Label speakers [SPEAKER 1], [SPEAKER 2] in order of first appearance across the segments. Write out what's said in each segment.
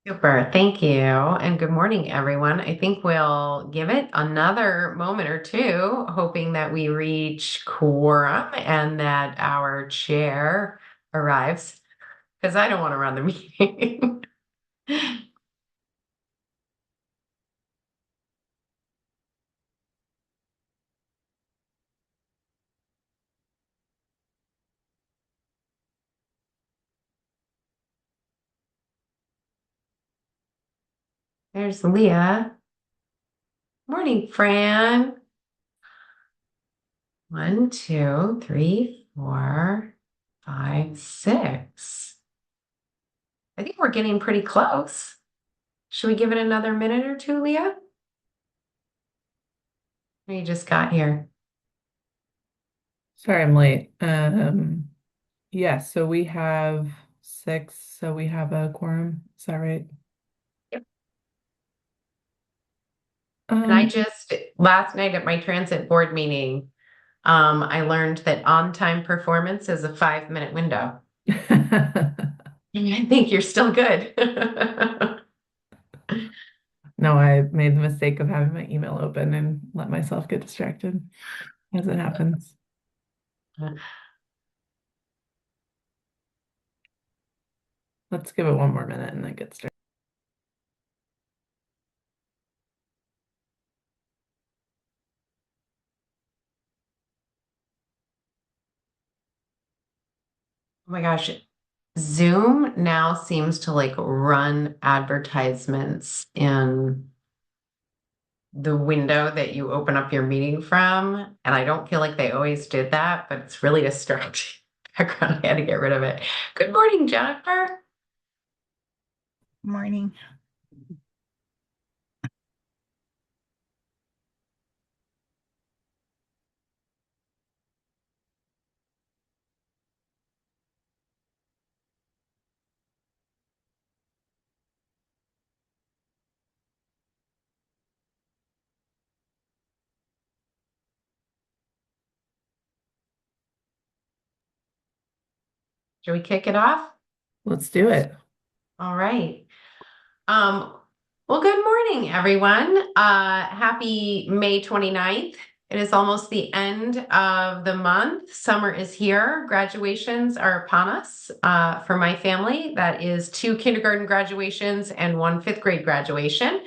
[SPEAKER 1] Super. Thank you. And good morning, everyone. I think we'll give it another moment or two, hoping that we reach quorum and that our chair arrives, because I don't want to run the meeting. There's Leah. Morning, Fran. One, two, three, four, five, six. I think we're getting pretty close. Should we give it another minute or two, Leah? Or you just got here?
[SPEAKER 2] Sorry, I'm late. Yeah, so we have six, so we have a quorum. Is that right?
[SPEAKER 1] And I
[SPEAKER 2] Um,
[SPEAKER 1] just, last night at my transit board meeting, I learned that on-time performance is a 5-minute window. I think you're still good.
[SPEAKER 2] no, I made the mistake of having my email open and let myself get distracted as it happens. Let's give it one more minute and then get started.
[SPEAKER 1] Oh my gosh. Zoom now seems to like run advertisements in the window that you open up your meeting from. And I don't feel like they always did that, but it's really distracting. Background, I had to get rid of it. Good morning, Jennifer.
[SPEAKER 3] Morning.
[SPEAKER 1] Should we kick it off?
[SPEAKER 2] Let's do it.
[SPEAKER 1] All right. Um, well, good morning, everyone. Happy May 29th. It is almost the end of the month. Summer is here. Graduations are upon us. For my family, that is 2 kindergarten graduations and 1 fifth grade graduation.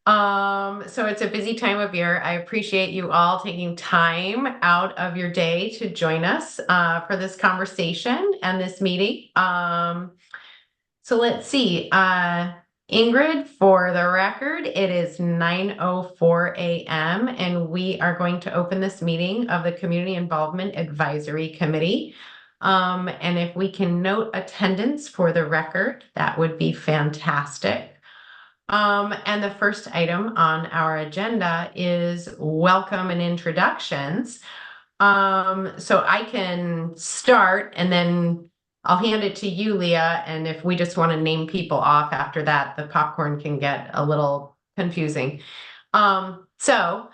[SPEAKER 1] So it's a busy time of year. I appreciate you all taking time out of your day to join us for this conversation and this meeting. So let's see. Ingrid, for the record, it is 9:04 a.m. and we are going to open this meeting of the Community Involvement Advisory Committee. And if we can note attendance for the record, that would be fantastic. And the first item on our agenda is welcome and introductions. So I can start and then I'll hand it to you, Leah. And if we just want to name people off after that, the popcorn can get a little confusing. So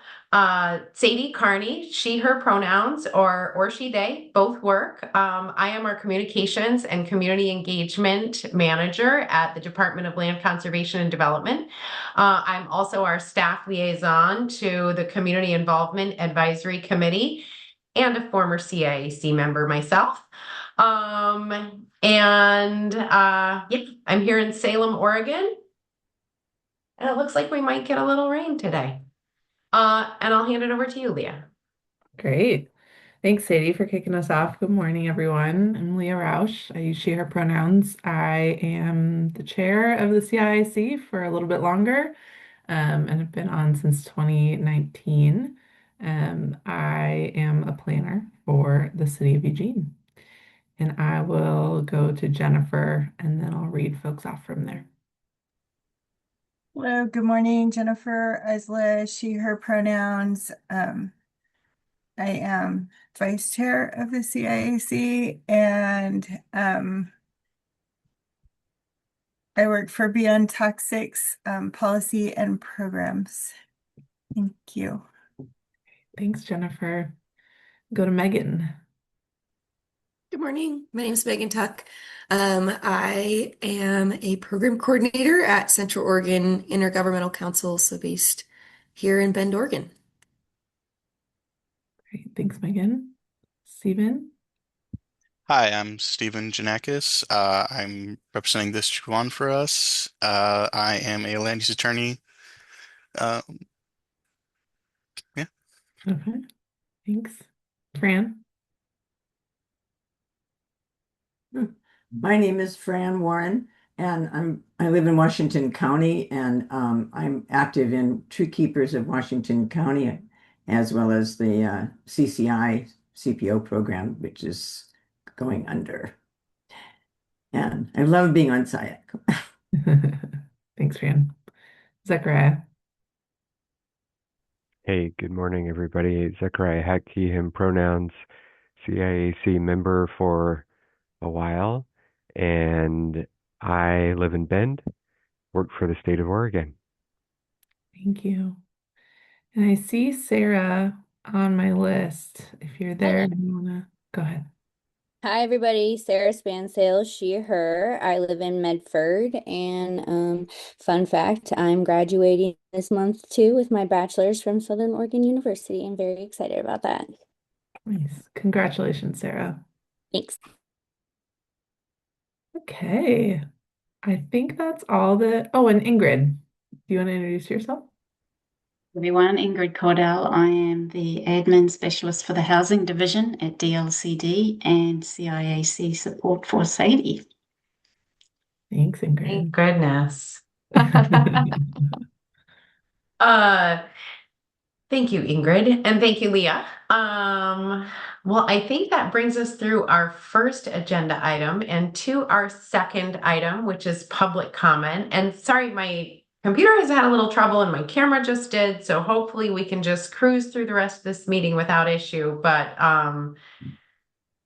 [SPEAKER 1] Sadie Carney, she, her pronouns, or she, they, both work. I am our communications and community engagement manager at the Department of Land Conservation and Development. I'm also our staff liaison to the Community Involvement Advisory Committee and a former CIAC member myself. Yeah, I'm here in Salem, Oregon, and it looks like we might get a little rain today. And I'll hand it over to you, Leah.
[SPEAKER 2] Great. Thanks, Sadie, for kicking us off. Good morning, everyone. I'm Leah Roush. I use she, her pronouns. I am the chair of the CIIC for a little bit longer, and have been on since 2019. I am a planner for the city of Eugene, and I will go to Jennifer and then I'll read folks off from there.
[SPEAKER 3] Hello, good morning, Jennifer Isla, she, her pronouns. I am vice chair of the CIAC and I work for Beyond Toxics policy and programs. Thank you.
[SPEAKER 2] Thanks, Jennifer. Go to Megan.
[SPEAKER 4] Good morning. My name is Megan Tuck. I am a program coordinator at Central Oregon Intergovernmental Council, so based here in Bend, Oregon.
[SPEAKER 2] Great. Thanks, Megan. Stephen?
[SPEAKER 5] Hi, I'm Stephen Janakis. I'm representing District 1 for us. I am a land use attorney. Uh, yeah.
[SPEAKER 2] Okay. Thanks. Fran?
[SPEAKER 6] My name is Fran Warren, and I live in Washington County, and I'm active in Tree Keepers of Washington County, as well as the CCI CPO program, which is going under. And I love being on SIAC.
[SPEAKER 2] Thanks, Fran. Zechariah?
[SPEAKER 7] Hey, good morning, everybody. Zechariah Heck, he, him pronouns, CIAC member for a while, and I live in Bend, work for the state of Oregon.
[SPEAKER 2] Thank you. And I see Sarah on my list. If you're there and you want to go ahead.
[SPEAKER 8] Hi, everybody. Sarah Spansale, she, her. I live in Medford, and fun fact, I'm graduating this month too with my bachelor's from Southern Oregon University. I'm very excited about that.
[SPEAKER 2] Nice. Congratulations, Sarah.
[SPEAKER 8] Thanks.
[SPEAKER 2] Okay. I think that's all oh, and Ingrid, do you want to introduce yourself?
[SPEAKER 9] Everyone, Ingrid Cordell. I am the admin specialist for the housing division at DLCD and CIAC support for Sadie.
[SPEAKER 2] Thanks,
[SPEAKER 1] Thank
[SPEAKER 2] Ingrid.
[SPEAKER 1] goodness. Thank you, Ingrid, and thank you, Leah. Well, I think that brings us through our first agenda item and to our second item, which is public comment. And sorry, my computer has had a little trouble and my camera just did, so hopefully we can just cruise through the rest of this meeting without issue, but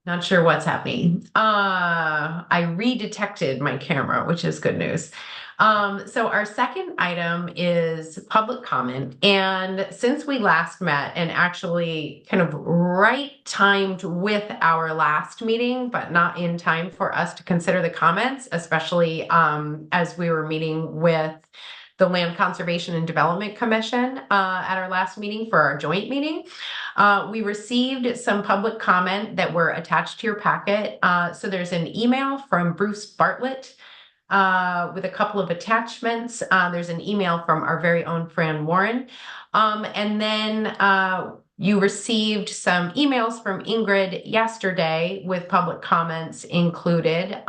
[SPEAKER 1] not sure what's happening. I redetected my camera, which is good news. So our second item is public comment. And since we last met and actually kind of right timed with our last meeting, but not in time for us to consider the comments, especially as we were meeting with the Land Conservation and Development Commission at our last meeting for our joint meeting. We received some public comment that were attached to your packet. So there's an email from Bruce Bartlett with a couple of attachments. There's an email from our very own Fran Warren. And then you received some emails from Ingrid yesterday with public comments included.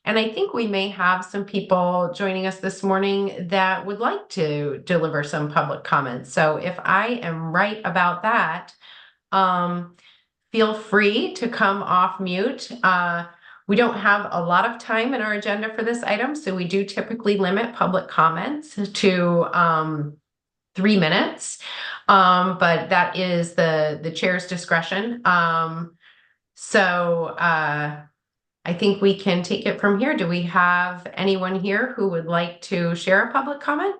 [SPEAKER 1] And I think we may have some people joining us this morning that would like to deliver some public comments. So if I am right about that, feel free to come off mute. We don't have a lot of time in our agenda for this item, so we do typically limit public comments to 3 minutes, but that is the chair's discretion. So I think we can take it from here. Do we have anyone here who would like to share a public comment?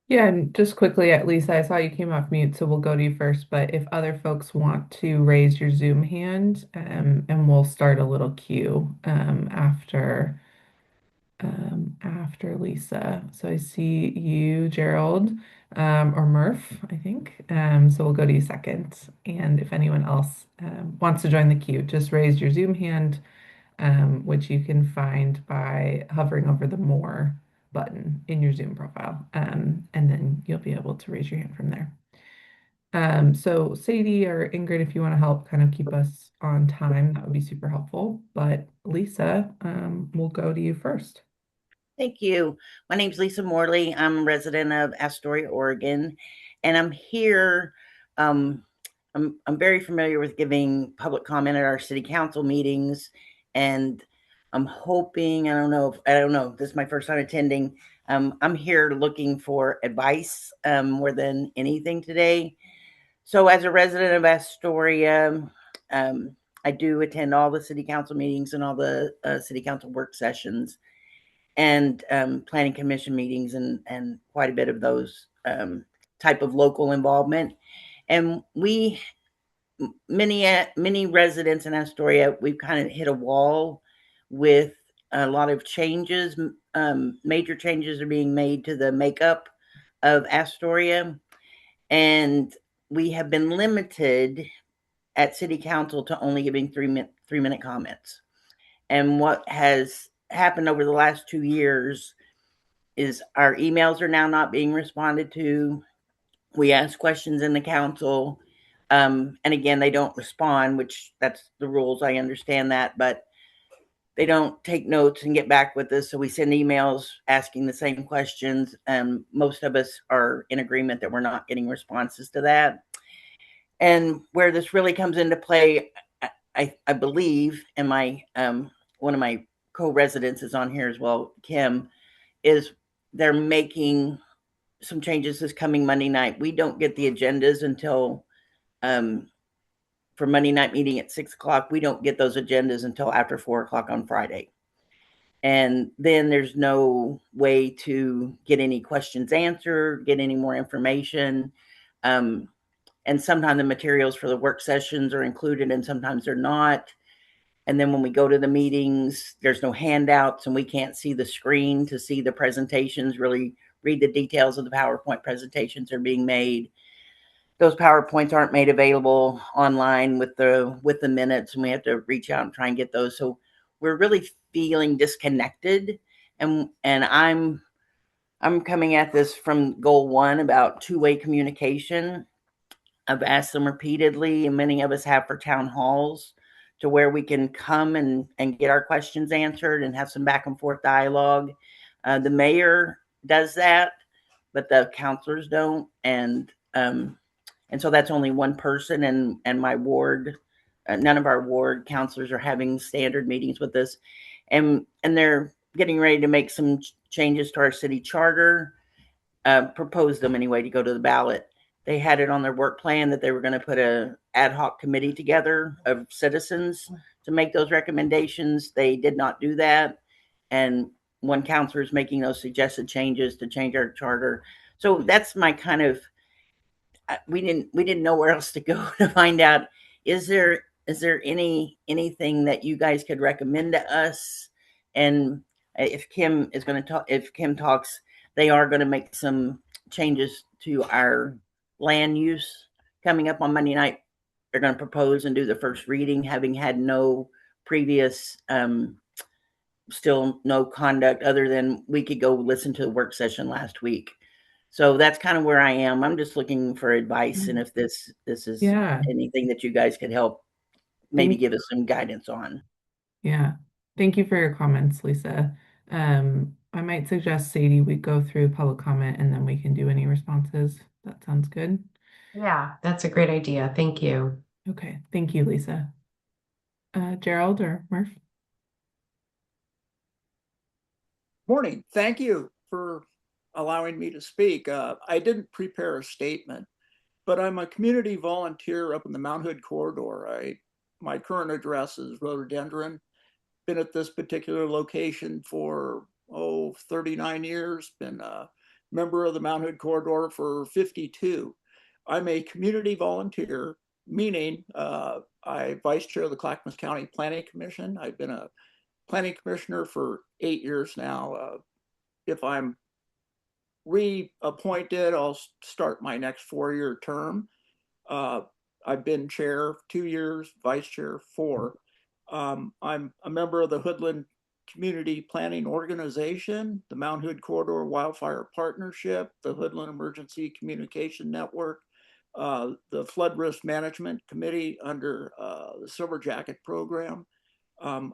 [SPEAKER 2] Yeah, and just quickly, at least I saw you came off mute, so we'll go to you first. But if other folks want to raise your Zoom hand, and we'll start a little queue after Lisa. So I see you, Gerald, or Murph, I think. So we'll go to you second. And if anyone else wants to join the queue, just raise your Zoom hand, which you can find by hovering over the More button in your Zoom profile. And then you'll be able to raise your hand from there. So Sadie or Ingrid, if you want to help kind of keep us on time, that would be super helpful. But Lisa, we'll go to you first.
[SPEAKER 10] Thank you. My name's Lisa Morley. I'm a resident of Astoria, Oregon, and I'm here. I'm very familiar with giving public comment at our city council meetings, and I'm hoping, I don't know, this is my first time attending. I'm here looking for advice more than anything today. So as a resident of Astoria, I do attend all the city council meetings and all the city council work sessions and planning commission meetings and quite a bit of those type of local involvement. And we many residents in Astoria, we've kind of hit a wall with a lot of changes. Major changes are being made to the makeup of Astoria, and we have been limited at City Council to only giving 3-minute comments. And what has happened over the last 2 years is our emails are now not being responded to. We ask questions in the council, and again, they don't respond, which that's the rules. I understand that, but they don't take notes and get back with us. So we send emails asking the same questions, and most of us are in agreement that we're not getting responses to that. And where this really comes into play, I believe, and my one of my co-residents is on here as well, Kim, is they're making some changes this coming Monday night. We don't get the agendas until for Monday night meeting at 6:00. We don't get those agendas until after 4:00 on Friday. And then there's no way to get any questions answered, get any more information. And sometimes the materials for the work sessions are included and sometimes they're not. And then when we go to the meetings, there's no handouts and we can't see the screen to see the presentations, really read the details of the PowerPoint presentations that are being made. Those PowerPoints aren't made available online with the minutes, and we have to reach out and try and get those. So we're really feeling disconnected. And I'm coming at this from goal 1 about two-way communication. I've asked them repeatedly, and many of us have for town halls, to where we can come and get our questions answered and have some back and forth dialogue. The mayor does that, but the counselors don't. And so that's only one person, and my ward, none of our ward counselors are having standard meetings with us. And they're getting ready to make some changes to our city charter, proposed them anyway to go to the ballot. They had it on their work plan that they were going to put a ad hoc committee together of citizens to make those recommendations. They did not do that. And one counselor is making those suggested changes to change our charter. So that's my kind of, we didn't know where else to go to find out, is there anything that you guys could recommend to us? And if Kim is going to talk, if Kim talks, they are going to make some changes to our land use coming up on Monday night. They're going to propose and do the first reading, having had no previous, still no conduct other than we could go listen to the work session last week. So that's kind of where I am. I'm just looking for advice, and if this is anything that you guys could help, maybe give us some guidance on.
[SPEAKER 2] Yeah. Thank you for your comments, Lisa. I might suggest, Sadie, we go through public comment and then we can do any responses. That sounds good.
[SPEAKER 1] Yeah, that's a great idea. Thank you.
[SPEAKER 2] Okay. Thank you, Lisa. Gerald or Murph?
[SPEAKER 11] Morning. Thank you for allowing me to speak. I didn't prepare a statement, but I'm a community volunteer up in the Mount Hood corridor. My current address is Rhododendron. Been at this particular location for 39 years. Been a member of the Mount Hood corridor for 52. I'm a community volunteer, meaning I vice chair of the Clackamas County Planning Commission. I've been a planning commissioner for 8 years now. If I'm reappointed, I'll start my next 4-year term. I've been chair 2 years, vice chair 4. I'm a member of the Hoodland Community Planning Organization, the Mount Hood Corridor Wildfire Partnership, the Hoodland Emergency Communication Network, the Flood Risk Management Committee under the Silver Jacket Program. I'm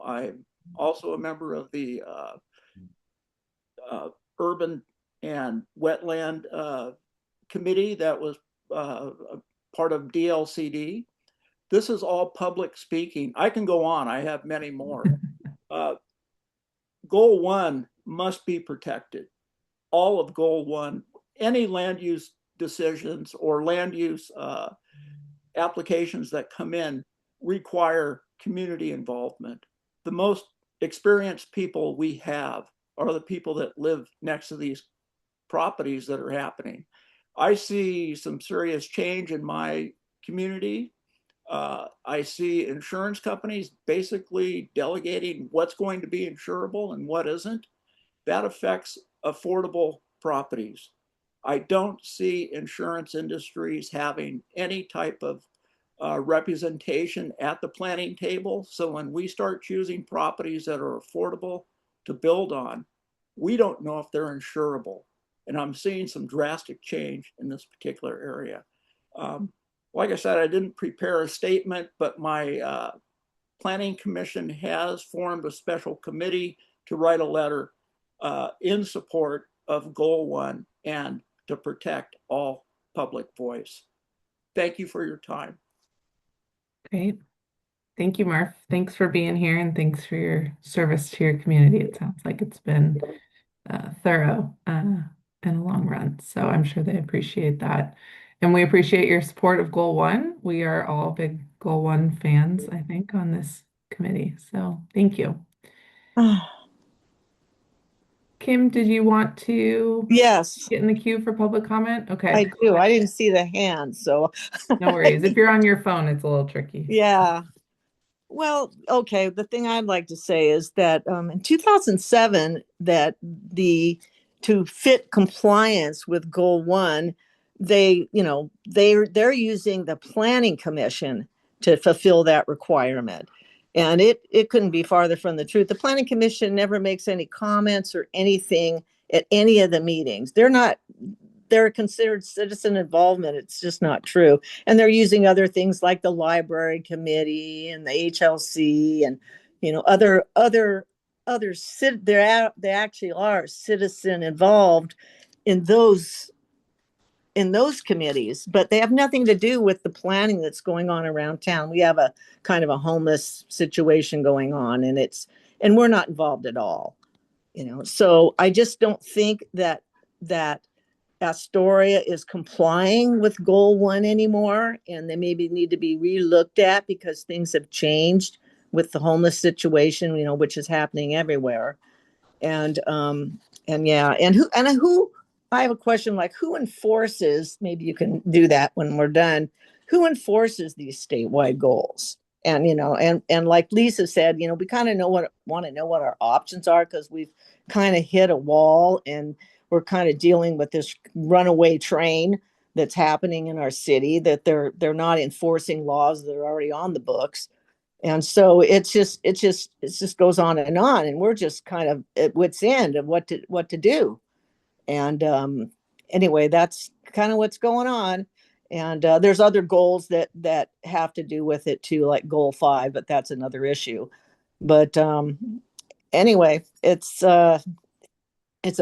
[SPEAKER 11] also a member of the Urban and Wetland Committee that was part of DLCD. This is all public speaking. I can go on. I have many more. Goal 1 must be protected. All of Goal 1, any land use decisions or land use applications that come in require community involvement. The most experienced people we have are the people that live next to these properties that are happening. I see some serious change in my community. I see insurance companies basically delegating what's going to be insurable and what isn't. That affects affordable properties. I don't see insurance industries having any type of representation at the planning table. So when we start choosing properties that are affordable to build on, we don't know if they're insurable. And I'm seeing some drastic change in this particular area. Like I said, I didn't prepare a statement, but my planning commission has formed a special committee to write a letter in support of Goal 1 and to protect all public voice. Thank you for your time.
[SPEAKER 2] Great. Thank you, Murph. Thanks for being here and thanks for your service to your community. It sounds like it's been thorough and a long run. So I'm sure they appreciate that. And we appreciate your support of Goal 1. We are all big Goal 1 fans, I think, on this committee. So thank you. Kim, did you want to
[SPEAKER 12] Yes,
[SPEAKER 2] get in the queue for public comment?
[SPEAKER 12] I
[SPEAKER 2] Okay,
[SPEAKER 12] do. I didn't see the hand, so
[SPEAKER 2] no worries. If you're on your phone, it's a little tricky.
[SPEAKER 12] yeah. Well, okay. The thing I'd like to say is that in 2007, that to fit compliance with Goal 1, they're using the Planning Commission to fulfill that requirement. And it couldn't be farther from the truth. The Planning Commission never makes any comments or anything at any of the meetings. They're considered citizen involvement. It's just not true. And they're using other things like the library committee and the HLC and, they actually are citizen involved in those committees, but they have nothing to do with the planning that's going on around town. We have a kind of a homeless situation going on, and we're not involved at all. So I just don't think that Astoria is complying with Goal 1 anymore, and they maybe need to be re-looked at because things have changed with the homeless situation, which is happening everywhere. And who I have a question, like, who enforces, maybe you can do that when we're done, who enforces these statewide goals? And and like Lisa said, we kind of want to know what our options are, because we've kind of hit a wall and we're kind of dealing with this runaway train that's happening in our city, that they're not enforcing laws that are already on the books. And so it just goes on, and we're just kind of at wit's end of what to do. And anyway, that's kind of what's going on. And there's other goals that have to do with it too, like Goal 5, but that's another issue. But anyway, it's a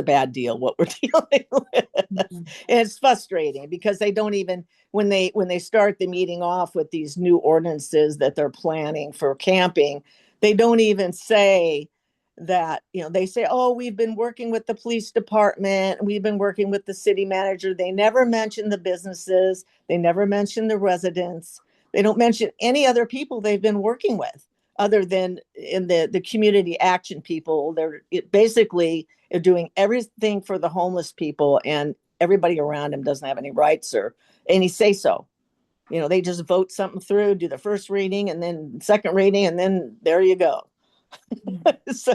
[SPEAKER 12] bad deal what we're dealing with. And it's frustrating because they don't even, when they start the meeting off with these new ordinances that they're planning for camping, they don't even say that, they say, oh, we've been working with the police department, we've been working with the city manager. They never mention the businesses, they never mention the residents, they don't mention any other people they've been working with other than in the community action people. They're basically doing everything for the homeless people, and everybody around them doesn't have any rights or any say so. They just vote something through, do the first reading and then second reading, and then there you go. So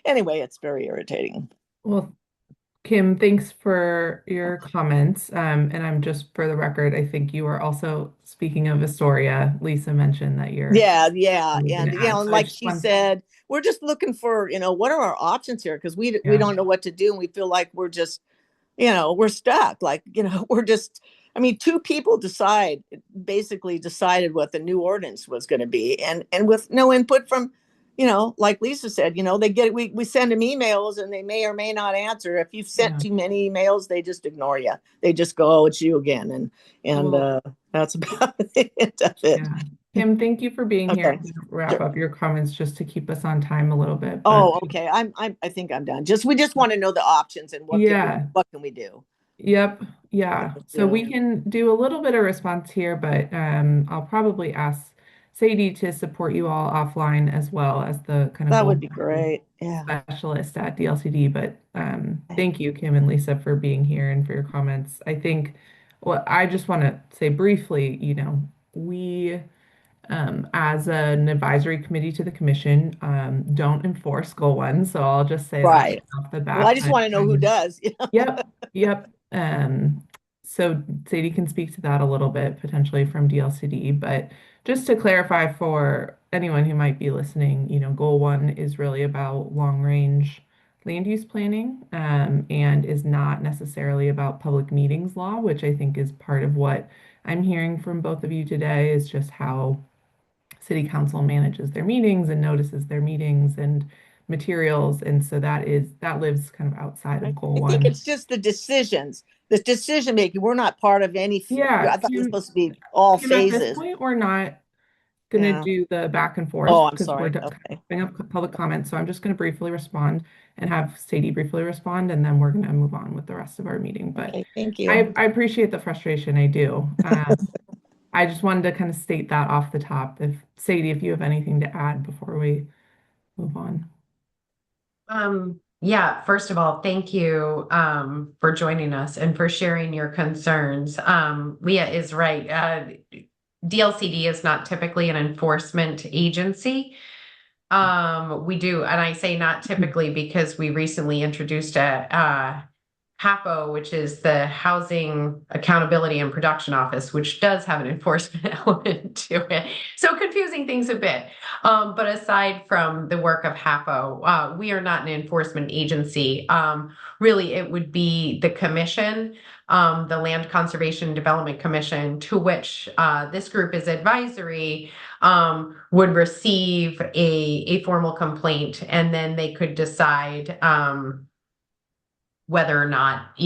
[SPEAKER 12] anyway, it's very irritating.
[SPEAKER 2] Well, Kim, thanks for your comments. And I'm just, for the record, I think you were also speaking of Astoria. Lisa mentioned that you're
[SPEAKER 12] Yeah.
[SPEAKER 2] gonna
[SPEAKER 12] And
[SPEAKER 2] add. So I
[SPEAKER 12] like
[SPEAKER 2] just
[SPEAKER 12] she
[SPEAKER 2] want-
[SPEAKER 12] said, we're just looking for, what are our options here? Because we
[SPEAKER 2] Yeah.
[SPEAKER 12] don't know what to do, and we feel like we're just, we're stuck. Like, we're just, two people basically decided what the new ordinance was going to be, and with no input from, like Lisa said, we send them emails and they may or may not answer. If you've sent too many emails, they just ignore you. They just go, oh, it's you again. And that's about it.
[SPEAKER 2] Yeah. Kim, thank you for being here.
[SPEAKER 12] Okay.
[SPEAKER 2] To wrap up your comments just to keep us on time a little bit.
[SPEAKER 12] Oh, okay. I think I'm done. We just want to know the options and what can we do?
[SPEAKER 2] Yep. Yeah. So we can do a little bit of response here, but I'll probably ask Sadie to support you all offline as well as the kind of
[SPEAKER 12] That would be great. Yeah.
[SPEAKER 2] specialist at DLCD. But thank you, Kim and Lisa, for being here and for your comments. I think, well, I just want to say briefly, we As an advisory committee to the commission, don't enforce goal one. So I'll just say that
[SPEAKER 12] Right.
[SPEAKER 2] off the
[SPEAKER 12] Well, I
[SPEAKER 2] bat.
[SPEAKER 12] just want to know who does.
[SPEAKER 2] Yep, yep. So Sadie can speak to that a little bit potentially from DLCD, but just to clarify for anyone who might be listening, goal one is really about long range land use planning, and is not necessarily about public meetings law, which I think is part of what I'm hearing from both of you today is just how city council manages their meetings and notices their meetings and materials. And so that lives kind of outside of goal
[SPEAKER 12] I think
[SPEAKER 2] one.
[SPEAKER 12] it's just the decisions, the decision making. We're not part of any.
[SPEAKER 2] Yeah,
[SPEAKER 12] I thought it was supposed to be all
[SPEAKER 2] Kim, at this
[SPEAKER 12] phases.
[SPEAKER 2] point, we're not going to
[SPEAKER 12] Yeah.
[SPEAKER 2] do the back and forth
[SPEAKER 12] Oh, I'm
[SPEAKER 2] because we're
[SPEAKER 12] sorry. Okay.
[SPEAKER 2] wrapping up public comments. So I'm just going to briefly respond and have Sadie briefly respond, and then we're going to move on with the rest of our meeting. But
[SPEAKER 12] Okay, thank you.
[SPEAKER 2] I appreciate the frustration. I do. I just wanted to kind of state that off the top. If Sadie, if you have anything to add before we move on.
[SPEAKER 1] Yeah, first of all, thank you for joining us and for sharing your concerns. Leah is right. DLCD is not typically an enforcement agency. We do, and I say not typically because we recently introduced a HAPO, which is the Housing Accountability and Production Office, which does have an enforcement element to it. So confusing things a bit. But aside from the work of HAPO, we are not an enforcement agency. Really, it would be the commission, the Land Conservation and Development Commission, to which this group is advisory, would receive a formal complaint, and then they could decide whether or not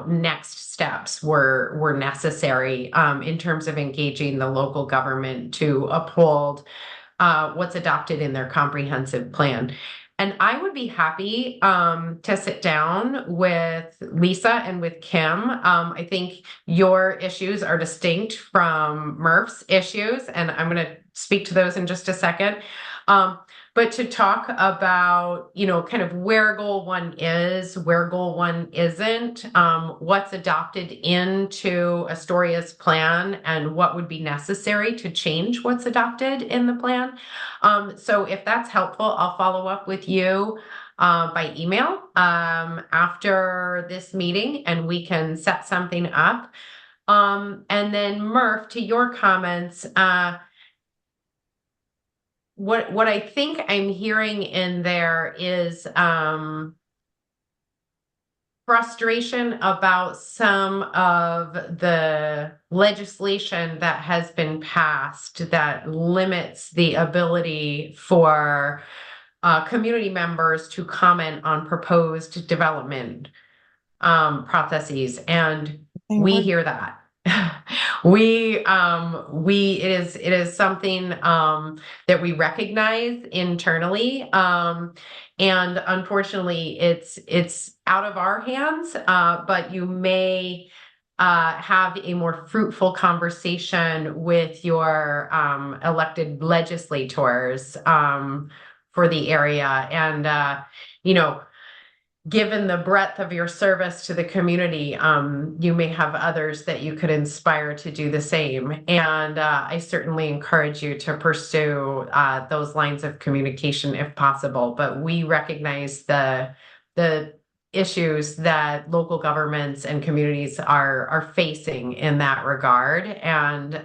[SPEAKER 1] next steps were necessary in terms of engaging the local government to uphold what's adopted in their comprehensive plan. And I would be happy to sit down with Lisa and with Kim. I think your issues are distinct from Murph's issues, and I'm going to speak to those in just a second. But to talk about, kind of where goal one is, where goal one isn't, what's adopted into Astoria's plan, and what would be necessary to change what's adopted in the plan. So if that's helpful, I'll follow up with you by email after this meeting, and we can set something up. And then Murph, to your comments, what I think I'm hearing in there is frustration about some of the legislation that has been passed that limits the ability for community members to comment on proposed development processes, and we hear that. It is something that we recognize internally, and unfortunately it's out of our hands, but you may have a more fruitful conversation with your elected legislators for the area. And given the breadth of your service to the community, you may have others that you could inspire to do the same. And I certainly encourage you to pursue those lines of communication if possible. But we recognize the issues that local governments and communities are facing in that regard. And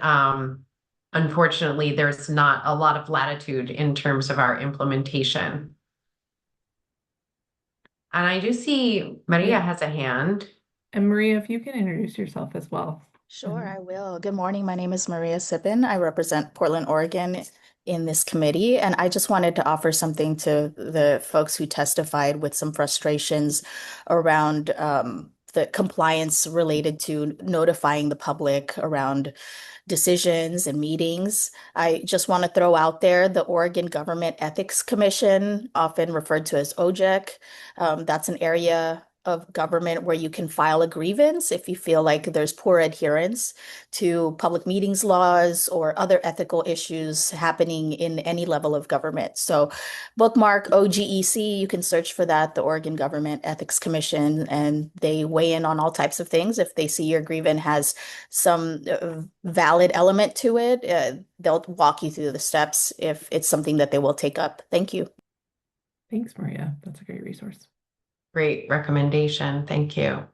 [SPEAKER 1] unfortunately, there's not a lot of latitude in terms of our implementation. And I do see Maria has a hand.
[SPEAKER 2] And Maria, if you can introduce yourself as well.
[SPEAKER 13] Sure, I will. Good morning. My name is Maria Sippin. I represent Portland, Oregon in this committee. And I just wanted to offer something to the folks who testified with some frustrations around the compliance related to notifying the public around decisions and meetings. I just want to throw out there the Oregon Government Ethics Commission, often referred to as OJEC. That's an area of government where you can file a grievance if you feel like there's poor adherence to public meetings laws or other ethical issues happening in any level of government. So bookmark OGEC, you can search for that, the Oregon Government Ethics Commission, and they weigh in on all types of things. If they see your grievance has some valid element to it, they'll walk you through the steps if it's something that they will take up. Thank you.
[SPEAKER 2] Thanks, Maria. That's a great resource.
[SPEAKER 1] Great recommendation. Thank you.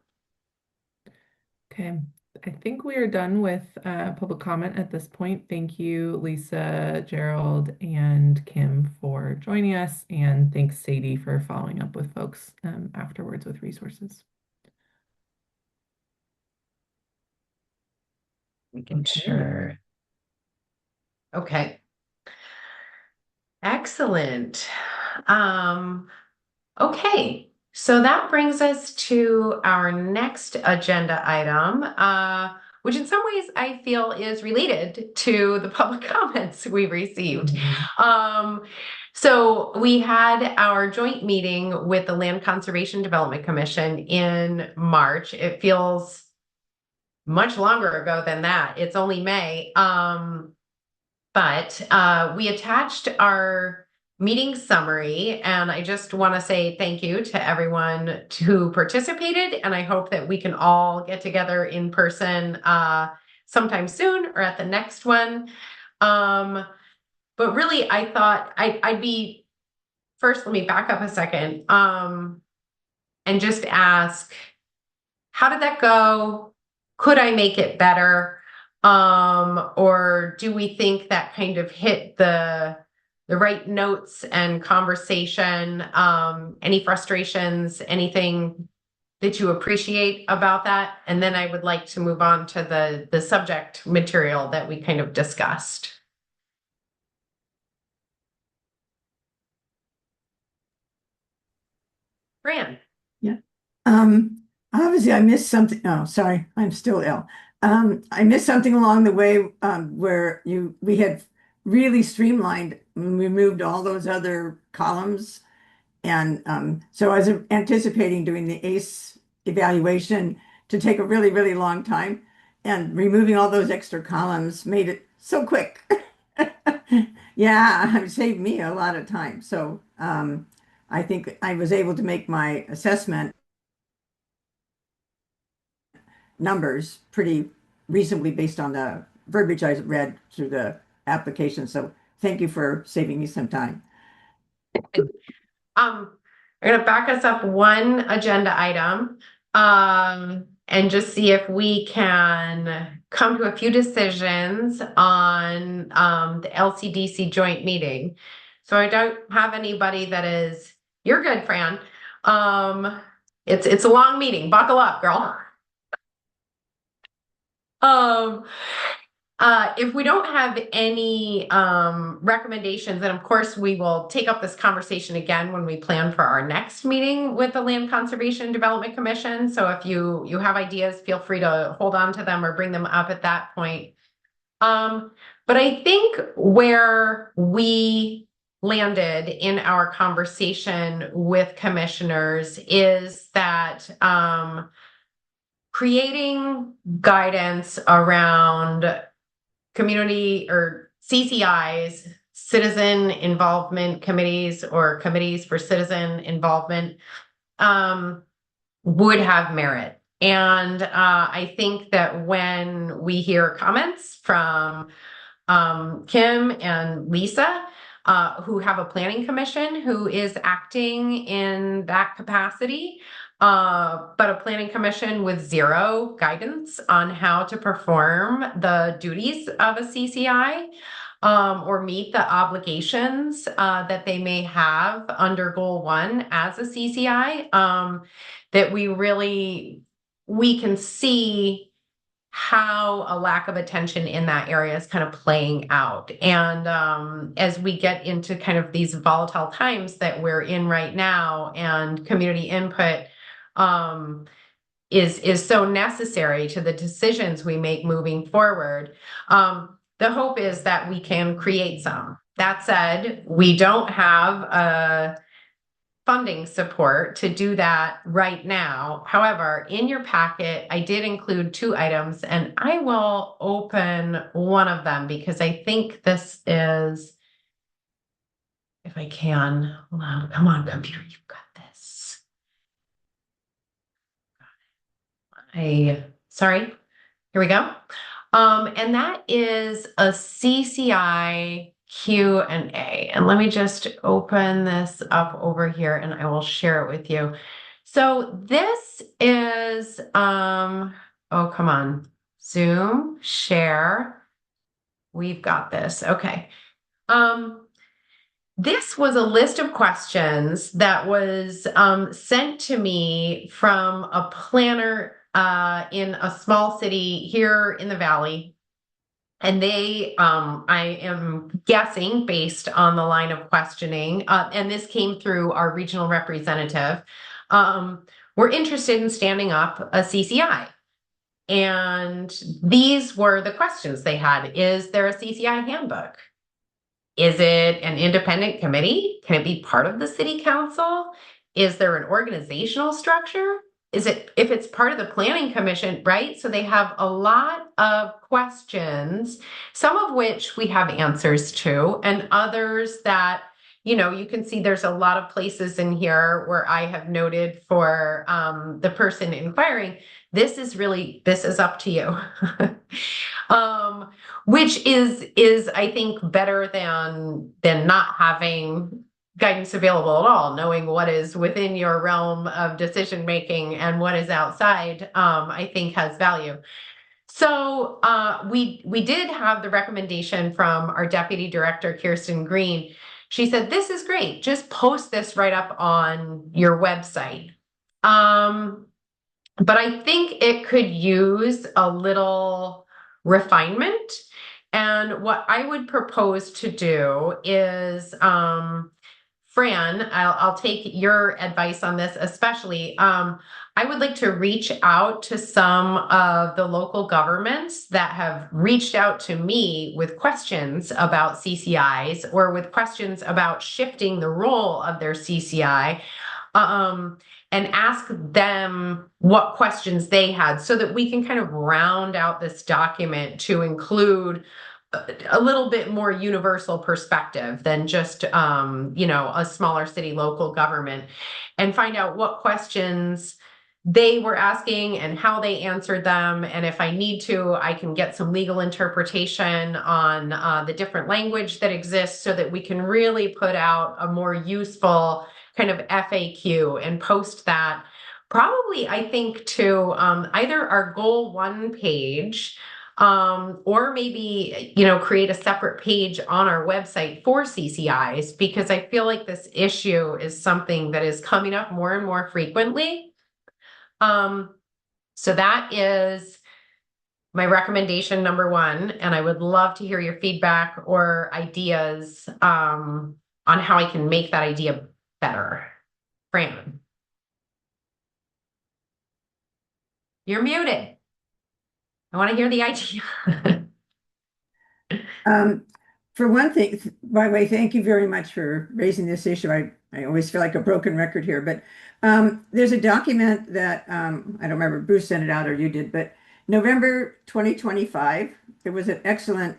[SPEAKER 2] Okay, I think we are done with public comment at this point. Thank you, Lisa, Gerald, and Kim for joining us, and thanks, Sadie, for following up with folks afterwards with resources.
[SPEAKER 1] Sure. Okay. Excellent. Okay, so that brings us to our next agenda item, which in some ways I feel is related to the public comments we received. So we had our joint meeting with the Land Conservation Development Commission in March. It feels much longer ago than that. It's only May. But we attached our meeting summary, and I just want to say thank you to everyone who participated, and I hope that we can all get together in person sometime soon or at the next one. But really, I thought I'd be first. Let me back up a second and just ask, how did that go? Could I make it better? Or do we think that kind of hit the right notes and conversation? Any frustrations, anything that you appreciate about that? And then I would like to move on to the subject material that we kind of discussed. Fran.
[SPEAKER 6] Yeah. Obviously I missed something. Oh, sorry, I'm still ill. I missed something along the way where we had really streamlined and removed all those other columns. And so I was anticipating doing the ACE evaluation to take a really, really long time. And removing all those extra columns made it so quick. Yeah, it saved me a lot of time. So I think I was able to make my assessment numbers pretty reasonably based on the verbiage I read through the application. So thank you for saving me some time.
[SPEAKER 1] I'm going to back us up one agenda item and just see if we can come to a few decisions on the LCDC joint meeting. So I don't have anybody that is, you're good, Fran. It's a long meeting. Buckle up, girl. If we don't have any recommendations, then of course we will take up this conversation again when we plan for our next meeting with the Land Conservation Development Commission. So if you have ideas, feel free to hold on to them or bring them up at that point. But I think where we landed in our conversation with commissioners is that creating guidance around community or CCIs, citizen involvement committees or committees for citizen involvement, would have merit. And I think that when we hear comments from Kim and Lisa, who have a planning commission who is acting in that capacity, but a planning commission with zero guidance on how to perform the duties of a CCI or meet the obligations that they may have under Goal 1 as a CCI, that we can see how a lack of attention in that area is kind of playing out. And as we get into kind of these volatile times that we're in right now, and community input is so necessary to the decisions we make moving forward, the hope is that we can create some. That said, we don't have funding support to do that right now. However, in your packet, I did include 2 items, and I will open one of them because I think this is, if I can, hold on, come on, computer, you've got this. Sorry, here we go. And that is a CCI Q&A. And let me just open this up over here and I will share it with you. So this is, oh, come on, Zoom, share. We've got this. Okay. This was a list of questions that was sent to me from a planner in a small city here in the Valley. And they, I am guessing based on the line of questioning, and this came through our regional representative, were interested in standing up a CCI. And these were the questions they had. Is there a CCI handbook? Is it an independent committee? Can it be part of the city council? Is there an organizational structure? Is it, if it's part of the planning commission, right? So they have a lot of questions, some of which we have answers to, and others that, you know, you can see there's a lot of places in here where I have noted for the person inquiring, this is up to you. Which is I think better than not having guidance available at all, knowing what is within your realm of decision making and what is outside, I think has value. So we did have the recommendation from our deputy director, Kirsten Green. She said, this is great, just post this right up on your website. But I think it could use a little refinement. And what I would propose to do is, Fran, I'll take your advice on this, especially. I would like to reach out to some of the local governments that have reached out to me with questions about CCIs or with questions about shifting the role of their CCI. And ask them what questions they had so that we can kind of round out this document to include a little bit more universal perspective than just, you know, a smaller city local government, and find out what questions they were asking and how they answered them. And if I need to, I can get some legal interpretation on the different language that exists so that we can really put out a more useful kind of FAQ and post that probably, I think, to either our goal 1 page, or maybe, you know, create a separate page on our website for CCIs, because I feel like this issue is something that is coming up more and more frequently. So that is my recommendation number 1, and I would love to hear your feedback or ideas on how I can make that idea better. Fran, you're muted. I want to hear the idea.
[SPEAKER 6] For one thing, by the way, thank you very much for raising this issue. I always feel like a broken record here, but there's a document that I don't remember, Bruce sent it out or you did, but November 2025, there was an excellent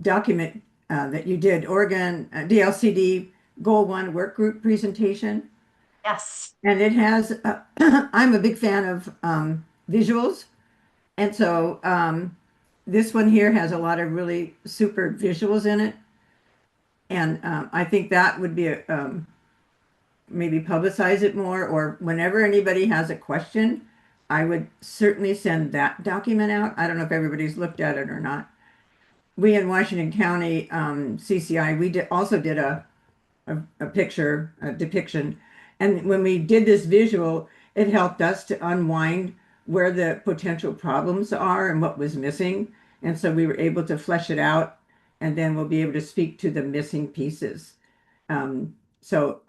[SPEAKER 6] document that you did, Oregon DLCD Goal 1 work group presentation.
[SPEAKER 1] Yes.
[SPEAKER 6] And it has, I'm a big fan of visuals. And so this one here has a lot of really super visuals in it. And I think that would be maybe publicize it more, or whenever anybody has a question, I would certainly send that document out. I don't know if everybody's looked at it or not. We in Washington County CCI, we also did a picture, a depiction. And when we did this visual, it helped us to unwind where the potential problems are and what was missing. And so we were able to flesh it out, and then we'll be able to speak to the missing pieces. So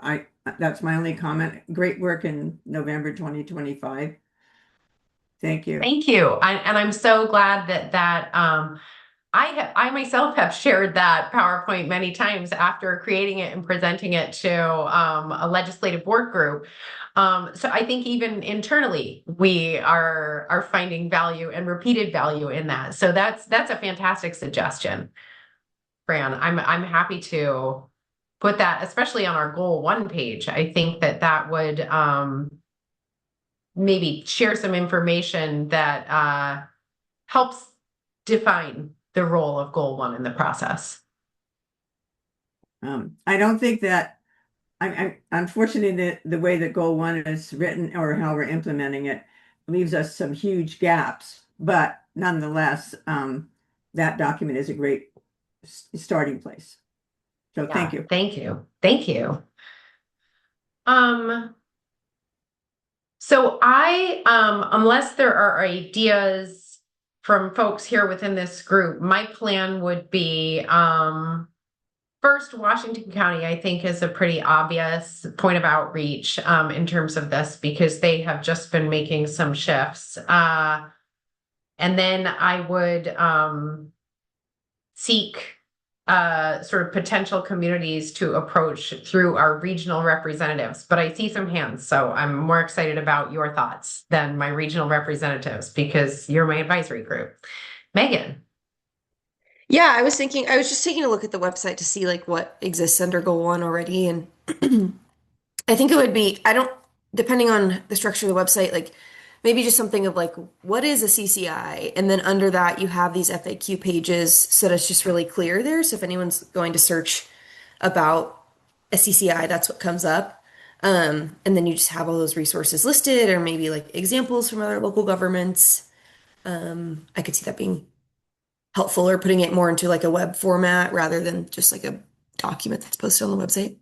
[SPEAKER 6] that's my only comment. Great work in November 2025. Thank you.
[SPEAKER 1] Thank you. And I'm so glad that I myself have shared that PowerPoint many times after creating it and presenting it to a legislative work group. So I think even internally we are finding value and repeated value in that. So that's a fantastic suggestion, Fran. I'm happy to put that, especially on our goal 1 page. I think that would maybe share some information that helps define the role of goal 1 in the process.
[SPEAKER 6] I don't think that I'm unfortunately the way that goal 1 is written or how we're implementing it leaves us some huge gaps, but nonetheless, that document is a great starting place. So thank you.
[SPEAKER 1] Thank you. Thank you. So unless there are ideas from folks here within this group, my plan would be, first, Washington County, I think, is a pretty obvious point of outreach in terms of this, because they have just been making some shifts. And then I would seek sort of potential communities to approach through our regional representatives. But I see some hands, so I'm more excited about your thoughts than my regional representatives because you're my advisory group. Megan.
[SPEAKER 4] Yeah, I was just taking a look at the website to see like what exists under Goal 1 already. And I think it would be, depending on the structure of the website, like maybe just something of like, what is a CCI? And then under that, you have these FAQ pages so that it's just really clear there. So if anyone's going to search about a CCI, that's what comes up. And then you just have all those resources listed, or maybe like examples from other local governments. I could see that being helpful, or putting it more into like a web format rather than just like a document that's posted on the website.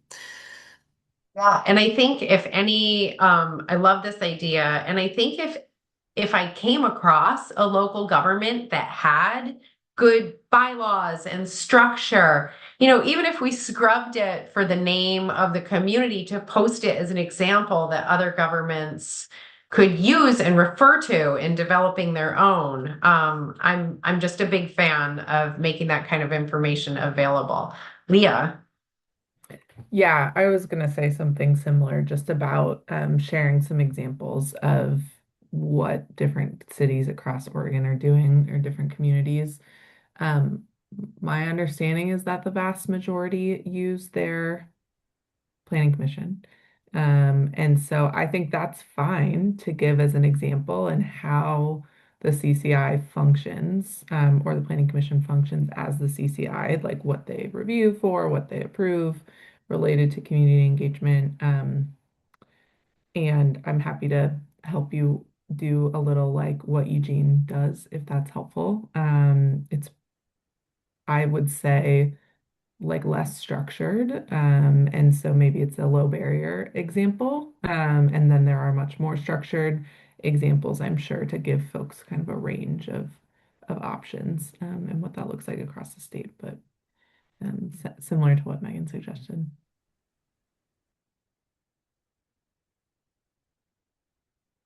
[SPEAKER 1] Yeah, and I think if any, I love this idea. And I think if I came across a local government that had good bylaws and structure, even if we scrubbed it for the name of the community to post it as an example that other governments could use and refer to in developing their own. I'm just a big fan of making that kind of information available. Leah.
[SPEAKER 2] Yeah, I was going to say something similar, just about sharing some examples of what different cities across Oregon are doing, or different communities. My understanding is that the vast majority use their planning commission. And so I think that's fine to give as an example and how the CCI functions, or the planning commission functions as the CCI, like what they review for, what they approve related to community engagement. And I'm happy to help you do a little like what Eugene does, if that's helpful. I would say, like less structured. And so maybe it's a low barrier example. And then there are much more structured examples, I'm sure, to give folks kind of a range of options, and what that looks like across the state, but similar to what Megan suggested.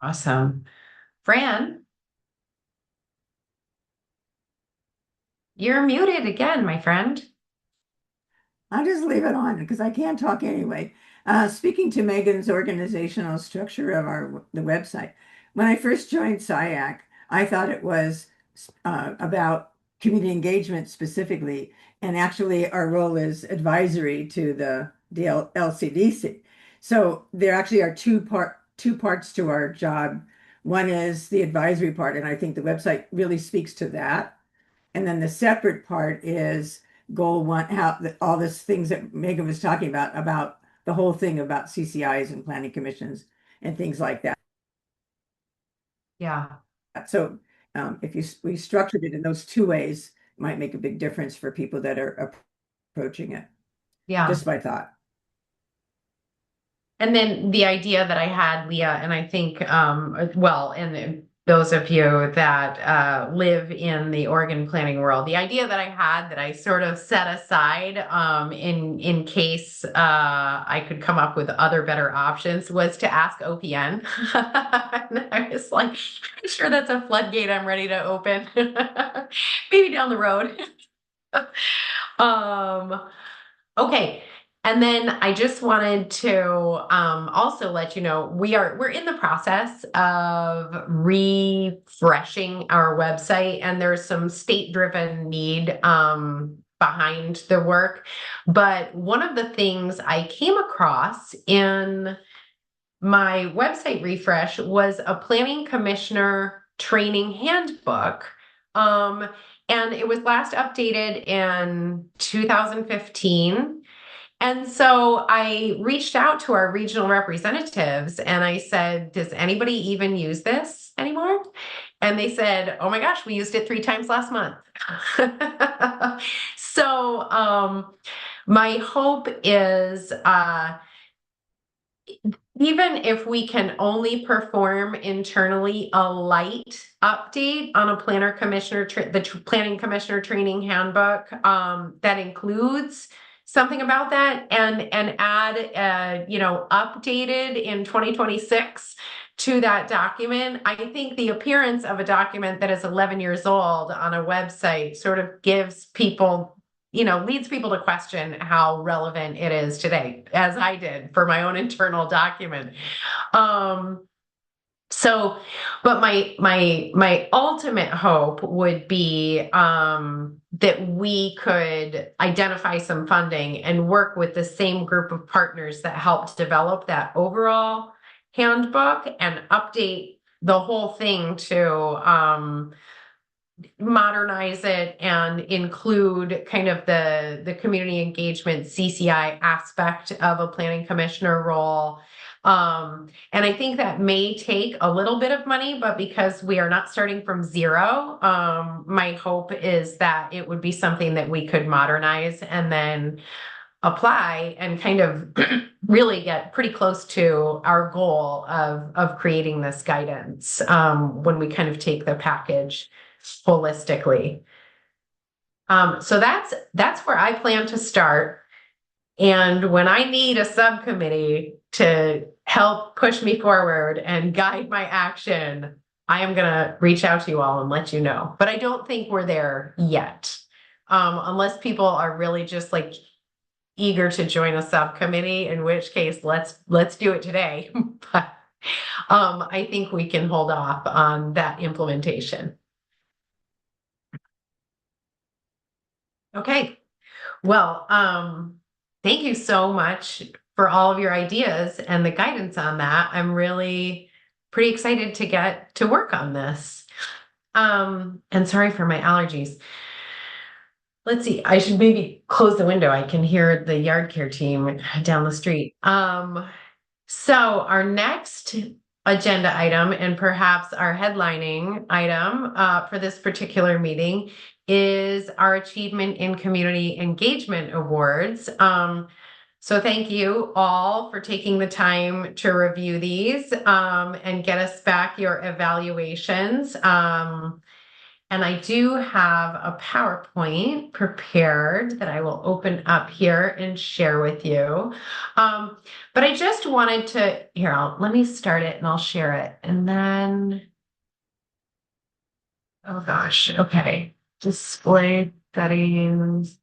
[SPEAKER 1] Awesome. Fran, you're muted again, my friend.
[SPEAKER 6] I'll just leave it on because I can't talk anyway. Speaking to Megan's organizational structure of the website, when I first joined SIAC, I thought it was about community engagement specifically, and actually our role is advisory to the LCDC. So there actually are two parts to our job. One is the advisory part, and I think the website really speaks to that. And then the separate part is Goal 1, how all these things that Megan was talking about the whole thing about CCIs and planning commissions and things like that.
[SPEAKER 1] Yeah.
[SPEAKER 6] So if we structured it in those two ways, it might make a big difference for people that are approaching it.
[SPEAKER 1] Yeah.
[SPEAKER 6] Just my thought.
[SPEAKER 1] And then the idea that I had, Leah, and I think, and those of you that live in the Oregon planning world. The idea that I had that I sort of set aside in case I could come up with other better options was to ask OPN. And I was like, I'm sure that's a floodgate I'm ready to open. Maybe down the road. Okay. And then I just wanted to also let you know we're in the process of refreshing our website, and there's some state-driven need behind the work. But one of the things I came across in my website refresh was a planning commissioner training handbook. And it was last updated in 2015. And so I reached out to our regional representatives and I said, does anybody even use this anymore? And they said, oh my gosh, we used it 3 times last month. So my hope is even if we can only perform internally a light update on a planner commissioner, planning commissioner training handbook that includes something about that, and add updated in 2026 to that document. I think the appearance of a document that is 11 years old on a website sort of gives people, leads people to question how relevant it is today, as I did for my own internal document. But my ultimate hope would be that we could identify some funding and work with the same group of partners that helped develop that overall handbook and update the whole thing to modernize it and include kind of the community engagement CCI aspect of a planning commissioner role. And I think that may take a little bit of money, but because we are not starting from zero, my hope is that it would be something that we could modernize and then apply and kind of really get pretty close to our goal of creating this guidance when we kind of take the package holistically. So that's where I plan to start. And when I need a subcommittee to help push me forward and guide my action, I am going to reach out to you all and let you know. But I don't think we're there yet. Unless people are really just like eager to join a subcommittee, in which case let's do it today. But I think we can hold off on that implementation. Okay. Well, thank you so much for all of your ideas and the guidance on that. I'm really pretty excited to get to work on this. And sorry for my allergies. Let's see, I should maybe close the window. I can hear the yard care team down the street. So our next agenda item, and perhaps our headlining item for this particular meeting, is our Achievement in Community Engagement Awards. So thank you all for taking the time to review these and get us back your evaluations. And I do have a PowerPoint prepared that I will open up here and share with you. But I just wanted to, let me start it and I'll share it. And then, oh gosh, okay. Display settings.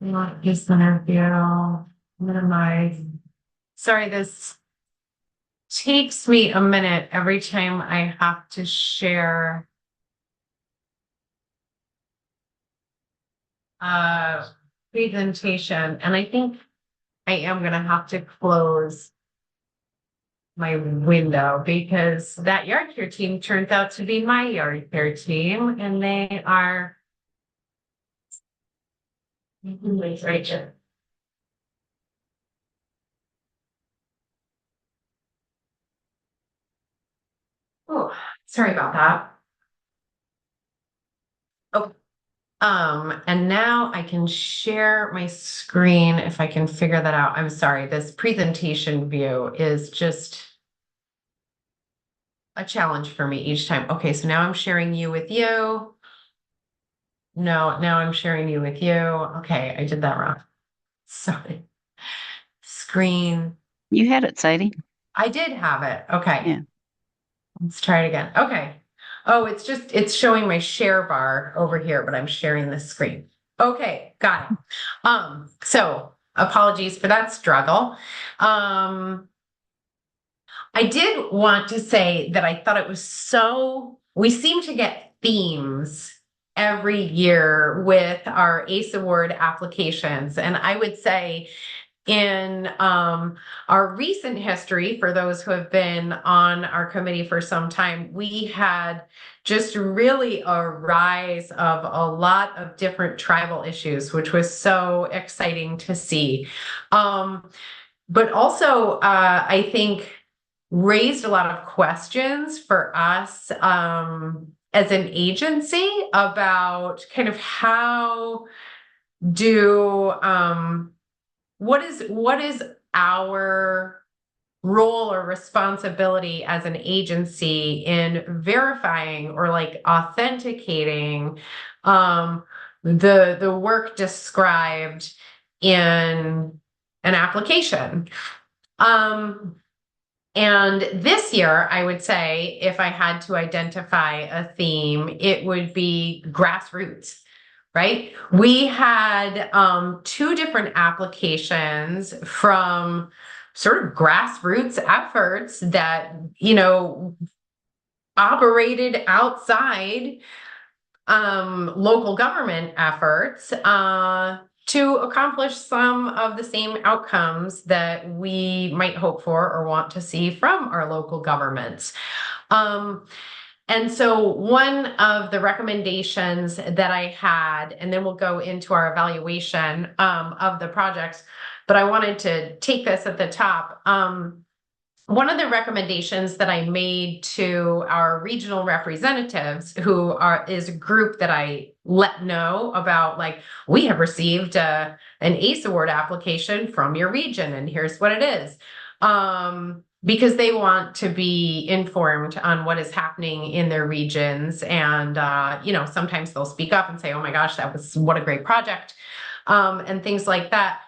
[SPEAKER 1] Not just interview. Minimize. Sorry, this takes me a minute every time I have to share presentation, and I think I am going to have to close my window because that yard care team turns out to be my yard care team, and they are right here. Oh, sorry about that. Oh, and now I can share my screen if I can figure that out. I'm sorry, this presentation view is just a challenge for me each time. Okay, so now I'm sharing you with you. No, now I'm sharing you with you. Okay, I did that wrong. Sorry. Screen.
[SPEAKER 9] You had it, Sadie.
[SPEAKER 1] I did have it. Okay.
[SPEAKER 9] Yeah.
[SPEAKER 1] Let's try it again. Okay. Oh, it's showing my share bar over here, but I'm sharing the screen. Okay, got it. So apologies for that struggle. I did want to say that I thought it was we seem to get themes every year with our ACE Award applications. And I would say in our recent history, for those who have been on our committee for some time, we had just really a rise of a lot of different tribal issues, which was so exciting to see. But also, I think raised a lot of questions for us as an agency about kind of how what is our role or responsibility as an agency in verifying or like authenticating the work described in an application. And this year, I would say, if I had to identify a theme, it would be grassroots, right? We had 2 different applications from sort of grassroots efforts that, operated outside local government efforts to accomplish some of the same outcomes that we might hope for or want to see from our local governments. And so one of the recommendations that I had, and then we'll go into our evaluation of the projects, but I wanted to take this at the top. One of the recommendations that I made to our regional representatives, is a group that I let know about, like, we have received an ACE Award application from your region, and here's what it is. Because they want to be informed on what is happening in their regions. And, sometimes they'll speak up and say, oh my gosh, what a great project, and things like that.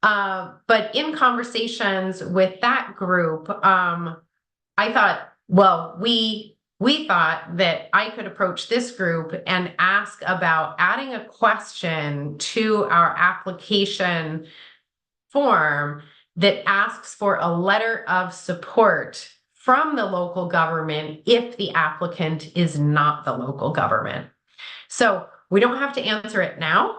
[SPEAKER 1] But in conversations with that group, I thought, well, we thought that I could approach this group and ask about adding a question to our application form that asks for a letter of support from the local government if the applicant is not the local government. So we don't have to answer it now.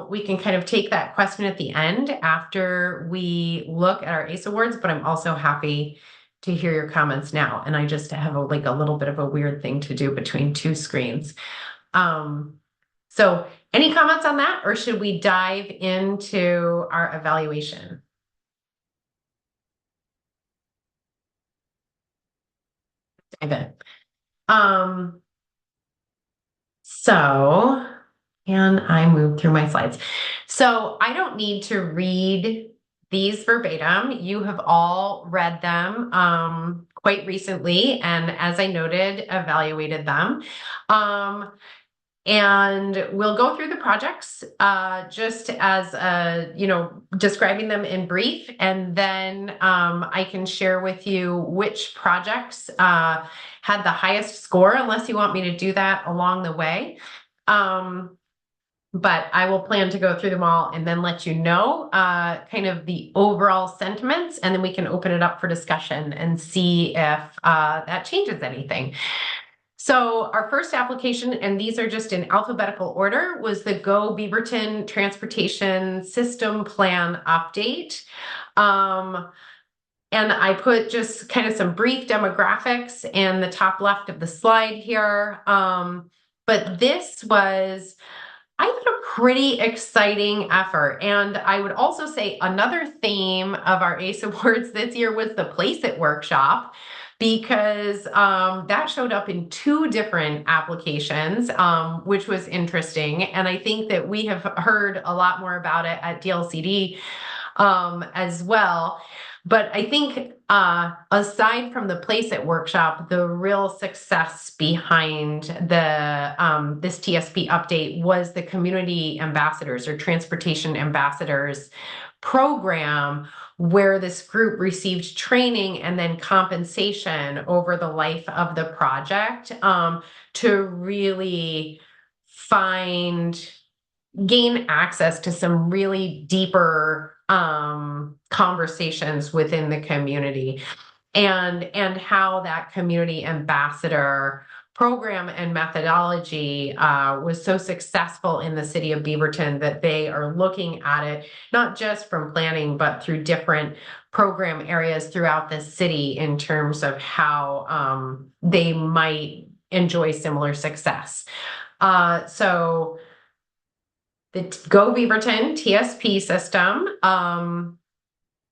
[SPEAKER 1] We can kind of take that question at the end after we look at our ACE Awards, but I'm also happy to hear your comments now. And I just have a little bit of a weird thing to do between 2 screens. So any comments on that, or should we dive into our evaluation? Dive in. So can I move through my slides? So I don't need to read these verbatim. You have all read them quite recently, and as I noted, evaluated them. And we'll go through the projects just as describing them in brief, and then I can share with you which projects had the highest score, unless you want me to do that along the way. But I will plan to go through them all and then let you know kind of the overall sentiments, and then we can open it up for discussion and see if that changes anything. So our first application, and these are just in alphabetical order, was the Go Beaverton Transportation System Plan Update. And I put just kind of some brief demographics in the top left of the slide here. But this was, I thought, a pretty exciting effort. And I would also say another theme of our ACE Awards this year was the Place It workshop, because that showed up in 2 different applications, which was interesting. And I think that we have heard a lot more about it at DLCD as well. But I think aside from the Place It workshop, the real success behind the this TSP update was the community ambassadors or transportation ambassadors program, where this group received training and then compensation over the life of the project to really gain access to some really deeper conversations within the community, and how that community ambassador program and methodology was so successful in the city of Beaverton that they are looking at it not just from planning but through different program areas throughout the city in terms of how they might enjoy similar success. So the Go Beaverton TSP system,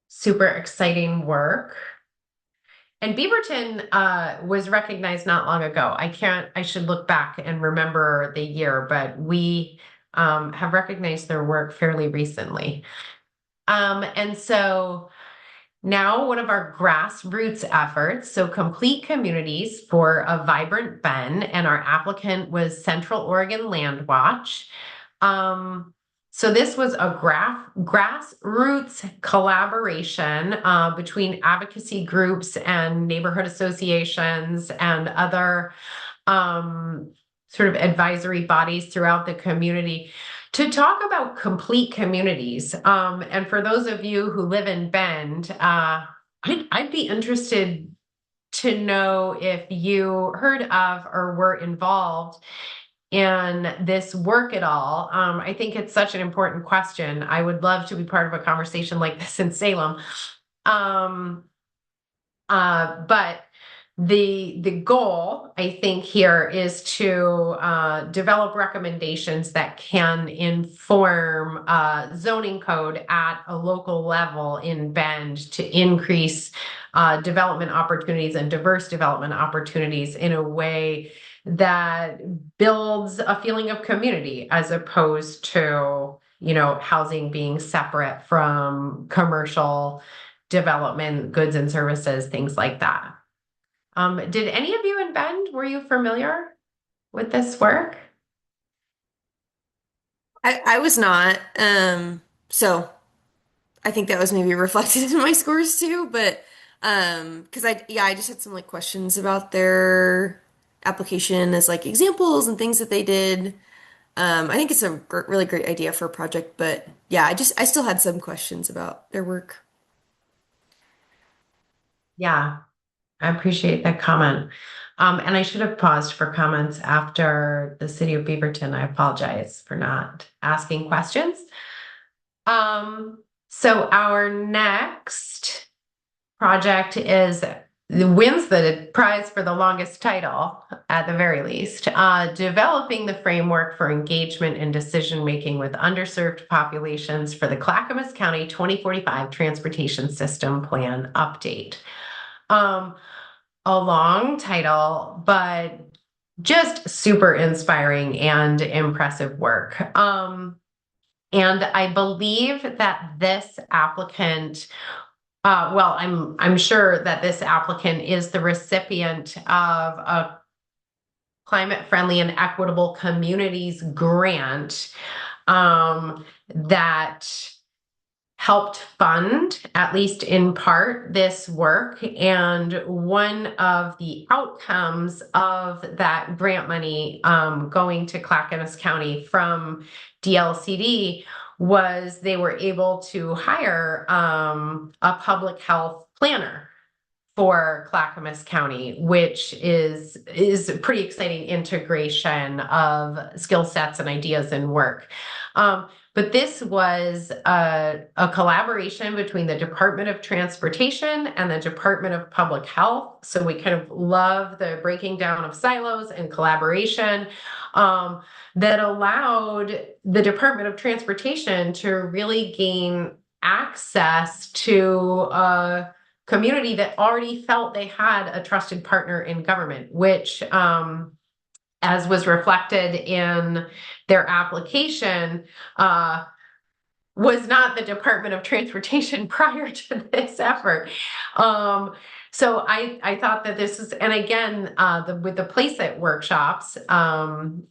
[SPEAKER 1] super exciting work. And Beaverton was recognized not long ago. I should look back and remember the year, but we have recognized their work fairly recently. And so now one of our grassroots efforts, so Complete Communities for a Vibrant Bend, and our applicant was Central Oregon Land Watch. So this was a grassroots collaboration between advocacy groups and neighborhood associations and other sort of advisory bodies throughout the community to talk about complete communities. And for those of you who live in Bend, I'd be interested to know if you heard of or were involved in this work at all. I think it's such an important question. I would love to be part of a conversation like this in Salem. But the goal, I think, here is to develop recommendations that can inform zoning code at a local level in Bend to increase development opportunities and diverse development opportunities in a way that builds a feeling of community as opposed to, housing being separate from commercial development, goods and services, things like that. Did any of you in Bend, were you familiar with this work?
[SPEAKER 4] I was not. So I think that was maybe reflected in my scores too, but because I just had some questions about their application as examples and things that they did. I think it's a really great idea for a project, but yeah, I still had some questions about their work.
[SPEAKER 1] Yeah, I appreciate that comment. And I should have paused for comments after the city of Beaverton. I apologize for not asking questions. So our next project wins the prize for the longest title, at the very least, developing the framework for engagement and decision-making with underserved populations for the Clackamas County 2045 Transportation System Plan Update. A long title, but just super inspiring and impressive work. And I believe that this applicant, I'm sure that this applicant is the recipient of a Climate Friendly and Equitable Communities grant that helped fund, at least in part, this work. And one of the outcomes of that grant money going to Clackamas County from DLCD was they were able to hire a public health planner for Clackamas County, which is a pretty exciting integration of skill sets and ideas and work. But this was a collaboration between the Department of Transportation and the Department of Public Health. So we kind of love the breaking down of silos and collaboration that allowed the Department of Transportation to really gain access to a community that already felt they had a trusted partner in government, which, as was reflected in their application, was not the Department of Transportation prior to this effort. So I thought that this is, and again, with the Placeit workshops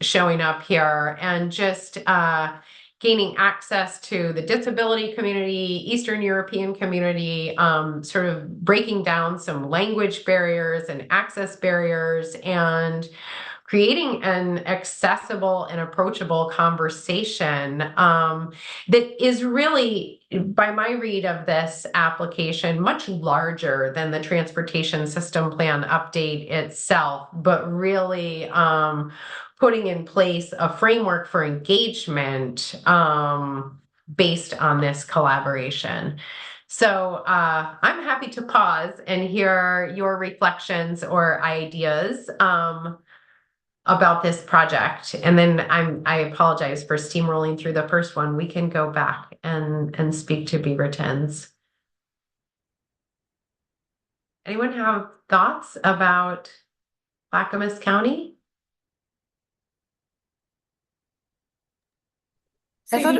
[SPEAKER 1] showing up here, and just gaining access to the disability community, Eastern European community, sort of breaking down some language barriers and access barriers, and creating an accessible and approachable conversation that is really, by my read of this application, much larger than the transportation system plan update itself, but really putting in place a framework for engagement based on this collaboration. So I'm happy to pause and hear your reflections or ideas about this project. And then I apologize for steamrolling through the first one. We can go back and speak to Beaverton's. Anyone have thoughts about Clackamas County?
[SPEAKER 2] I thought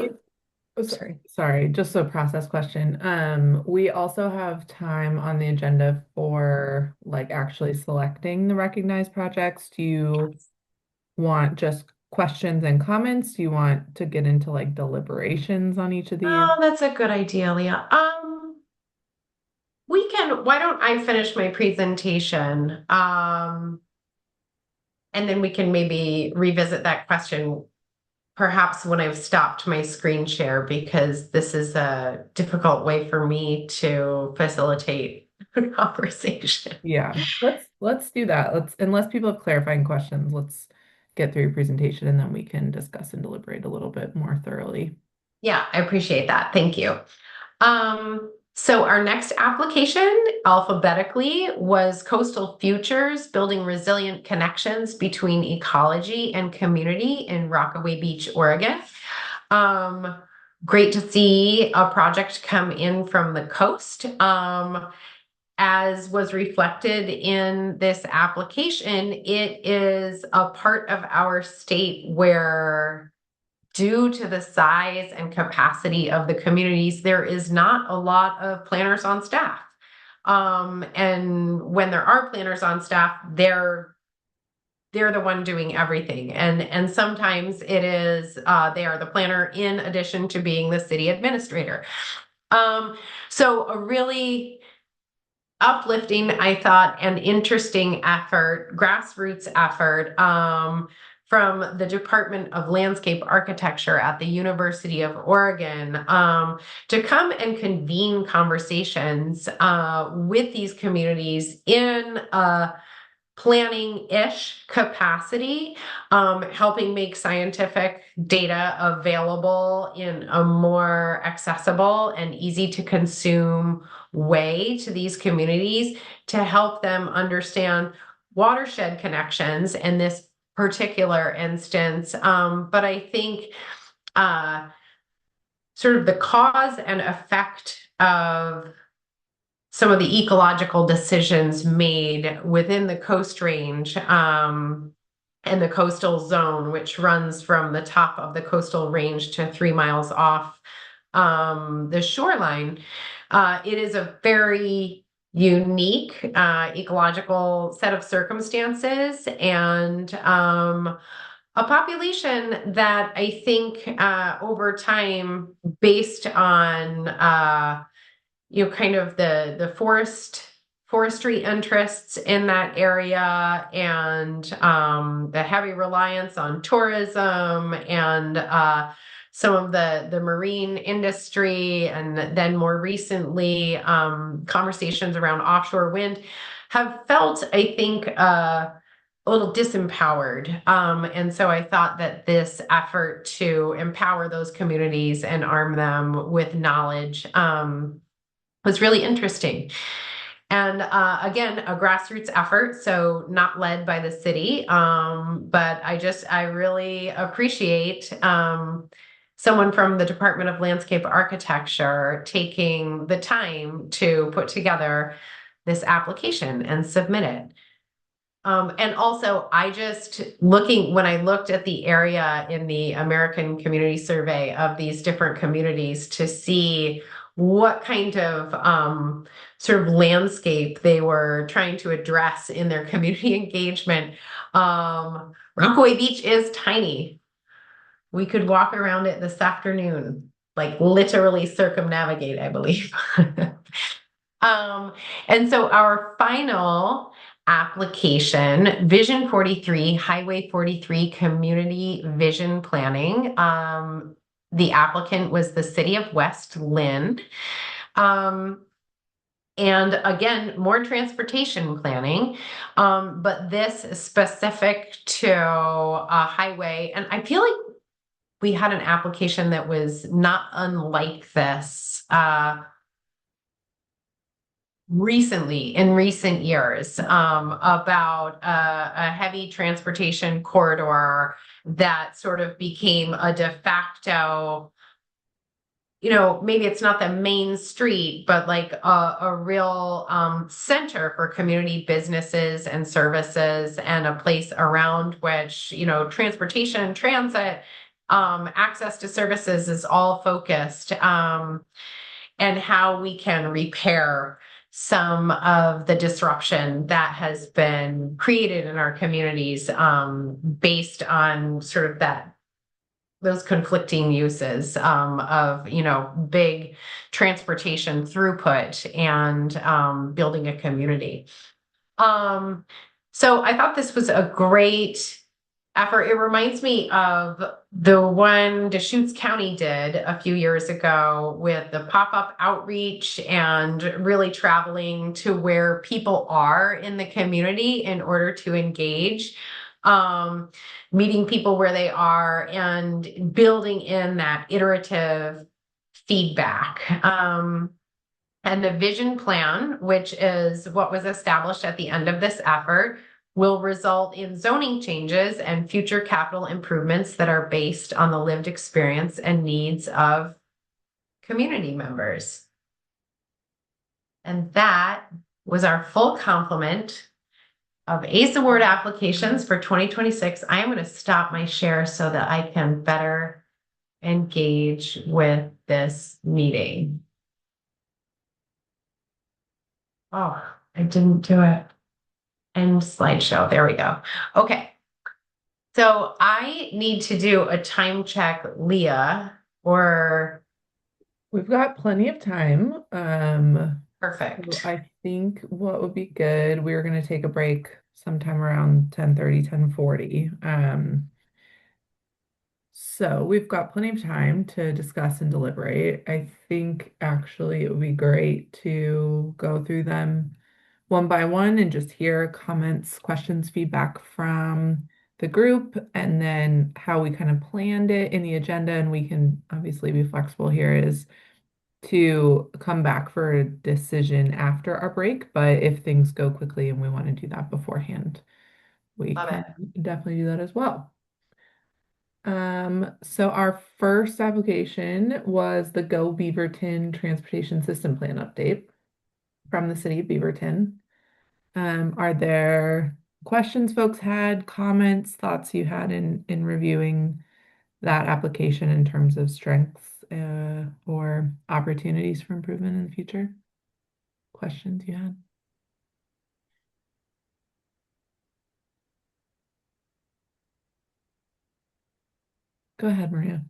[SPEAKER 2] sorry, just a process question. We also have time on the agenda for like actually selecting the recognized projects. Do you want just questions and comments? Do you want to get into like deliberations on each of these?
[SPEAKER 1] Oh, that's a good idea, Leah. Why don't I finish my presentation? And then we can maybe revisit that question perhaps when I've stopped my screen share, because this is a difficult way for me to facilitate a conversation.
[SPEAKER 2] Yeah, let's do that. Unless people have clarifying questions, let's get through your presentation and then we can discuss and deliberate a little bit more thoroughly.
[SPEAKER 1] Yeah, I appreciate that. Thank you. So our next application alphabetically was Coastal Futures, Building Resilient Connections Between Ecology and Community in Rockaway Beach, Oregon. Great to see a project come in from the coast. As was reflected in this application, it is a part of our state where, due to the size and capacity of the communities, there is not a lot of planners on staff. And when there are planners on staff, they're the one doing everything. And sometimes it is, they are the planner in addition to being the city administrator. So a really uplifting, I thought, and interesting effort, grassroots effort, from the Department of Landscape Architecture at the University of Oregon to come and convene conversations with these communities in a planning-ish capacity, helping make scientific data available in a more accessible and easy to consume way to these communities, to help them understand watershed connections in this particular instance. But I think sort of the cause and effect of some of the ecological decisions made within the Coast Range and the coastal zone, which runs from the top of the coastal range to 3 miles off the shoreline. It is a very unique ecological set of circumstances, and a population that I think over time, based on kind of the forestry interests in that area, and the heavy reliance on tourism, and some of the marine industry, and then more recently conversations around offshore wind, have felt, I think, a little disempowered. And so I thought that this effort to empower those communities and arm them with knowledge was really interesting. And again, a grassroots effort, so not led by the city, but I really appreciate someone from the Department of Landscape Architecture taking the time to put together this application and submit it. And also, I just when I looked at the area in the American Community Survey of these different communities to see what kind of sort of landscape they were trying to address in their community engagement. Rockaway Beach is tiny. We could walk around it this afternoon, like literally circumnavigate, I believe. And so our final application, Vision 43, Highway 43 Community Vision Planning. The applicant was the city of West Lynn. And again, more transportation planning, but this is specific to a highway. And I feel like we had an application that was not unlike this in recent years, about a heavy transportation corridor that sort of became a de facto, maybe it's not the main street, but like a real center for community businesses and services, and a place around which, transportation, transit, access to services is all focused, and how we can repair some of the disruption that has been created in our communities, based on sort of those conflicting uses, of, big transportation throughput and building a community. So I thought this was a great effort. It reminds me of the one Deschutes County did a few years ago with the pop-up outreach and really traveling to where people are in the community in order to engage, meeting people where they are and building in that iterative feedback. And the vision plan, which is what was established at the end of this effort, will result in zoning changes and future capital improvements that are based on the lived experience and needs of community members. And that was our full complement of ACE Award applications for 2026. I am going to stop my share so that I can better engage with this meeting. Oh, I didn't do it. End slideshow. There we go. Okay. So I need to do a time check, Leah, or
[SPEAKER 2] We've got plenty of time.
[SPEAKER 1] perfect.
[SPEAKER 2] So I think what would be good, we were going to take a break sometime around 10:30, 10:40. So we've got plenty of time to discuss and deliberate. I think actually it would be great to go through them one by one and just hear comments, questions, feedback from the group, and then how we kind of planned it in the agenda. And we can obviously be flexible here, is to come back for a decision after our break. But if things go quickly and we want to do that beforehand, we
[SPEAKER 1] Love
[SPEAKER 2] can definitely do that as well. So our first application was the Go Beaverton Transportation System Plan update from the city of Beaverton. Are there questions folks had, comments, thoughts you had in reviewing that application in terms of strengths or opportunities for improvement in the future? Questions you had? Go ahead, Maria.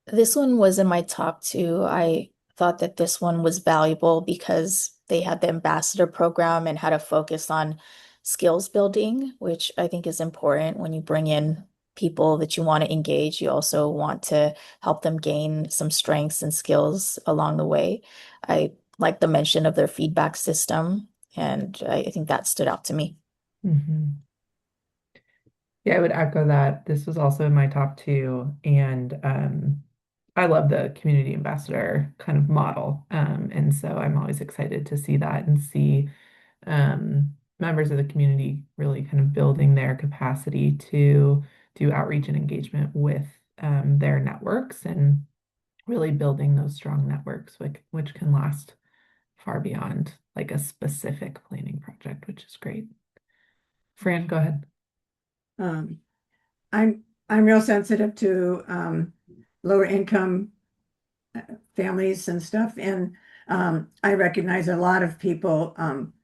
[SPEAKER 13] This one was in my top two. I thought that this one was valuable because they had the ambassador program and had a focus on skills building, which I think is important when you bring in people that you want to engage. You also want to help them gain some strengths and skills along the way. I like the mention of their feedback system, and I think that stood out to me.
[SPEAKER 2] Yeah, I would echo that. This was also in my top two, and I love the community ambassador kind of model. And so I'm always excited to see that and see members of the community really kind of building their capacity to do outreach and engagement with their networks, and really building those strong networks which can last far beyond like a specific planning project, which is great. Fran, go ahead.
[SPEAKER 6] Um, I'm real sensitive to lower income families and stuff, and I recognize a lot of people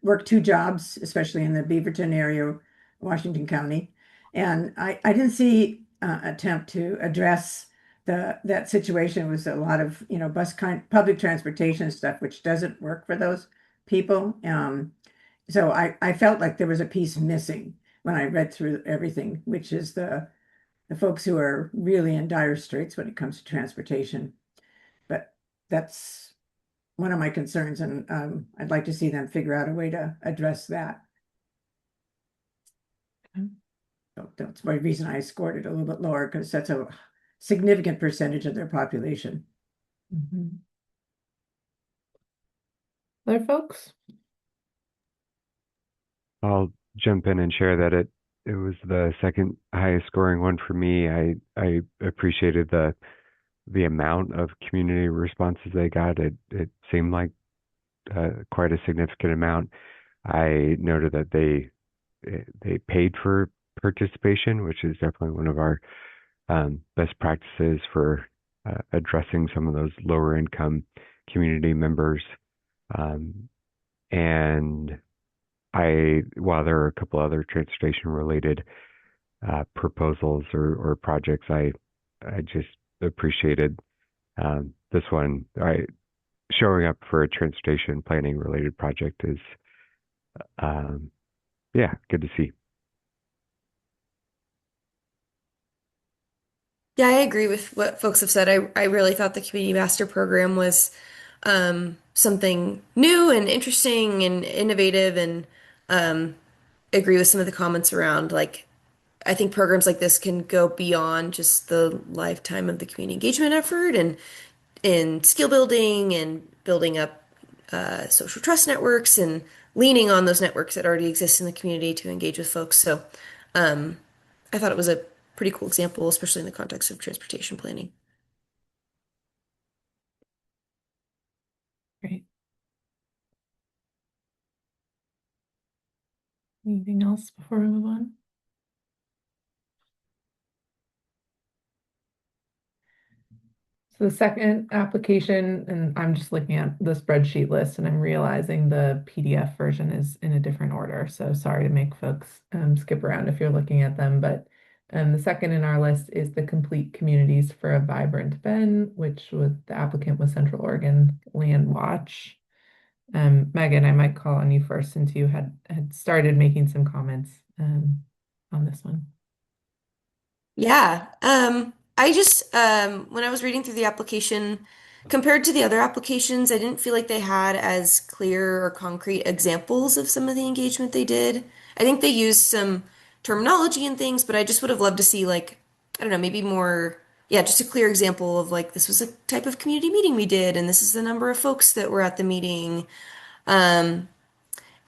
[SPEAKER 6] work two jobs, especially in the Beaverton area, Washington County, and I didn't see attempt to address that situation with a lot of public transportation stuff, which doesn't work for those people. So I felt like there was a piece missing when I read through everything, which is the folks who are really in dire straits when it comes to transportation. But that's one of my concerns, and I'd like to see them figure out a way to address that. So that's my reason I scored it a little bit lower, because that's a significant percentage of their population.
[SPEAKER 2] Other folks?
[SPEAKER 7] I'll jump in and share that it was the second highest scoring one for me. I appreciated the amount of community responses they got. It seemed like quite a significant amount. I noted that they paid for participation, which is definitely one of our best practices for addressing some of those lower income community members. And while there are a couple other transportation related proposals or projects, I just appreciated this one. Showing up for a transportation planning related project is, good to see.
[SPEAKER 4] Yeah, I agree with what folks have said. I really thought the Community Master Program was something new and interesting and innovative, and agree with some of the comments around, like, I think programs like this can go beyond just the lifetime of the community engagement effort, and in skill building and building up social trust networks and leaning on those networks that already exist in the community to engage with folks. So I thought it was a pretty cool example, especially in the context of transportation planning.
[SPEAKER 2] Great. Anything else before we move on? So the second application, and I'm just looking at the spreadsheet list and I'm realizing the PDF version is in a different order. So sorry to make folks skip around if you're looking at them, but the second in our list is the Complete Communities for a Vibrant Bend, which the applicant was Central Oregon Land Watch. Megan, I might call on you first, since you had started making some comments on this one.
[SPEAKER 4] Yeah. I just, when I was reading through the application, compared to the other applications, I didn't feel like they had as clear or concrete examples of some of the engagement they did. I think they used some terminology and things, but I just would have loved to see, like, I don't know, maybe more, yeah, just a clear example of, like, this was a type of community meeting we did, and this is the number of folks that were at the meeting. And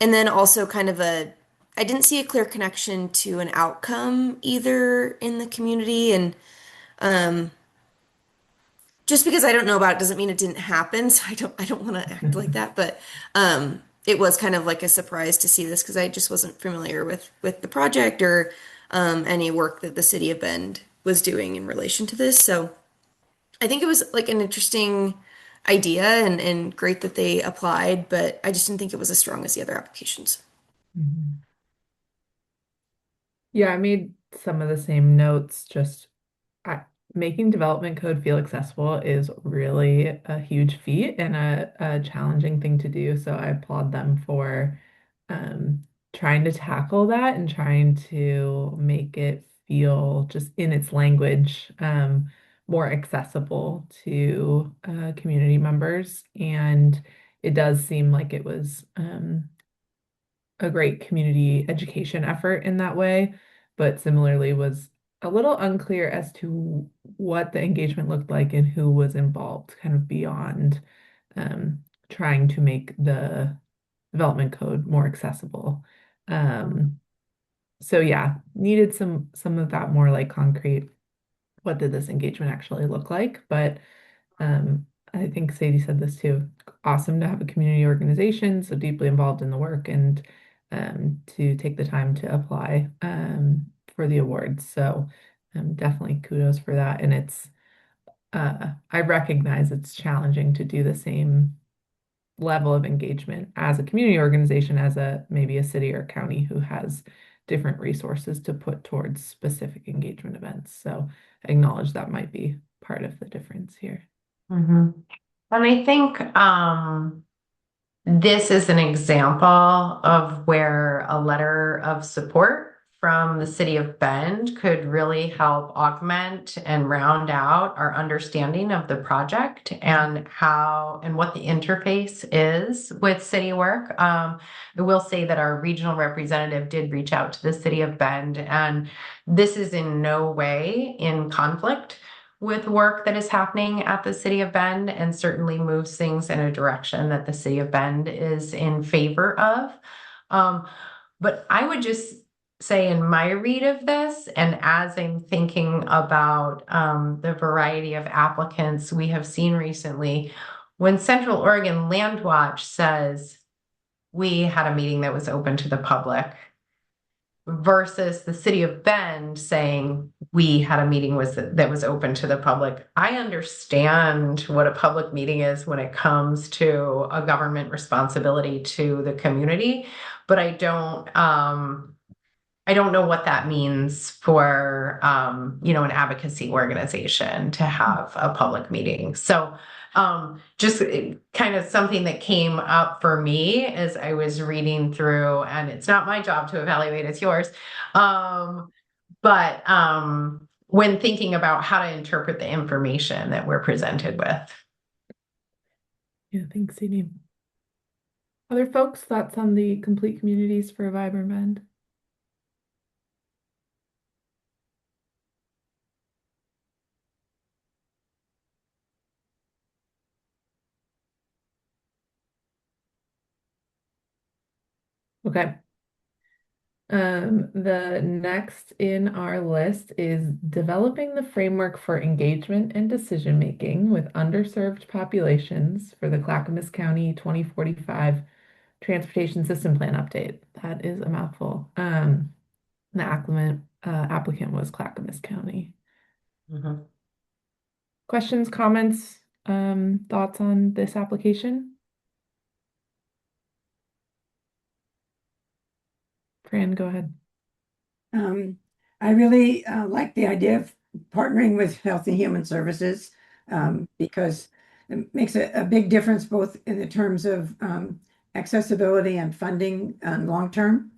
[SPEAKER 4] then also kind of I didn't see a clear connection to an outcome either in the community. And just because I don't know about it doesn't mean it didn't happen. So I don't want to act like that. But it was kind of like a surprise to see this, because I just wasn't familiar with the project or any work that the city of Bend was doing in relation to this. So I think it was like an interesting idea and great that they applied, but I just didn't think it was as strong as the other applications.
[SPEAKER 2] Yeah, I made some of the same notes. Just making development code feel accessible is really a huge feat and a challenging thing to do. So I applaud them for trying to tackle that and trying to make it feel, just in its language, more accessible to community members. And it does seem like it was a great community education effort in that way, but similarly was a little unclear as to what the engagement looked like and who was involved, kind of beyond trying to make the development code more accessible. So yeah, needed some of that more like concrete, what did this engagement actually look like? But I think Sadie said this too. awesome to have a community organization so deeply involved in the work and to take the time to apply for the awards. So definitely kudos for that. And I recognize it's challenging to do the same level of engagement as a community organization as maybe a city or county who has different resources to put towards specific engagement events. So I acknowledge that might be part of the difference here.
[SPEAKER 1] And I think this is an example of where a letter of support from the city of Bend could really help augment and round out our understanding of the project and how and what the interface is with city work. I will say that our regional representative did reach out to the city of Bend, and this is in no way in conflict with work that is happening at the city of Bend, and certainly moves things in a direction that the city of Bend is in favor of. But I would just say in my read of this, and as I'm thinking about the variety of applicants we have seen recently, when Central Oregon Land Watch says we had a meeting that was open to the public versus the city of Bend saying we had a meeting that was open to the public, I understand what a public meeting is when it comes to a government responsibility to the community, but I don't know what that means for an advocacy organization to have a public meeting. So just kind of something that came up for me as I was reading through, and it's not my job to evaluate, it's yours. But when thinking about how to interpret the information that we're presented with.
[SPEAKER 2] Yeah, thanks, Sadie. Other folks, thoughts on the Complete Communities for a Vibrant Bend? Okay. The next in our list is developing the framework for engagement and decision making with underserved populations for the Clackamas County 2045 Transportation System Plan update. That is a mouthful. The applicant was Clackamas County. Questions, comments, thoughts on this application? Fran, go ahead.
[SPEAKER 6] I really like the idea of partnering with Health and Human Services because it makes a big difference both in the terms of accessibility and funding long term.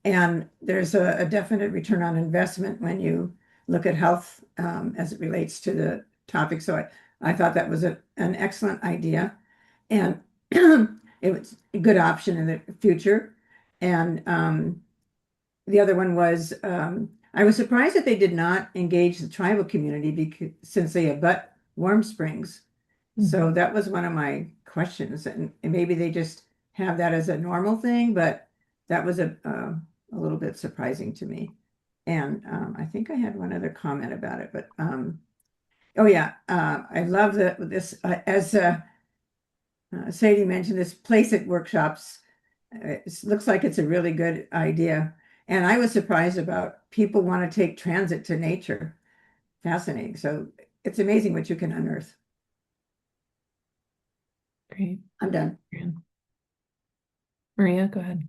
[SPEAKER 6] And there's a definite return on investment when you look at health as it relates to the topic. So I thought that was an excellent idea. And it was a good option in the future. And the other one was, I was surprised that they did not engage the tribal community since they abut Warm Springs. So that was one of my questions. And maybe they just have that as a normal thing, but that was a little bit surprising to me. And I think I had one other comment about it, but oh yeah, I love this, as Sadie mentioned, this Place It workshops. It looks like it's a really good idea. And I was surprised about people want to take transit to nature. Fascinating. So it's amazing what you can unearth.
[SPEAKER 2] Great.
[SPEAKER 6] I'm done.
[SPEAKER 2] Maria, go ahead.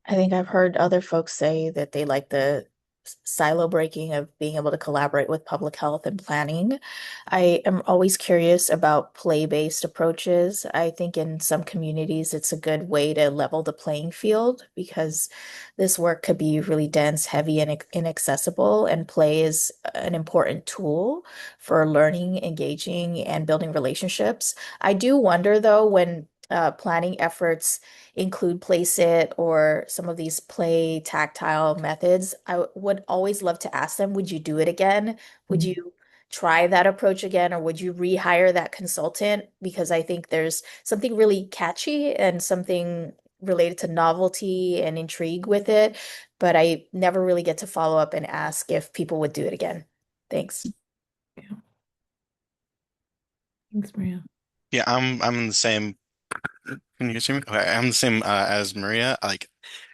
[SPEAKER 13] I think I've heard other folks say that they like the silo breaking of being able to collaborate with public health and planning. I am always curious about play-based approaches. I think in some communities, it's a good way to level the playing field because this work could be really dense, heavy, and inaccessible, and play is an important tool for learning, engaging, and building relationships. I do wonder, though, when planning efforts include Place It or some of these play tactile methods, I would always love to ask them, would you do it again? Would you try that approach again, or would you rehire that consultant? Because I think there's something really catchy and something related to novelty and intrigue with it, but I never really get to follow up and ask if people would do it again. Thanks.
[SPEAKER 2] Thanks, Maria.
[SPEAKER 5] Yeah, I'm in the same. Can you guys hear me? Okay, I'm the same as Maria. Like,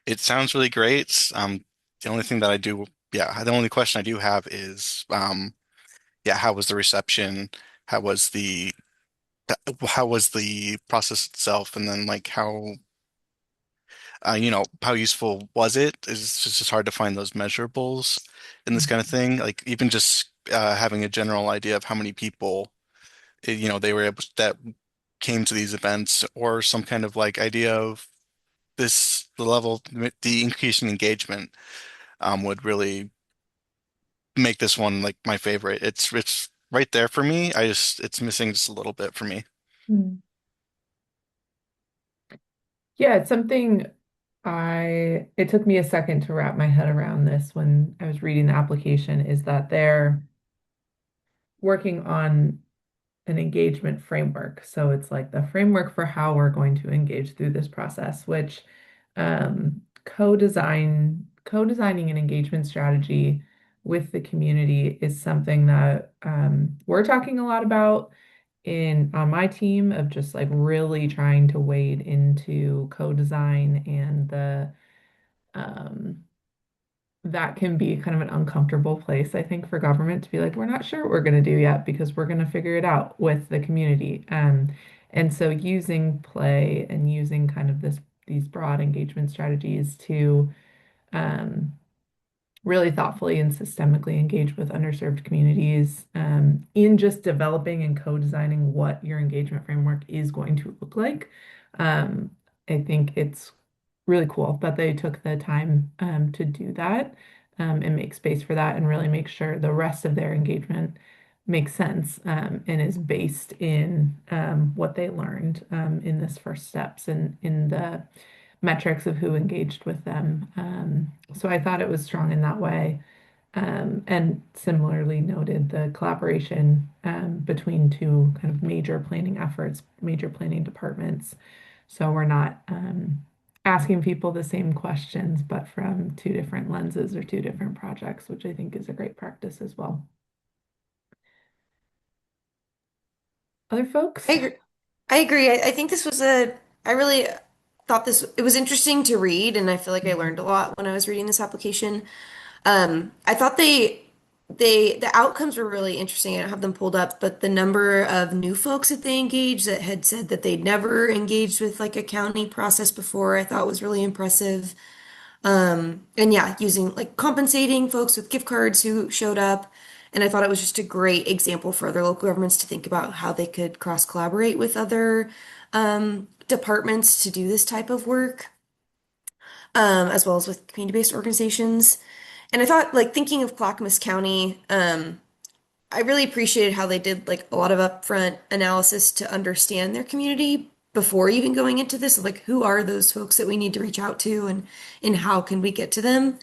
[SPEAKER 5] it sounds really great. The only thing that I do, yeah, the only question I do have is, yeah, how was the reception? How was the how was the process itself? And then like how useful was it? It's just hard to find those measurables in this kind of thing. Like even just having a general idea of how many people, they were able that came to these events, or some kind of like idea of the level, the increase in engagement, would really make this one like my favorite. It's right there for me. It's missing just a little bit for me.
[SPEAKER 2] Mm. Yeah, it's something it took me a second to wrap my head around this when I was reading the application, is that they're working on an engagement framework. So it's like the framework for how we're going to engage through this process, which co-designing an engagement strategy with the community is something that we're talking a lot about on my team, of just like really trying to wade into co-design, and that can be kind of an uncomfortable place, I think, for government to be like, we're not sure what we're going to do yet because we're going to figure it out with the community. And so using play and using kind of these broad engagement strategies to um, really thoughtfully and systemically engage with underserved communities, in just developing and co-designing what your engagement framework is going to look like. I think it's really cool that they took the time to do that, and make space for that, and really make sure the rest of their engagement makes sense, and is based in what they learned in this first steps, and in the metrics of who engaged with them. So I thought it was strong in that way. And similarly noted the collaboration between two kind of major planning efforts, major planning departments. So we're not asking people the same questions, but from two different lenses or two different projects, which I think is a great practice as well. Other folks?
[SPEAKER 4] I agree. I think this was I really thought it was interesting to read, and I feel like I learned a lot when I was reading this application. I thought the outcomes were really interesting. I don't have them pulled up, but the number of new folks that they engaged that had said that they'd never engaged with like a county process before, I thought was really impressive. And yeah, using like compensating folks with gift cards who showed up. And I thought it was just a great example for other local governments to think about how they could cross collaborate with other departments to do this type of work, as well as with community-based organizations. And I thought, like, thinking of Clackamas County, I really appreciated how they did like a lot of upfront analysis to understand their community before even going into this. Like, who are those folks that we need to reach out to, and how can we get to them?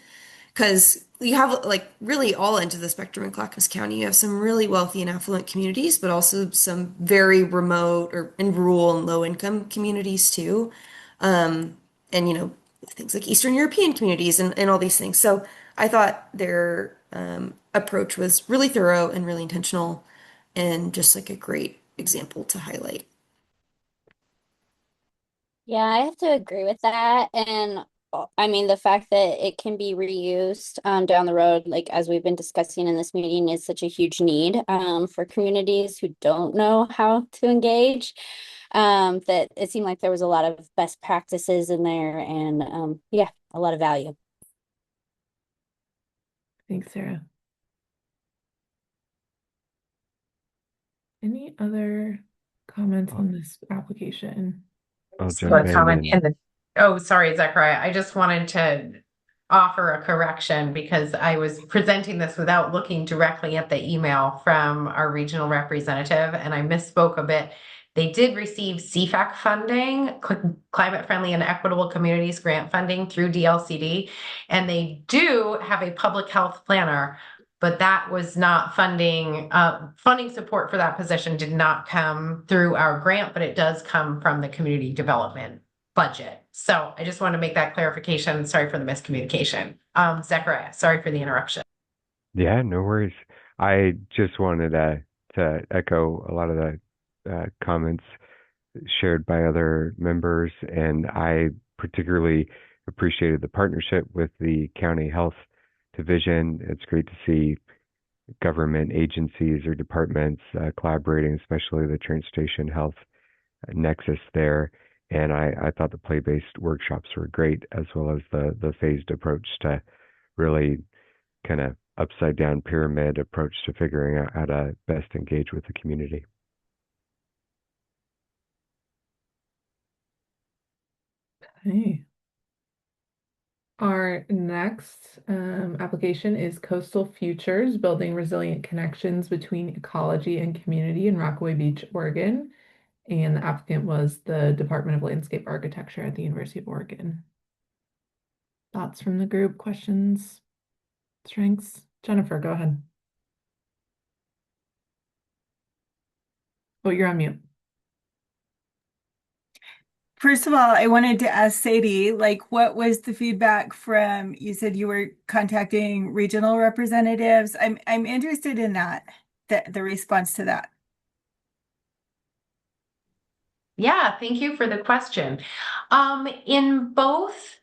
[SPEAKER 4] Because you have like really all ends of the spectrum in Clackamas County. You have some really wealthy and affluent communities, but also some very remote or in rural and low income communities too. And things like Eastern European communities and all these things. So I thought their approach was really thorough and really intentional, and just like a great example to highlight.
[SPEAKER 8] Yeah, I have to agree with that. And I mean, the fact that it can be reused down the road, like as we've been discussing in this meeting, is such a huge need for communities who don't know how to engage. That it seemed like there was a lot of best practices in there, and yeah, a lot of value.
[SPEAKER 2] Thanks, Sarah. Any other comments on this application?
[SPEAKER 7] I'll
[SPEAKER 1] So
[SPEAKER 7] jump
[SPEAKER 1] a comment
[SPEAKER 7] in.
[SPEAKER 1] Oh, sorry, Zechariah. I just wanted to offer a correction because I was presenting this without looking directly at the email from our regional representative, and I misspoke a bit. They did receive CFAC funding, Climate Friendly and Equitable Communities grant funding through DLCD, and they do have a public health planner, but that was not funding. Funding support for that position did not come through our grant, but it does come from the community development budget. So I just want to make that clarification. Sorry for the miscommunication. Zechariah, sorry for the interruption.
[SPEAKER 7] Yeah, no worries. I just wanted to echo a lot of the comments shared by other members, and I particularly appreciated the partnership with the county health division. It's great to see government agencies or departments collaborating, especially the transportation health nexus there. And I thought the play-based workshops were great, as well as the phased approach to really kind of upside down pyramid approach to figuring out how to best engage with the community.
[SPEAKER 2] Okay. Our next application is Coastal Futures, Building Resilient Connections Between Ecology and Community in Rockaway Beach, Oregon. And the applicant was the Department of Landscape Architecture at the University of Oregon. Thoughts from the group, questions, strengths? Jennifer, go ahead. Oh, you're on mute.
[SPEAKER 3] First of all, I wanted to ask Sadie, like, what was the feedback from, you said you were contacting regional representatives. I'm interested in that, the response to that.
[SPEAKER 1] Yeah, thank you for the question. In both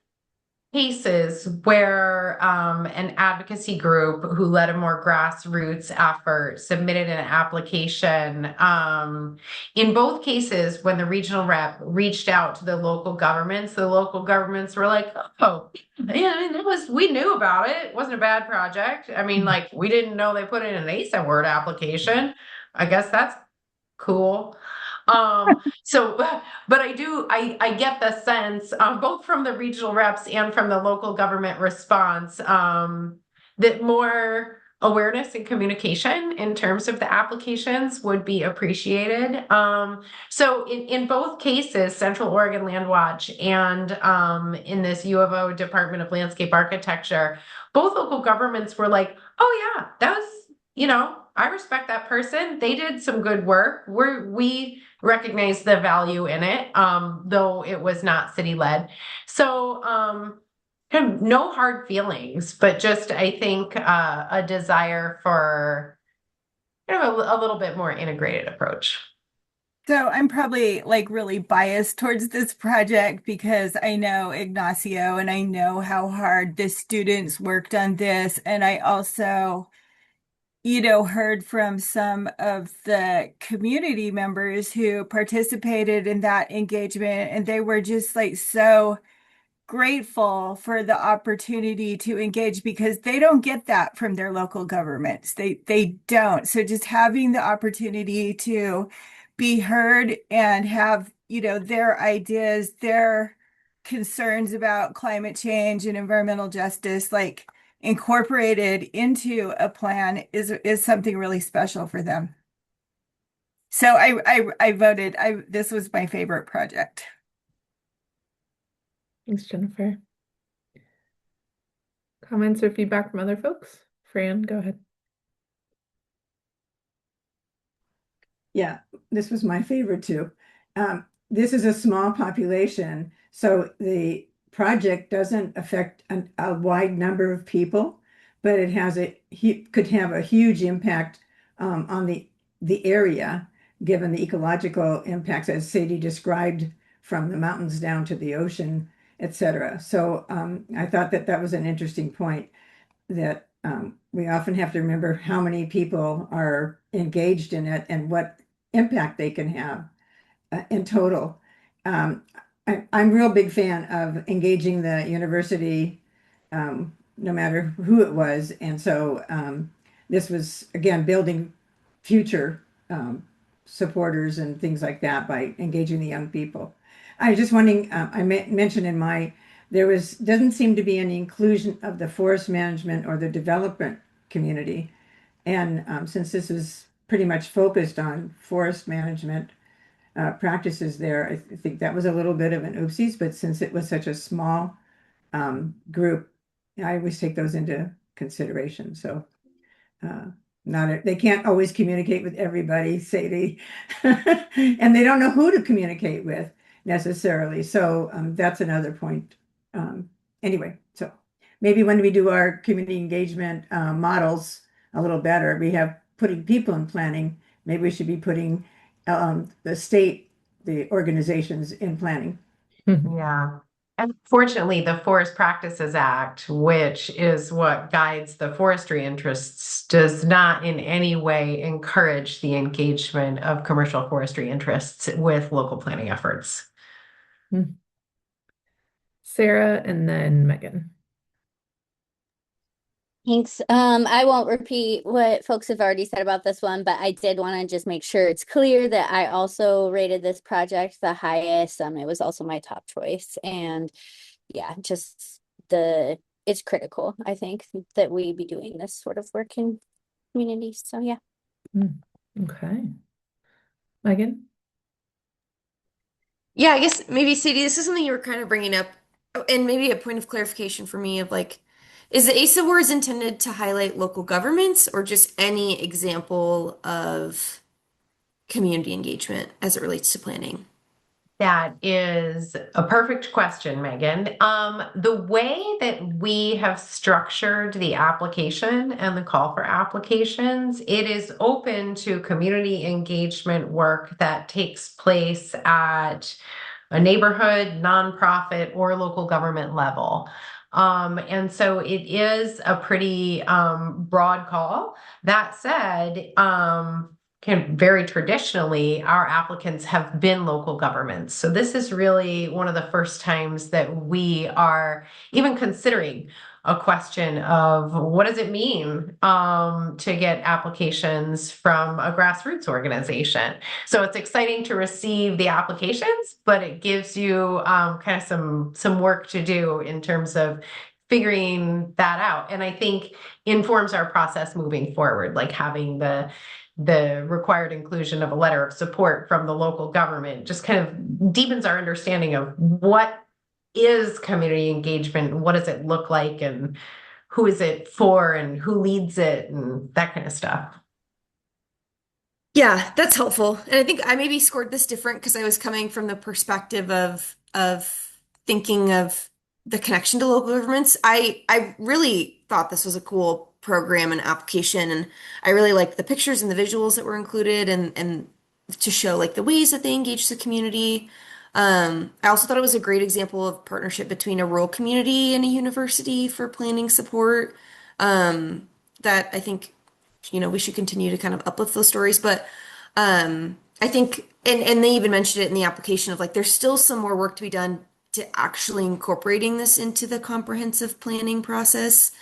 [SPEAKER 1] cases where an advocacy group who led a more grassroots effort submitted an application, in both cases, when the regional rep reached out to the local governments were like, oh, yeah, I mean, we knew about it. It wasn't a bad project. I mean, like, we didn't know they put in an ASA word application. I guess that's cool. So, but I get the sense, both from the regional reps and from the local government response, that more awareness and communication in terms of the applications would be appreciated. So in both cases, Central Oregon Land Watch and in this U of O Department of Landscape Architecture, both local governments were like, oh yeah, that was, I respect that person. They did some good work. We recognize the value in it, though it was not city led. So kind of no hard feelings, but just I think a desire for kind of a little bit more integrated approach.
[SPEAKER 3] So I'm probably like really biased towards this project because I know Ignacio and I know how hard the students worked on this. And I also heard from some of the community members who participated in that engagement, and they were just like so grateful for the opportunity to engage because they don't get that from their local governments. They don't. So just having the opportunity to be heard and have, their ideas, their concerns about climate change and environmental justice, like incorporated into a plan is something really special for them. So I voted. This was my favorite project.
[SPEAKER 2] Thanks, Jennifer. Comments or feedback from other folks? Fran, go ahead.
[SPEAKER 6] Yeah, this was my favorite too. This is a small population, so the project doesn't affect a wide number of people, but it has could have a huge impact on the area, given the ecological impacts as Sadie described, from the mountains down to the ocean, etc. So I thought that was an interesting point, that we often have to remember how many people are engaged in it and what impact they can have in total. I'm a real big fan of engaging the university, no matter who it was. And so this was, again, building future supporters and things like that by engaging the young people. I was just wondering, I mentioned doesn't seem to be any inclusion of the forest management or the development community. And since this is pretty much focused on forest management practices there, I think that was a little bit of an oopsies, but since it was such a small group, I always take those into consideration. So they can't always communicate with everybody, Sadie, and they don't know who to communicate with necessarily. So that's another point. Anyway, so maybe when we do our community engagement models a little better, we have putting people in planning, maybe we should be putting the organizations in planning.
[SPEAKER 1] Yeah. And fortunately, the Forest Practices Act, which is what guides the forestry interests, does not in any way encourage the engagement of commercial forestry interests with local planning efforts.
[SPEAKER 2] Sarah and then Megan.
[SPEAKER 8] Thanks. I won't repeat what folks have already said about this one, but I did want to just make sure it's clear that I also rated this project the highest. It was also my top choice. And yeah, just it's critical, I think, that we be doing this sort of work in communities. So yeah.
[SPEAKER 2] Okay. Megan?
[SPEAKER 4] Yeah, I guess maybe Sadie, this is something you were kind of bringing up, and maybe a point of clarification for me of like, is the ACE Awards intended to highlight local governments or just any example of community engagement as it relates to planning?
[SPEAKER 1] That is a perfect question, Megan. The way that we have structured the application and the call for applications, it is open to community engagement work that takes place at a neighborhood, nonprofit, or local government level. And so it is a pretty broad call. That said, very traditionally, our applicants have been local governments. So this is really one of the first times that we are even considering a question of what does it mean to get applications from a grassroots organization. So it's exciting to receive the applications, but it gives you kind of some work to do in terms of figuring that out. And I think informs our process moving forward, like having the required inclusion of a letter of support from the local government just kind of deepens our understanding of what is community engagement, what does it look like, and who is it for, and who leads it, and that kind of stuff.
[SPEAKER 4] Yeah, that's helpful. And I think I maybe scored this different because I was coming from the perspective of thinking of the connection to local governments. I really thought this was a cool program and application, and I really liked the pictures and the visuals that were included and to show like the ways that they engage the community. I also thought it was a great example of partnership between a rural community and a university for planning support. That I think, we should continue to kind of uplift those stories. But I think, and they even mentioned it in the application of like, there's still some more work to be done to actually incorporating this into the comprehensive planning process.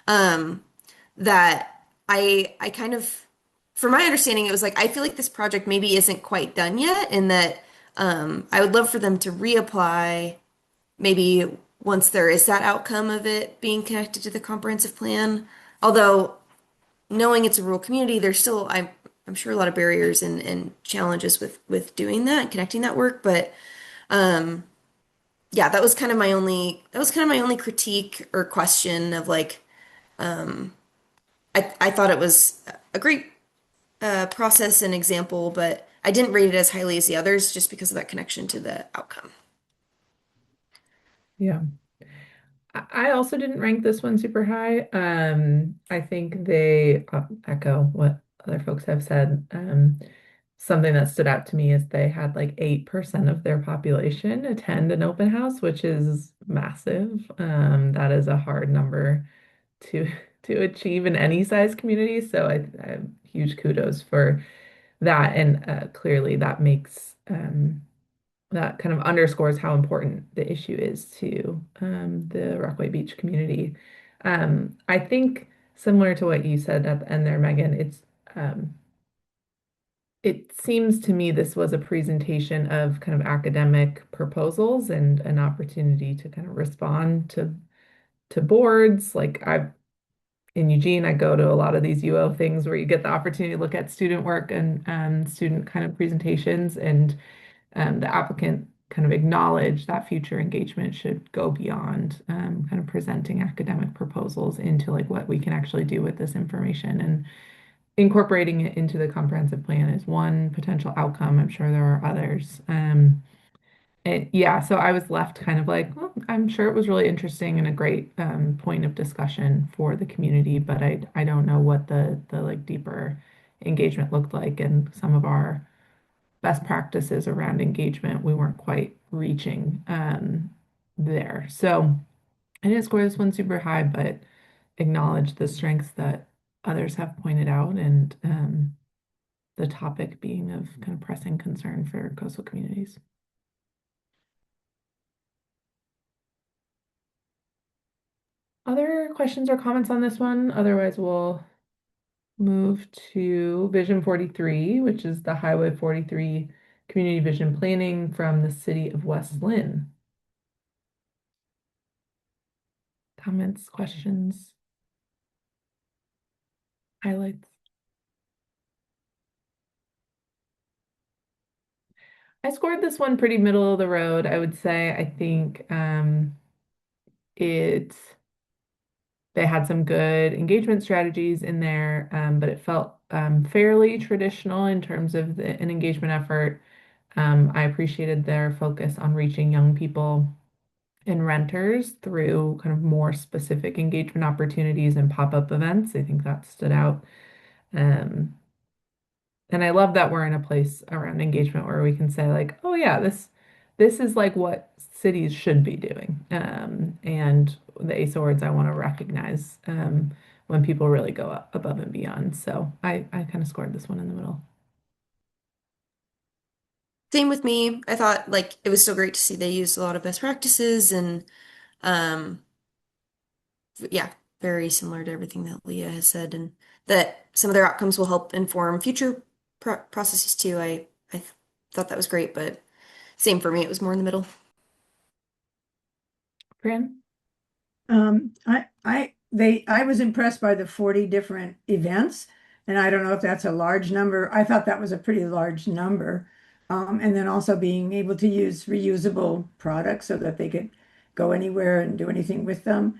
[SPEAKER 4] That I kind of, from my understanding, it was like, I feel like this project maybe isn't quite done yet, and that I would love for them to reapply maybe once there is that outcome of it being connected to the comprehensive plan. Although knowing it's a rural community, there's still, I'm sure, a lot of barriers and challenges with doing that and connecting that work. But yeah, that was kind of my only critique or question of like, I thought it was a great process and example, but I didn't rate it as highly as the others just because of that connection to the outcome.
[SPEAKER 2] Yeah. I also didn't rank this one super high. I think they echo what other folks have said. Something that stood out to me is they had like 8% of their population attend an open house, which is massive. That is a hard number to achieve in any size community. So I have huge kudos for that. And clearly that makes that kind of underscores how important the issue is to the Rockaway Beach community. I think similar to what you said at the end there, Megan, it seems to me this was a presentation of kind of academic proposals and an opportunity to kind of respond to boards. Like in Eugene, I go to a lot of these UO things where you get the opportunity to look at student work and student kind of presentations, and the applicant kind of acknowledge that future engagement should go beyond kind of presenting academic proposals into like what we can actually do with this information, and incorporating it into the comprehensive plan is one potential outcome. I'm sure there are others. Yeah, so I was left kind of like, well, I'm sure it was really interesting and a great point of discussion for the community, but I don't know what the like deeper engagement looked like, and some of our best practices around engagement, we weren't quite reaching there. So I didn't score this one super high, but acknowledge the strengths that others have pointed out, and the topic being of kind of pressing concern for coastal communities. Other questions or comments on this one? Otherwise, we'll move to Vision 43, which is the Highway 43 Community Vision Planning from the City of West Lynn. Comments, questions, highlights? I scored this one pretty middle of the road, I would say. I think they had some good engagement strategies in there, but it felt fairly traditional in terms of an engagement effort. I appreciated their focus on reaching young people and renters through kind of more specific engagement opportunities and pop-up events. I think that stood out. And I love that we're in a place around engagement where we can say like, oh yeah, this is like what cities should be doing. And the ACE Awards I want to recognize when people really go up above and beyond. So I kind of scored this one in the middle.
[SPEAKER 4] Same with me. I thought like it was still great to see they used a lot of best practices and yeah, very similar to everything that Leah has said, and that some of their outcomes will help inform future processes too. I thought that was great, but same for me. It was more in the middle.
[SPEAKER 2] Fran?
[SPEAKER 6] I was impressed by the 40 different events, and I don't know if that's a large number. I thought that was a pretty large number. And then also being able to use reusable products so that they could go anywhere and do anything with them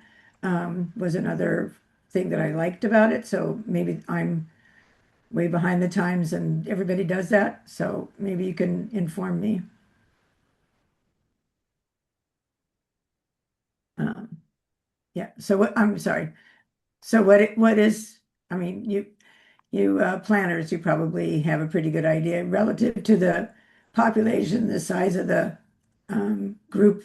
[SPEAKER 6] was another thing that I liked about it. So maybe I'm way behind the times and everybody does that. So maybe you can inform me. Yeah. So what, I'm sorry. So what is, I mean, you planners, you probably have a pretty good idea relative to the population, the size of the group,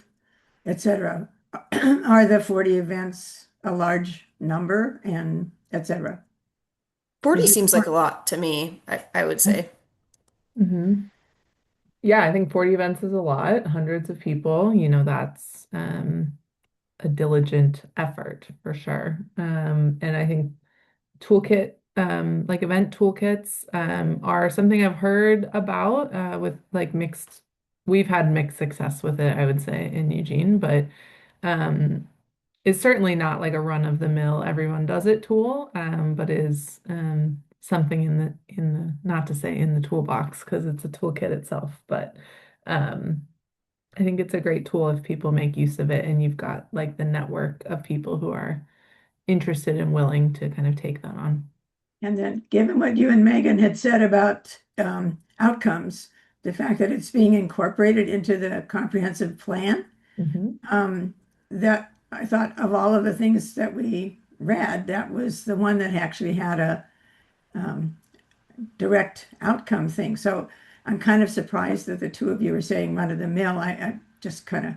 [SPEAKER 6] etc. Are the 40 events a large number and etc.?
[SPEAKER 4] 40 seems like a lot to me, I would say.
[SPEAKER 2] Mm-hmm. Yeah, I think 40 events is a lot, hundreds of people, that's a diligent effort for sure. And I think toolkit, like event toolkits, are something I've heard about with like we've had mixed success with it, I would say, in Eugene, but it's certainly not like a run-of-the-mill everyone does it tool, but is something in the not to say in the toolbox because it's a toolkit itself, but I think it's a great tool if people make use of it and you've got like the network of people who are interested and willing to kind of take that on.
[SPEAKER 6] And then given what you and Megan had said about outcomes, the fact that it's being incorporated into the comprehensive plan, that I thought of all of the things that we read, that was the one that actually had a direct outcome thing. So I'm kind of surprised that the two of you are saying run of the mill. I'm just kind of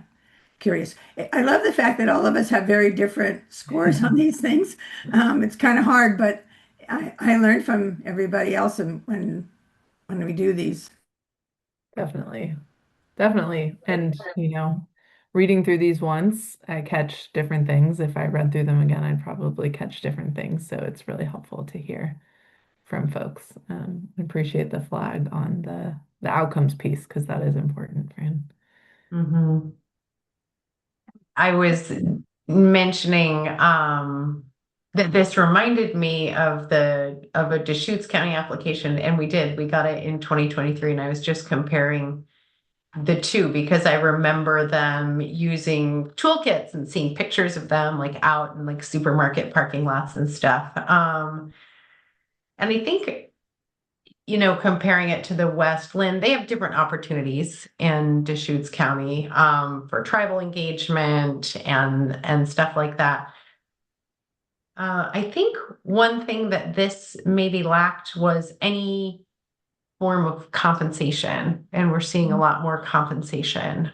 [SPEAKER 6] curious. I love the fact that all of us have very different scores on these things. It's kind of hard, but I learned from everybody else when we do these.
[SPEAKER 2] Definitely. And, reading through these once, I catch different things. If I read through them again, I'd probably catch different things. So it's really helpful to hear from folks. I appreciate the flag on the outcomes piece because that is important, Fran.
[SPEAKER 1] Mm-hmm. I was mentioning that this reminded me of a Deschutes County application, and we got it in 2023, and I was just comparing the two because I remember them using toolkits and seeing pictures of them like out in like supermarket parking lots and stuff. And I think, comparing it to the West Lynn, they have different opportunities in Deschutes County for tribal engagement and stuff like that. I think one thing that this maybe lacked was any form of compensation, and we're seeing a lot more compensation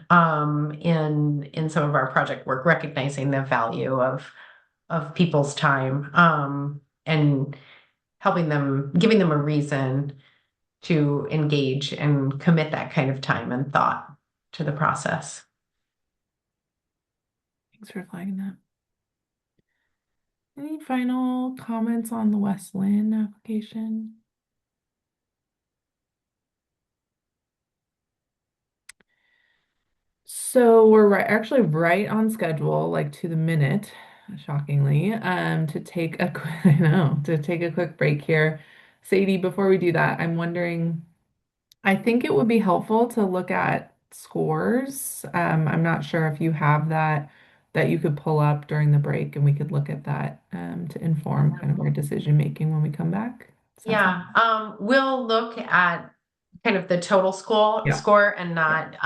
[SPEAKER 1] in some of our project work, recognizing the value of people's time and helping them, giving them a reason to engage and commit that kind of time and thought to the process.
[SPEAKER 2] Thanks for flagging that. Any final comments on the West Lynn application? So we're actually right on schedule, like to the minute, shockingly, to take a quick break here. Sadie, before we do that, I'm wondering, I think it would be helpful to look at scores. I'm not sure if you have that you could pull up during the break, and we could look at that to inform kind of our decision making when we come back.
[SPEAKER 1] Yeah, we'll look at kind of the total score and not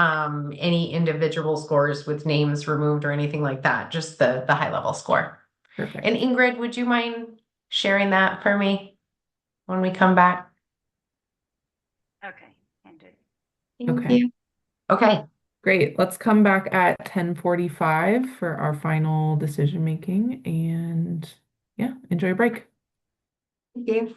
[SPEAKER 1] any individual scores with names removed or anything like that, just the high level score.
[SPEAKER 2] Perfect.
[SPEAKER 1] And Ingrid, would you mind sharing that for me when we come back?
[SPEAKER 9] Okay, can do.
[SPEAKER 1] Thank you. Okay.
[SPEAKER 2] Great. Let's come back at 10:45 for our final decision making, and yeah, enjoy your break.
[SPEAKER 1] Thank you.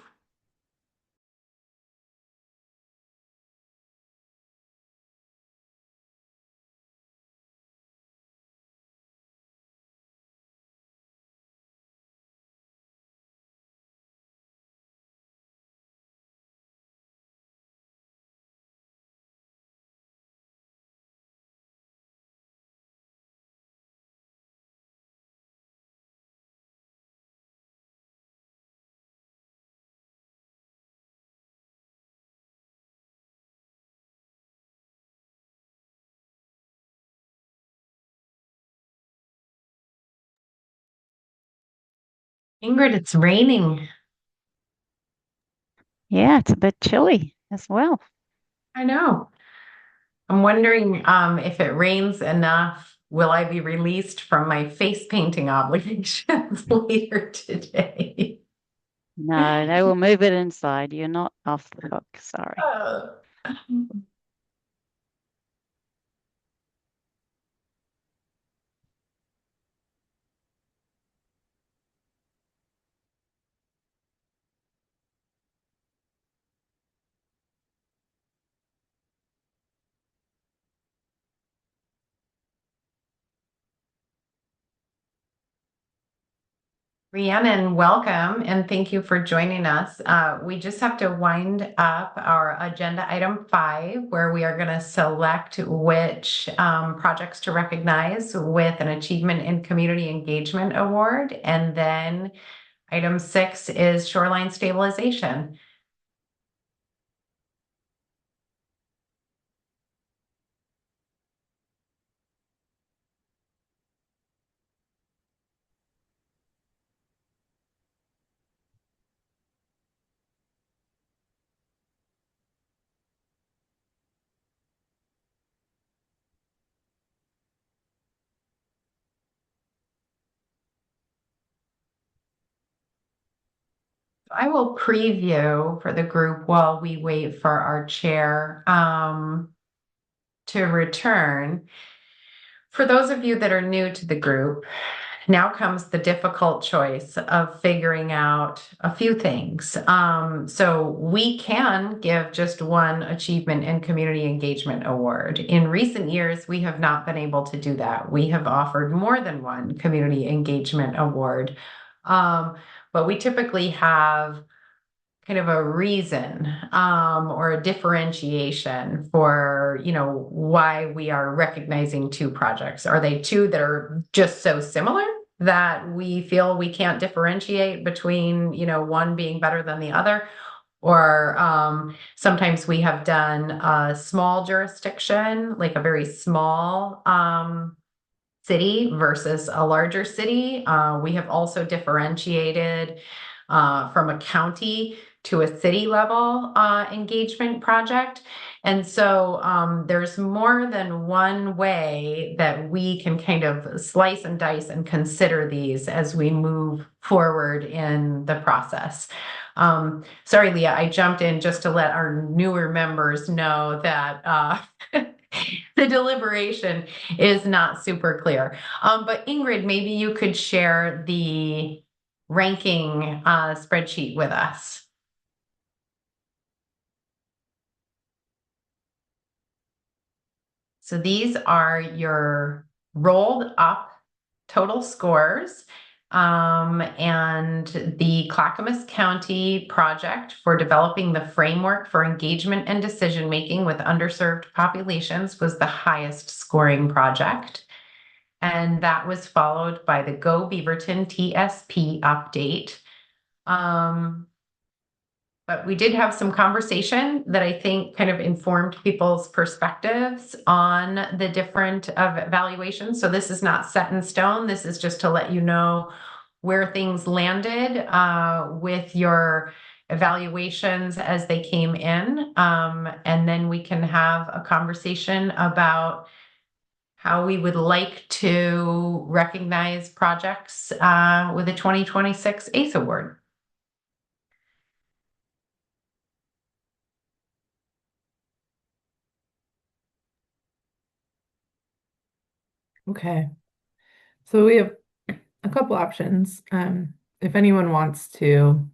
[SPEAKER 1] Ingrid, it's raining.
[SPEAKER 9] Yeah, it's a bit chilly as well.
[SPEAKER 1] I know. I'm wondering if it rains enough, will I be released from my face painting obligations later today?
[SPEAKER 9] No, they will move it inside. You're not off the hook. Sorry.
[SPEAKER 1] Rhiannon, welcome, and thank you for joining us. We just have to wind up our agenda item 5, where we are going to select which projects to recognize with an Achievement in Community Engagement Award. And then item 6 is shoreline stabilization. I will preview for the group while we wait for our chair to return. For those of you that are new to the group, now comes the difficult choice of figuring out a few things. So we can give just one Achievement in Community Engagement Award. In recent years, we have not been able to do that. We have offered more than one Community Engagement Award. But we typically have kind of a reason or a differentiation for, why we are recognizing 2 projects. Are they 2 that are just so similar that we feel we can't differentiate between, one being better than the other? Or sometimes we have done a small jurisdiction, like a very small city versus a larger city. We have also differentiated from a county to a city level engagement project. And so there's more than one way that we can kind of slice and dice and consider these as we move forward in the process. Sorry, Leah, I jumped in just to let our newer members know that the deliberation is not super clear. But Ingrid, maybe you could share the ranking spreadsheet with us. So these are your rolled up total scores. And the Clackamas County project for developing the framework for engagement and decision making with underserved populations was the highest scoring project. And that was followed by the Go Beaverton TSP update. But we did have some conversation that I think kind of informed people's perspectives on the different evaluations. So this is not set in stone. This is just to let you know where things landed with your evaluations as they came in. And then we can have a conversation about how we would like to recognize projects with a 2026 ACE Award.
[SPEAKER 2] Okay, so we have a couple options. If anyone wants to,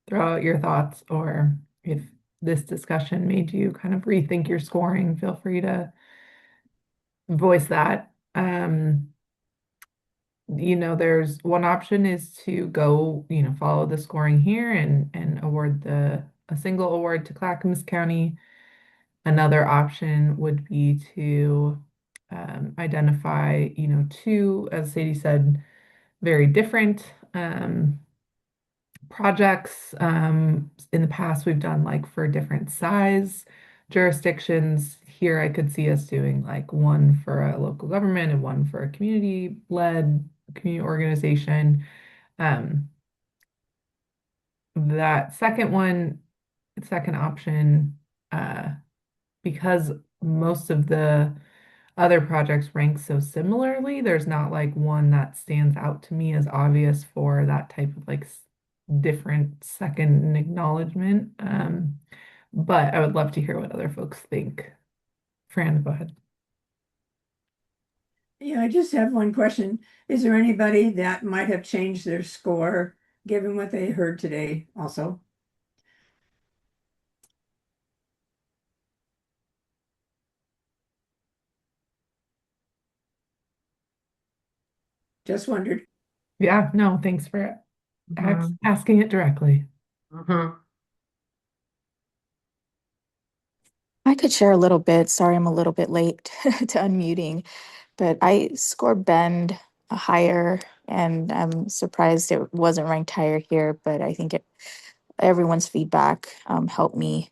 [SPEAKER 2] throw out your thoughts, or if this discussion made you kind of rethink your scoring, feel free to voice that. There's one option is to go, follow the scoring here and award a single award to Clackamas County. Another option would be to identify, two, as Sadie said, very different projects. In the past, we've done like for different size jurisdictions. Here, I could see us doing like one for a local government and one for a community-led community organization. That second option, because most of the other projects rank so similarly, there's not like one that stands out to me as obvious for that type of like different second acknowledgement. But I would love to hear what other folks think. Fran, go ahead.
[SPEAKER 6] Yeah, I just have one question. Is there anybody that might have changed their score given what they heard today also? Just wondered.
[SPEAKER 2] Yeah, no, thanks for asking it directly.
[SPEAKER 13] I could share a little bit. Sorry, I'm a little bit late to unmuting, but I scored Bend higher, and I'm surprised it wasn't ranked higher here, but I think everyone's feedback helped me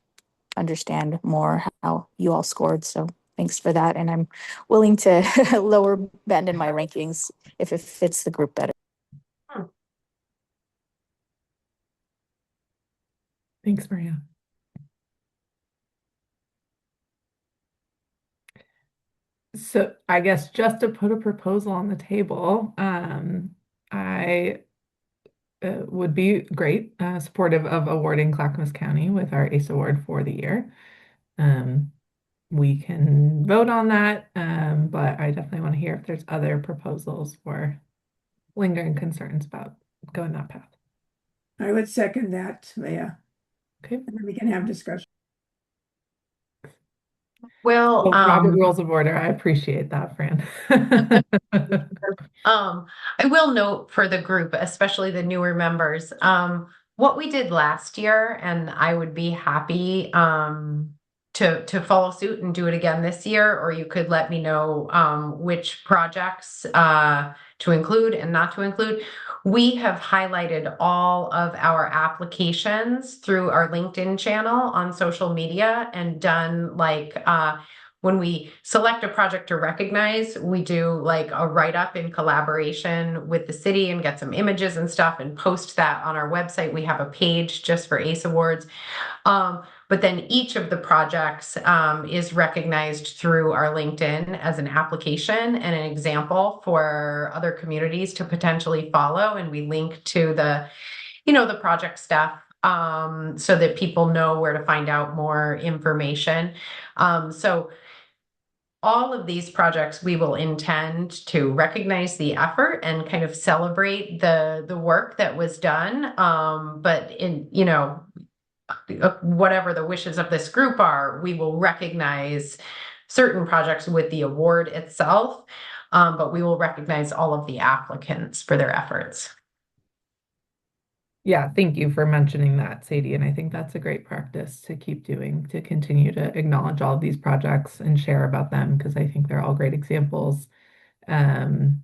[SPEAKER 13] understand more how you all scored. So thanks for that. And I'm willing to lower Bend in my rankings if it fits the group better.
[SPEAKER 2] Thanks, Maria. So I guess just to put a proposal on the table, I would be great, supportive of awarding Clackamas County with our ACE Award for the year. We can vote on that, but I definitely want to hear if there's other proposals for lingering concerns about going that path.
[SPEAKER 6] I would second that, Leah.
[SPEAKER 2] Okay.
[SPEAKER 6] And then we can have discussion.
[SPEAKER 1] Well,
[SPEAKER 2] Robert Rules of Order, I appreciate that, Fran.
[SPEAKER 1] I will note for the group, especially the newer members, what we did last year, and I would be happy to follow suit and do it again this year, or you could let me know which projects to include and not to include. We have highlighted all of our applications through our LinkedIn channel on social media and done like when we select a project to recognize, we do like a write-up in collaboration with the city and get some images and stuff and post that on our website. We have a page just for ACE Awards. But then each of the projects is recognized through our LinkedIn as an application and an example for other communities to potentially follow. And we link to the the project stuff, so that people know where to find out more information. So all of these projects, we will intend to recognize the effort and kind of celebrate the work that was done. But in, whatever the wishes of this group are, we will recognize certain projects with the award itself. But we will recognize all of the applicants for their efforts.
[SPEAKER 2] Yeah, thank you for mentioning that, Sadie. And I think that's a great practice to keep doing, to continue to acknowledge all of these projects and share about them, because I think they're all great examples. And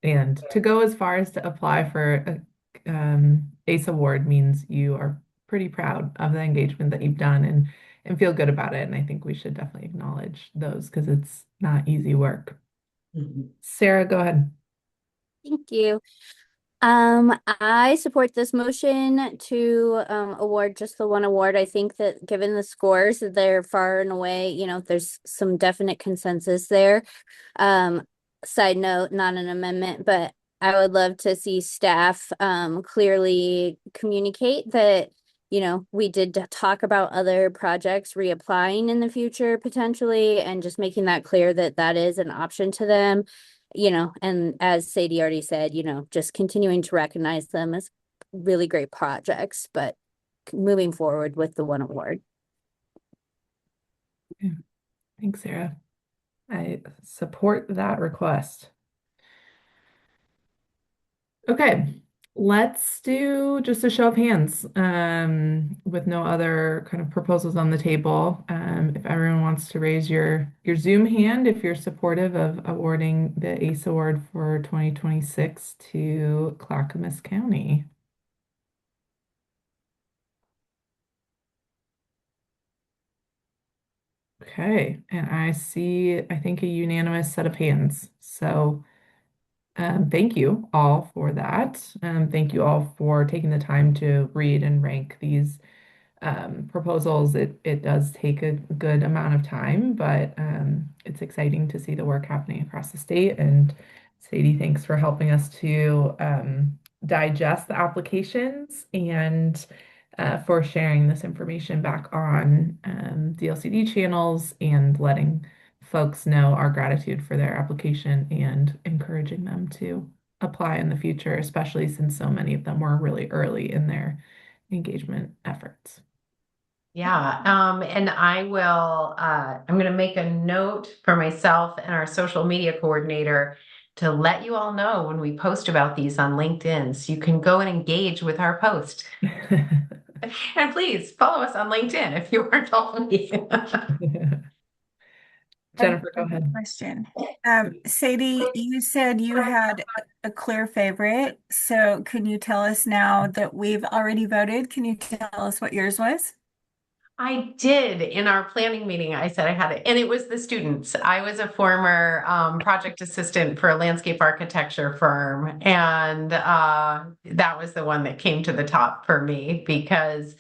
[SPEAKER 2] to go as far as to apply for a ACE award means you are pretty proud of the engagement that you've done and feel good about it. And I think we should definitely acknowledge those because it's not easy work. Sarah, go ahead.
[SPEAKER 8] Thank you. I support this motion to award just the one award. I think that given the scores, they're far and away, there's some definite consensus there. Side note, not an amendment, but I would love to see staff clearly communicate that, we did talk about other projects reapplying in the future potentially, and just making that clear that that is an option to them. And as Sadie already said, just continuing to recognize them as really great projects, but moving forward with the one award.
[SPEAKER 2] Yeah. Thanks, Sarah. I support that request. Okay, let's do just a show of hands with no other kind of proposals on the table. If everyone wants to raise your Zoom hand, if you're supportive of awarding the ACE Award for 2026 to Clackamas County. Okay, and I think a unanimous set of hands. So thank you all for that. Thank you all for taking the time to read and rank these proposals. It does take a good amount of time, but it's exciting to see the work happening across the state. And Sadie, thanks for helping us to digest the applications and for sharing this information back on DLCD channels and letting folks know our gratitude for their application and encouraging them to apply in the future, especially since so many of them were really early in their engagement efforts.
[SPEAKER 1] Yeah, and I'm going to make a note for myself and our social media coordinator to let you all know when we post about these on LinkedIn, so you can go and engage with our post. And please follow us on LinkedIn if you aren't already.
[SPEAKER 2] Jennifer, go ahead.
[SPEAKER 3] Question. Sadie, you said you had a clear favorite. So can you tell us now that we've already voted? Can you tell us what yours was?
[SPEAKER 1] I did in our planning meeting. I said I had it, and it was the students. I was a former project assistant for a landscape architecture firm, and that was the one that came to the top for me because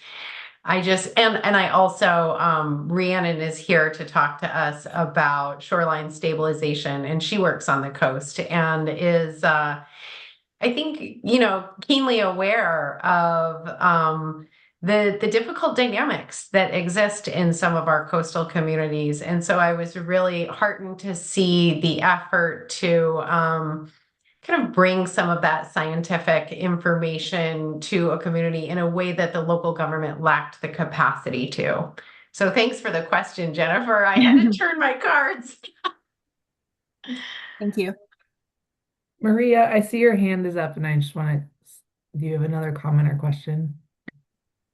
[SPEAKER 1] I just and I also Rhiannon is here to talk to us about shoreline stabilization, and she works on the coast and is I think keenly aware of the difficult dynamics that exist in some of our coastal communities. And so I was really heartened to see the effort to kind of bring some of that scientific information to a community in a way that the local government lacked the capacity to. So thanks for the question, Jennifer. I had to turn my cards.
[SPEAKER 3] Thank you.
[SPEAKER 2] Maria, I see your hand is up and I just want to, do you have another comment or question?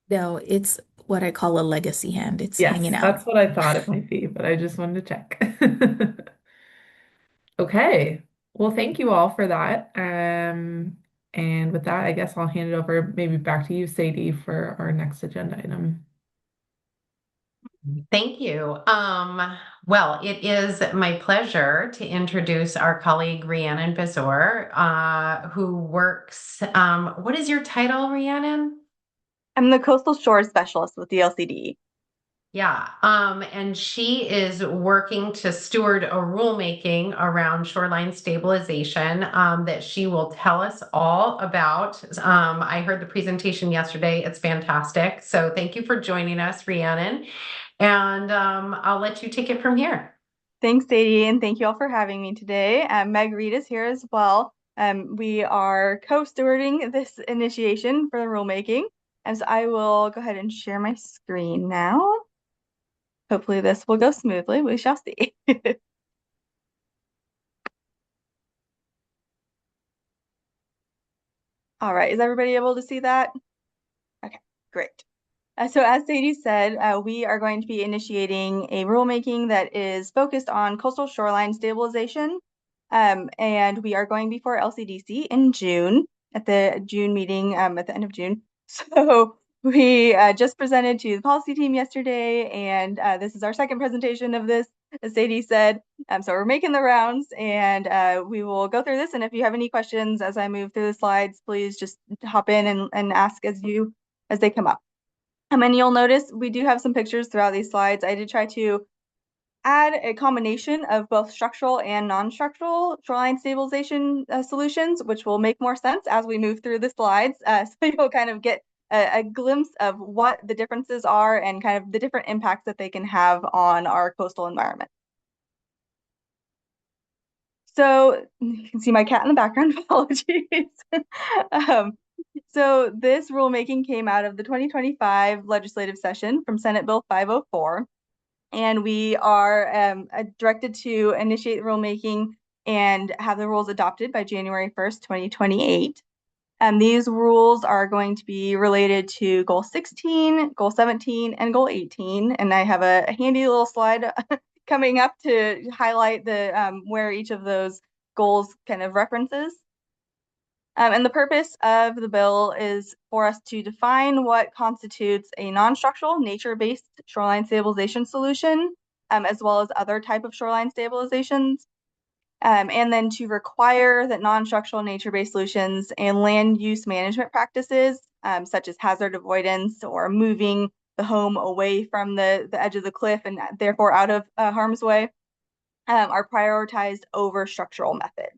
[SPEAKER 13] No, it's what I call a legacy hand. It's hanging out.
[SPEAKER 2] That's what I thought it might be, but I just wanted to check. Okay. Well, thank you all for that. And with that, I guess I'll hand it over maybe back to you, Sadie, for our next agenda item.
[SPEAKER 1] Thank you. Well, it is my pleasure to introduce our colleague Rhiannon Bezor, who works. What is your title, Rhiannon?
[SPEAKER 14] I'm the Coastal Shores Specialist with the LCD.
[SPEAKER 1] Yeah, and she is working to steward a rulemaking around shoreline stabilization that she will tell us all about. I heard the presentation yesterday. It's fantastic. So thank you for joining us, Rhiannon. And I'll let you take it from here.
[SPEAKER 14] Thanks, Sadie, and thank you all for having me today. Meg Reed is here as well. We are co-stewarding this initiation for the rulemaking. And so I will go ahead and share my screen now. Hopefully this will go smoothly. We shall see. All right, is everybody able to see that? Okay, great. So as Sadie said, we are going to be initiating a rulemaking that is focused on coastal shoreline stabilization. And we are going before LCDC in June, at the June meeting at the end of June. So we just presented to the policy team yesterday, and this is our second presentation of this, as Sadie said. So we're making the rounds, and we will go through this. And if you have any questions as I move through the slides, please just hop in and ask as they come up. And you'll notice we do have some pictures throughout these slides. I did try to add a combination of both structural and non-structural shoreline stabilization solutions, which will make more sense as we move through the slides. So you'll kind of get a glimpse of what the differences are and kind of the different impacts that they can have on our coastal environment. So you can see my cat in the background, apologies. So this rulemaking came out of the 2025 legislative session from Senate Bill 504. And we are directed to initiate the rulemaking and have the rules adopted by January 1st, 2028. These rules are going to be related to Goal 16, Goal 17, and Goal 18. And I have a handy little slide coming up to highlight the where each of those goals kind of references. And the purpose of the bill is for us to define what constitutes a non-structural nature-based shoreline stabilization solution, as well as other type of shoreline stabilizations, and then to require that non-structural nature-based solutions and land use management practices, such as hazard avoidance or moving the home away from the edge of the cliff and therefore out of harm's way, are prioritized over structural methods.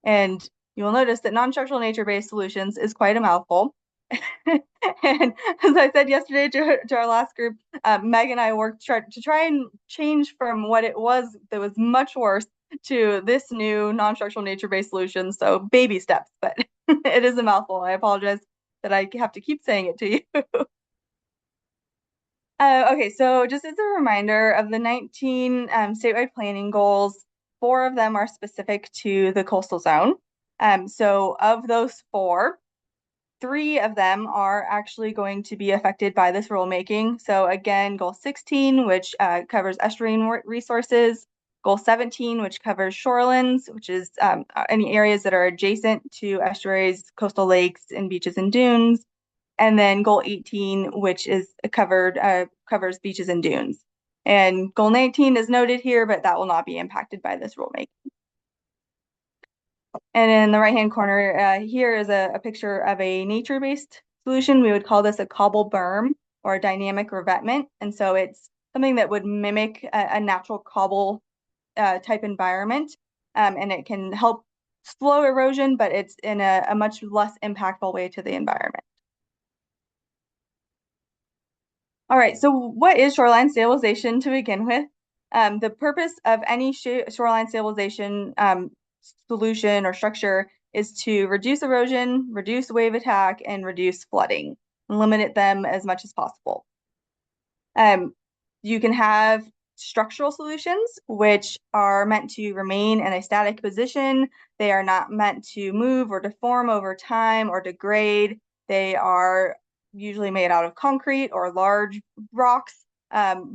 [SPEAKER 14] And you will notice that non-structural nature-based solutions is quite a mouthful. And as I said yesterday to our last group, Meg and I worked to try and change from what it was that was much worse to this new non-structural nature-based solution. So baby steps, but it is a mouthful. I apologize that I have to keep saying it to you. Okay, so just as a reminder of the 19 statewide planning goals, 4 of them are specific to the coastal zone. So of those 4, 3 of them are actually going to be affected by this rulemaking. So again, Goal 16, which covers estuarine resources, Goal 17, which covers shorelands, which is any areas that are adjacent to estuaries, coastal lakes, and beaches and dunes. And then Goal 18, which is covers beaches and dunes. And Goal 19 is noted here, but that will not be impacted by this rulemaking. And in the right-hand corner here is a picture of a nature-based solution. We would call this a cobble berm or a dynamic revetment. And so it's something that would mimic a natural cobble type environment. And it can help slow erosion, but it's in a much less impactful way to the environment. All right, so what is shoreline stabilization to begin with? The purpose of any shoreline stabilization solution or structure is to reduce erosion, reduce wave attack, and reduce flooding, and limit them as much as possible. You can have structural solutions, which are meant to remain in a static position. They are not meant to move or deform over time or degrade. They are usually made out of concrete or large rocks.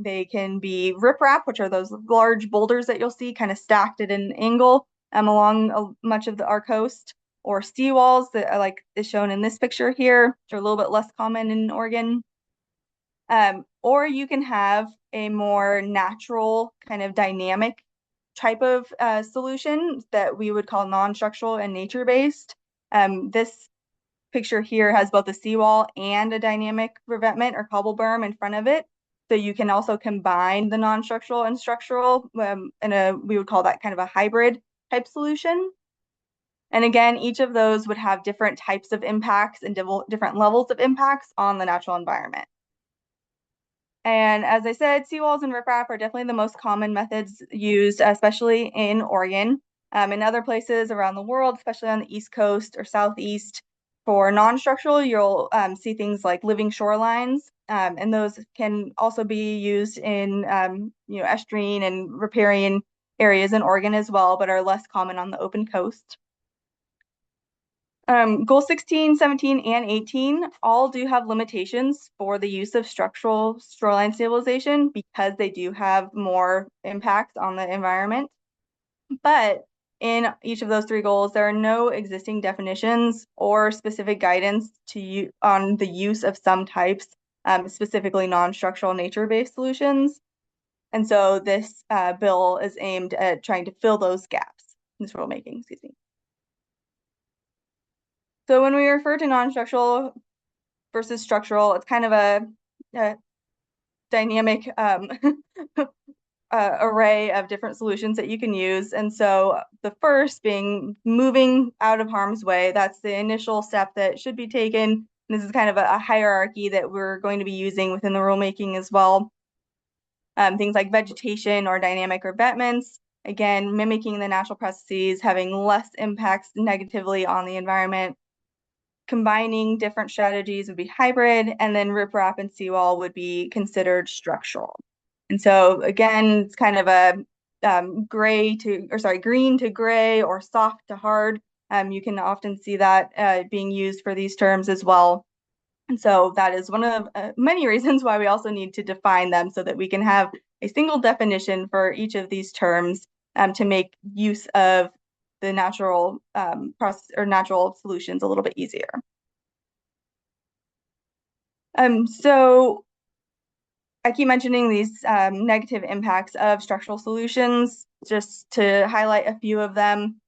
[SPEAKER 14] They can be riprap, which are those large boulders that you'll see kind of stacked at an angle along much of our coast, or seawalls that are like is shown in this picture here, which are a little bit less common in Oregon. Or you can have a more natural kind of dynamic type of solution that we would call non-structural and nature-based. This picture here has both a seawall and a dynamic revetment or cobble berm in front of it. So you can also combine the non-structural and structural we would call that kind of a hybrid type solution. And again, each of those would have different types of impacts and different levels of impacts on the natural environment. And as I said, seawalls and riprap are definitely the most common methods used, especially in Oregon. In other places around the world, especially on the East Coast or Southeast, for non-structural, you'll see things like living shorelines, and those can also be used in estuarine and riparian areas in Oregon as well, but are less common on the open coast. Goal 16, 17, and 18 all do have limitations for the use of structural shoreline stabilization because they do have more impacts on the environment. But in each of those 3 goals, there are no existing definitions or specific guidance on the use of some types, specifically non-structural nature-based solutions. And so this bill is aimed at trying to fill those gaps, this rulemaking, excuse me. So when we refer to non-structural versus structural, it's kind of a dynamic array of different solutions that you can use. And so the first being moving out of harm's way, that's the initial step that should be taken. And this is kind of a hierarchy that we're going to be using within the rulemaking as well. Things like vegetation or dynamic revetments, again, mimicking the natural processes, having less impacts negatively on the environment. Combining different strategies would be hybrid, and then riprap and seawall would be considered structural. And so again, it's kind of a green to gray or soft to hard. You can often see that being used for these terms as well. And so that is one of many reasons why we also need to define them so that we can have a single definition for each of these terms to make use of the natural process or natural solutions a little bit easier. So I keep mentioning these negative impacts of structural solutions, just to highlight a few of them.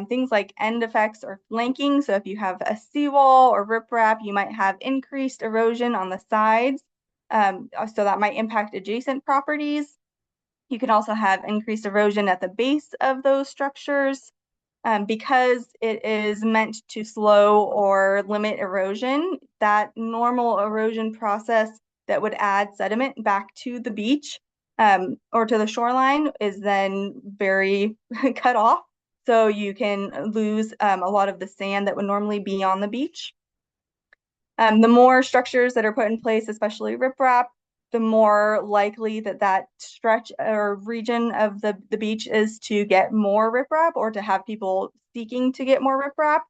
[SPEAKER 14] Things like end effects or flanking. So if you have a seawall or riprap, you might have increased erosion on the sides. So that might impact adjacent properties. You can also have increased erosion at the base of those structures. Because it is meant to slow or limit erosion, that normal erosion process that would add sediment back to the beach or to the shoreline is then very cut off. So you can lose a lot of the sand that would normally be on the beach. The more structures that are put in place, especially riprap, the more likely that stretch or region of the beach is to get more riprap or to have people seeking to get more riprap.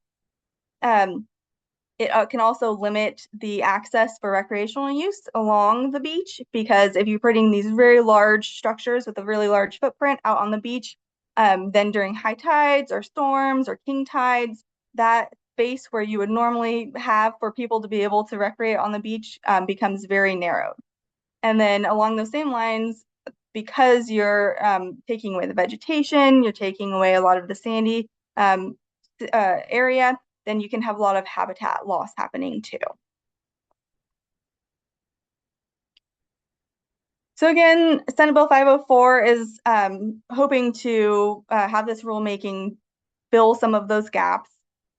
[SPEAKER 14] It can also limit the access for recreational use along the beach, because if you're putting these very large structures with a really large footprint out on the beach, then during high tides or storms or king tides, that space where you would normally have for people to be able to recreate on the beach becomes very narrow. And then along those same lines, because you're taking away the vegetation, you're taking away a lot of the sandy area, then you can have a lot of habitat loss happening too. So again, Senate Bill 504 is hoping to have this rulemaking fill some of those gaps.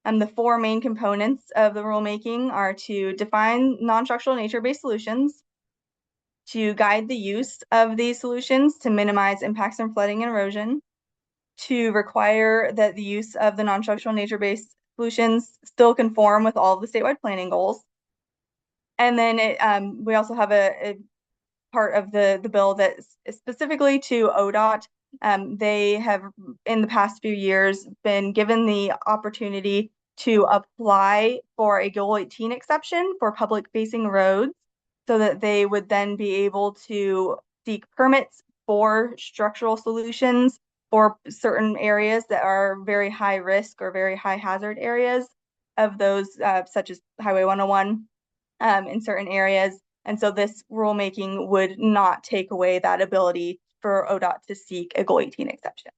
[SPEAKER 14] And the 4 main components of the rulemaking are to define non-structural nature-based solutions, to guide the use of these solutions to minimize impacts from flooding and erosion, to require that the use of the non-structural nature-based solutions still conform with all of the statewide planning goals. And then we also have a part of the bill that is specifically to ODOT. They have, in the past few years, been given the opportunity to apply for a Goal 18 exception for public-facing roads, so that they would then be able to seek permits for structural solutions for certain areas that are very high risk or very high hazard areas of those, such as Highway 101 in certain areas. And so this rulemaking would not take away that ability for ODOT to seek a Goal 18 exception.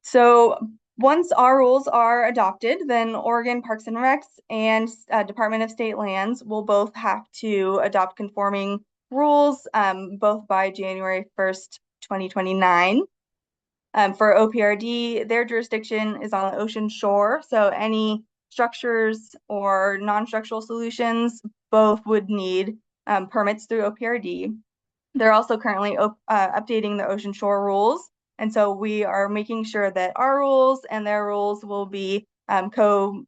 [SPEAKER 14] So Once our rules are adopted, then Oregon Parks and Recs and Department of State Lands will both have to adopt conforming rules, both by January 1st, 2029. For OPRD, their jurisdiction is on the ocean shore, so any structures or non-structural solutions both would need permits through OPRD. They're also currently updating the ocean shore rules, and so we are making sure that our rules and their rules will be will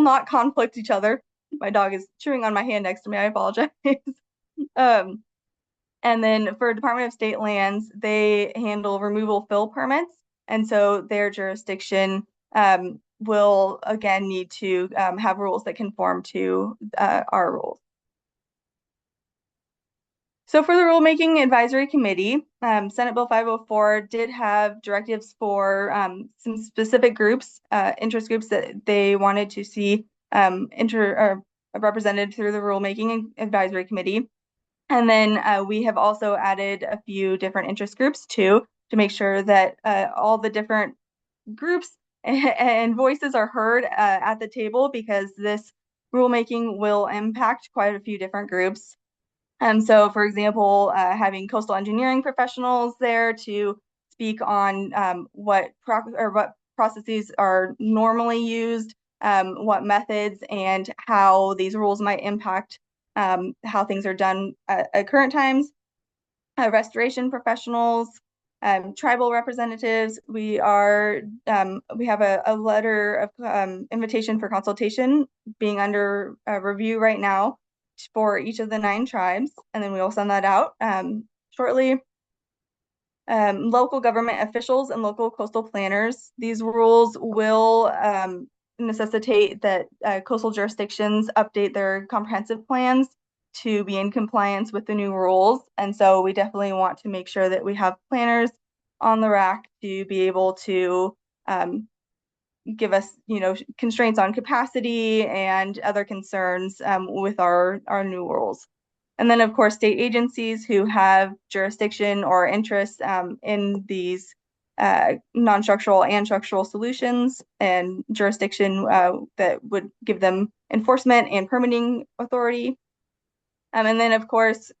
[SPEAKER 14] not conflict each other. My dog is chewing on my hand next to me. I apologize. And then for Department of State Lands, they handle removal fill permits. And so their jurisdiction will again need to have rules that conform to our rules. So for the Rulemaking Advisory Committee, Senate Bill 504 did have directives for some specific groups, interest groups that they wanted to see represented through the Rulemaking Advisory Committee. And then we have also added a few different interest groups too, to make sure that all the different groups and voices are heard at the table, because this rulemaking will impact quite a few different groups. So for example, having coastal engineering professionals there to speak on what processes are normally used, what methods, and how these rules might impact how things are done at current times. Restoration professionals, tribal representatives. We have a letter of invitation for consultation being under review right now for each of the 9 tribes, and then we will send that out shortly. Local government officials and local coastal planners. These rules will necessitate that coastal jurisdictions update their comprehensive plans to be in compliance with the new rules. And so we definitely want to make sure that we have planners on the rack to be able to give us, constraints on capacity and other concerns with our new rules. And then, of course, state agencies who have jurisdiction or interest in these non-structural and structural solutions and jurisdiction that would give them enforcement and permitting authority. And then, of course,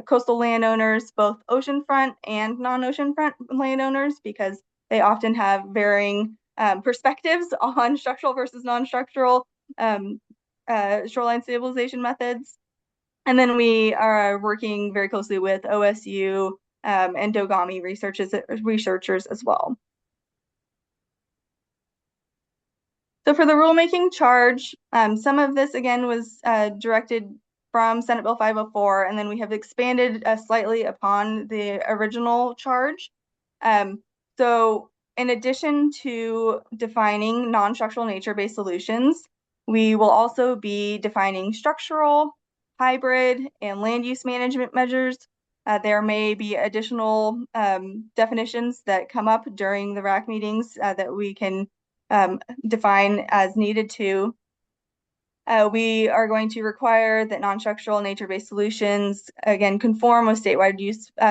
[SPEAKER 14] coastal landowners, both oceanfront and non-oceanfront landowners, because they often have varying perspectives on structural versus non-structural shoreline stabilization methods. And then we are working very closely with OSU and Dogami researchers as well. So for the rulemaking charge, some of this again was directed from Senate Bill 504, and then we have expanded slightly upon the original charge. So in addition to defining non-structural nature-based solutions, we will also be defining structural, hybrid, and land use management measures. There may be additional definitions that come up during the RAC meetings that we can define as needed to. We are going to require that non-structural nature-based solutions, again, conform with statewide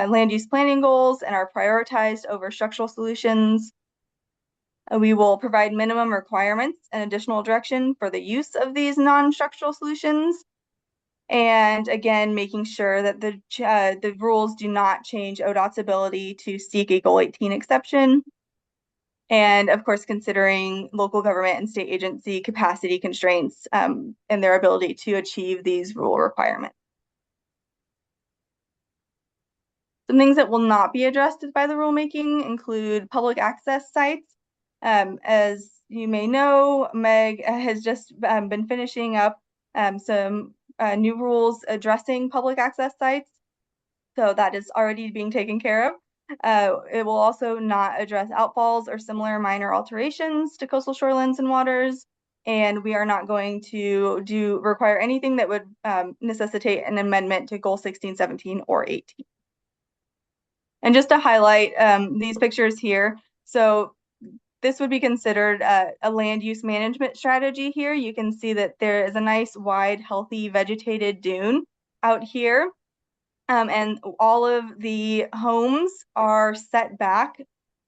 [SPEAKER 14] land use planning goals and are prioritized over structural solutions. We will provide minimum requirements and additional direction for the use of these non-structural solutions. And again, making sure that the rules do not change ODOT's ability to seek a Goal 18 exception. And of course, considering local government and state agency capacity constraints and their ability to achieve these rule requirements. Some things that will not be addressed by the rulemaking include public access sites. As you may know, Meg has just been finishing up some new rules addressing public access sites. So that is already being taken care of. It will also not address outfalls or similar minor alterations to coastal shorelands and waters. And we are not going to require anything that would necessitate an amendment to Goal 16, 17, or 18. And just to highlight these pictures here, so this would be considered a land use management strategy here. You can see that there is a nice, wide, healthy, vegetated dune out here. And all of the homes are set back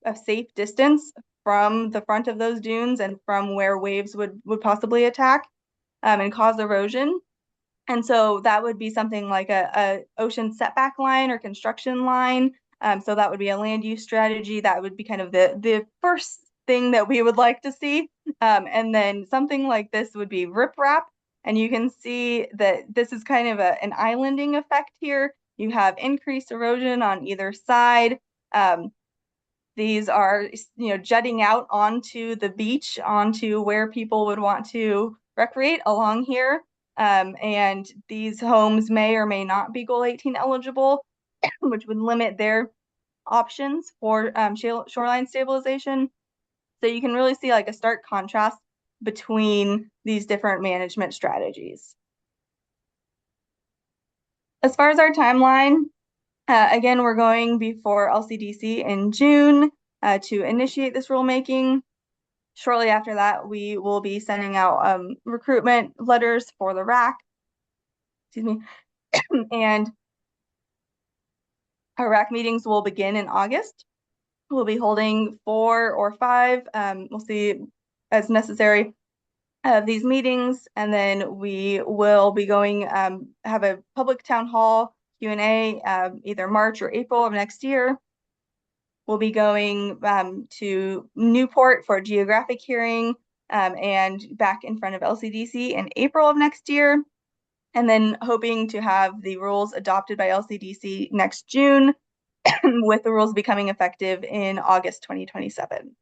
[SPEAKER 14] a safe distance from the front of those dunes and from where waves would possibly attack and cause erosion. And so that would be something like a ocean setback line or construction line. So that would be a land use strategy. That would be kind of the first thing that we would like to see. And then something like this would be riprap. And you can see that this is kind of an islanding effect here. You have increased erosion on either side. These are, jutting out onto the beach, onto where people would want to recreate along here. And these homes may or may not be Goal 18 eligible, which would limit their options for shoreline stabilization. So you can really see like a stark contrast between these different management strategies. As far as our timeline, again, we're going before LCDC in June to initiate this rulemaking. Shortly after that, we will be sending out recruitment letters for the RAC. Excuse me. And our RAC meetings will begin in August. We'll be holding 4 or 5, we'll see as necessary, of these meetings. And then we will be going, have a public town hall Q&A either March or April of next year. We'll be going to Newport for a geographic hearing and back in front of LCDC in April of next year. And then hoping to have the rules adopted by LCDC next June, with the rules becoming effective in August 2027.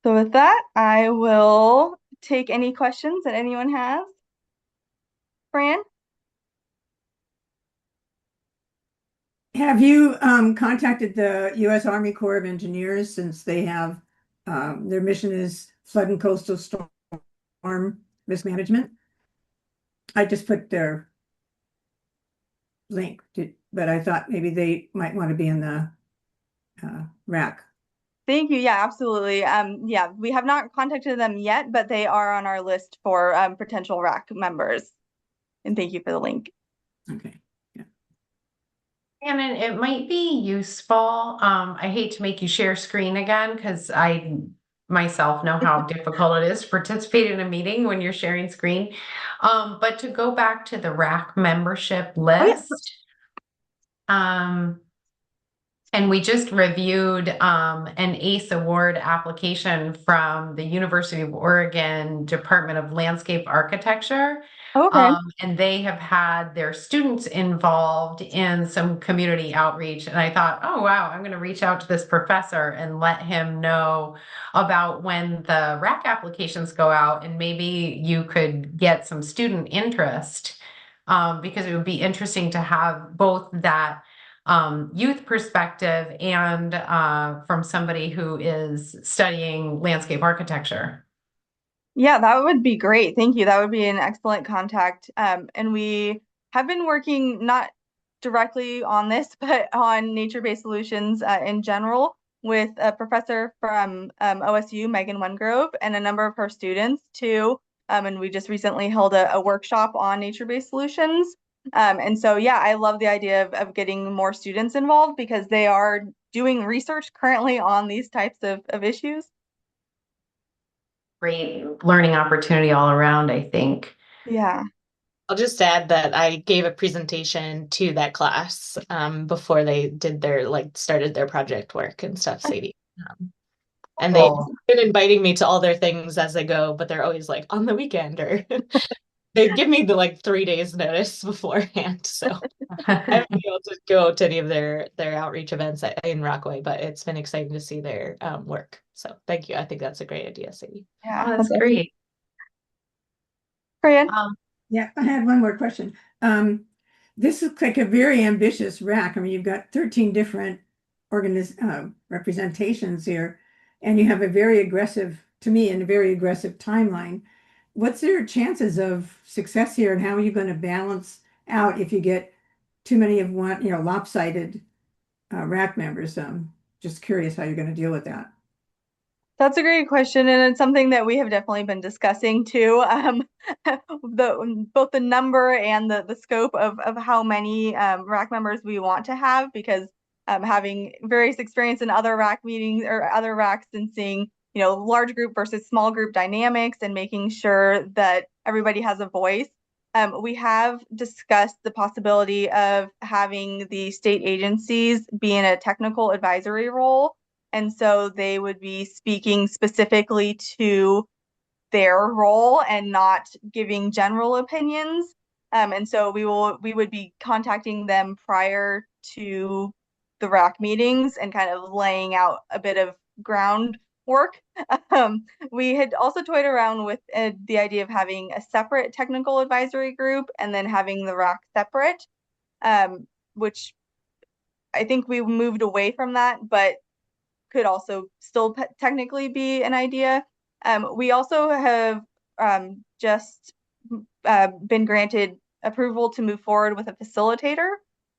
[SPEAKER 14] So with that, I will take any questions that anyone has. Fran?
[SPEAKER 6] Have you contacted the U.S. Army Corps of Engineers, since they have their mission is flood and coastal storm risk management? I just put their link, but I thought maybe they might want to be in the RAC.
[SPEAKER 14] Thank you. Yeah, absolutely. Yeah, we have not contacted them yet, but they are on our list for potential RAC members. And thank you for the link.
[SPEAKER 6] Okay.
[SPEAKER 1] And it might be useful. I hate to make you share screen again, because I myself know how difficult it is to participate in a meeting when you're sharing screen. But to go back to the RAC membership list, and we just reviewed an ACE award application from the University of Oregon Department of Landscape Architecture.
[SPEAKER 14] Okay.
[SPEAKER 1] And they have had their students involved in some community outreach. And I thought, oh, wow, I'm going to reach out to this professor and let him know about when the RAC applications go out, and maybe you could get some student interest, because it would be interesting to have both that youth perspective and from somebody who is studying landscape architecture.
[SPEAKER 14] Yeah, that would be great. Thank you. That would be an excellent contact. And we have been working not directly on this, but on nature-based solutions in general with a professor from OSU, Megan Wengrove, and a number of her students too. And we just recently held a workshop on nature-based solutions. And so, yeah, I love the idea of getting more students involved, because they are doing research currently on these types of issues.
[SPEAKER 1] Great learning opportunity all around, I think.
[SPEAKER 14] Yeah.
[SPEAKER 15] I'll just add that I gave a presentation to that class before they did their started their project work and stuff, Sadie. And they've been inviting me to all their things as they go, but they're always like on the weekend, or they give me the 3 days notice beforehand. So I haven't been able to go to any of their outreach events in Rockaway, but it's been exciting to see their work. So thank you. I think that's a great idea, Sadie.
[SPEAKER 14] Yeah,
[SPEAKER 1] that's great.
[SPEAKER 14] Fran?
[SPEAKER 6] Yeah, I had one more question. This looks like a very ambitious RAC. I mean, you've got 13 different representations here, and you have a very aggressive, to me, and a very aggressive timeline. What's their chances of success here, and how are you going to balance out if you get too many of one, lopsided RAC members? Just curious how you're going to deal with that.
[SPEAKER 14] That's a great question, and it's something that we have definitely been discussing too. Both the number and the scope of how many RAC members we want to have, because having various experience in other RAC meetings or other RACs and seeing, you know, large group versus small group dynamics and making sure that everybody has a voice. We have discussed the possibility of having the state agencies be in a technical advisory role. And so they would be speaking specifically to their role and not giving general opinions. And so we would be contacting them prior to the RAC meetings and kind of laying out a bit of groundwork. We had also toyed around with the idea of having a separate technical advisory group and then having the RAC separate, which I think we moved away from that, but could also still technically be an idea. We also have just been granted approval to move forward with a facilitator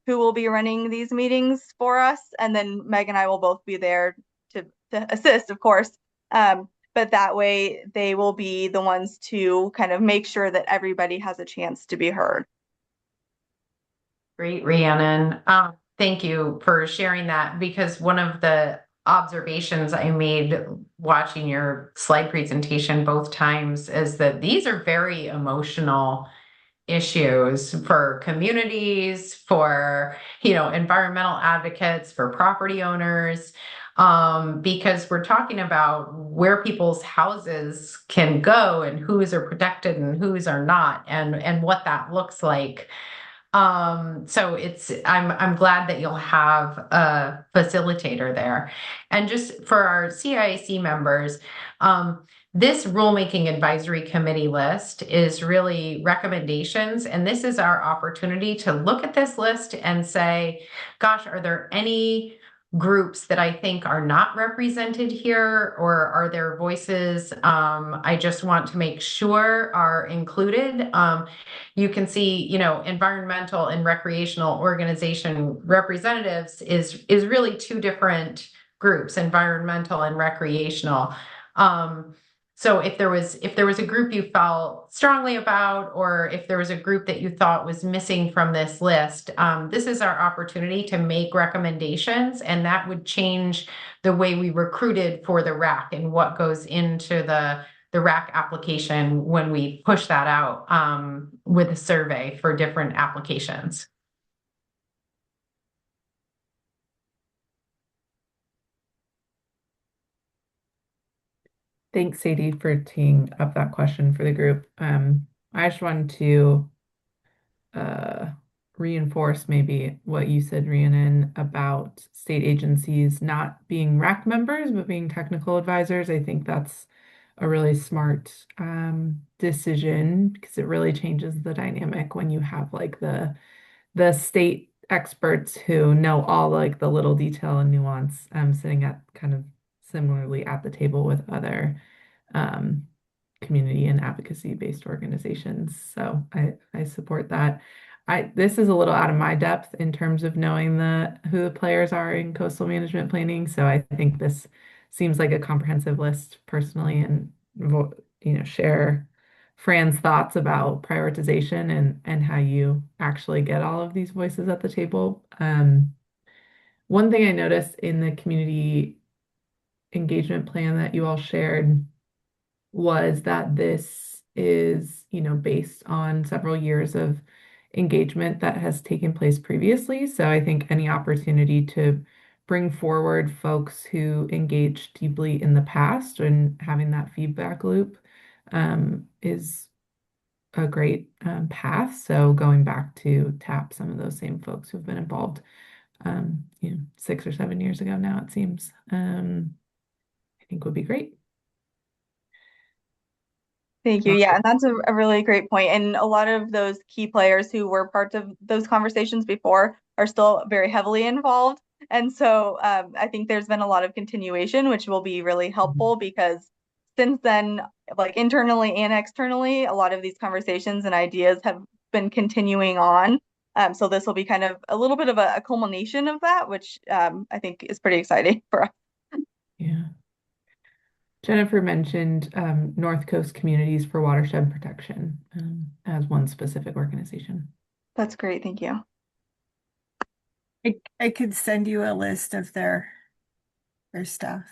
[SPEAKER 14] who will be running these meetings for us. And then Meg and I will both be there to assist, of course. But that way they will be the ones to kind of make sure that everybody has a chance to be heard.
[SPEAKER 1] Great, Rhiannon. Thank you for sharing that, because one of the observations I made watching your slide presentation both times is that these are very emotional issues for communities, for, you know, environmental advocates, for property owners, because we're talking about where people's houses can go and whose are protected and whose are not, and what that looks like. So I'm glad that you'll have a facilitator there. And just for our CIAC members, this rulemaking advisory committee list is really recommendations. And this is our opportunity to look at this list and say, gosh, are there any groups that I think are not represented here, or are there voices I just want to make sure are included? You can see, you know, environmental and recreational organization representatives is really two different groups, environmental and recreational. So if there was a group you felt strongly about, or if there was a group that you thought was missing from this list, this is our opportunity to make recommendations, and that would change the way we recruited for the RAC and what goes into the RAC application when we push that out with a survey for different applications.
[SPEAKER 2] Thanks, Sadie, for teeing up that question for the group. I just wanted to reinforce maybe what you said, Rhiannon, about state agencies not being RAC members, but being technical advisors. I think that's a really smart decision, because it really changes the dynamic when you have like the state experts who know all like the little detail and nuance sitting at kind of similarly at the table with other community and advocacy based organizations. So I support that. This is a little out of my depth in terms of knowing who the players are in coastal management planning. So I think this seems like a comprehensive list personally, and you know, share Fran's thoughts about prioritization and how you actually get all of these voices at the table. One thing I noticed in the community engagement plan that you all shared was that this is, you know, based on several years of engagement that has taken place previously. So I think any opportunity to bring forward folks who engaged deeply in the past and having that feedback loop is a great path. So going back to tap some of those same folks who've been involved, you know, 6 or 7 years ago now, it seems, I think would be great.
[SPEAKER 14] Thank you. Yeah, and that's a really great point. And a lot of those key players who were parts of those conversations before are still very heavily involved. And so I think there's been a lot of continuation, which will be really helpful, because since then, like internally and externally, a lot of these conversations and ideas have been continuing on. So this will be kind of a little bit of a culmination of that, which I think is pretty exciting for us.
[SPEAKER 2] Yeah. Jennifer mentioned North Coast Communities for Watershed Protection as one specific organization.
[SPEAKER 14] That's great. Thank you.
[SPEAKER 3] I could send you a list of their stuff.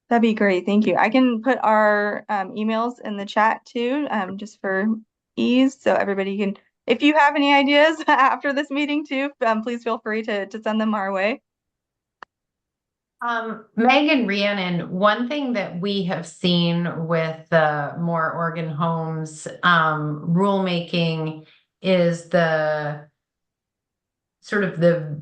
[SPEAKER 14] That'd be great. Thank you. I can put our emails in the chat too, just for ease, so everybody can. If you have any ideas after this meeting too, please feel free to send them our way.
[SPEAKER 1] Meg and Rhiannon, one thing that we have seen with the More Oregon Homes rulemaking is the sort of the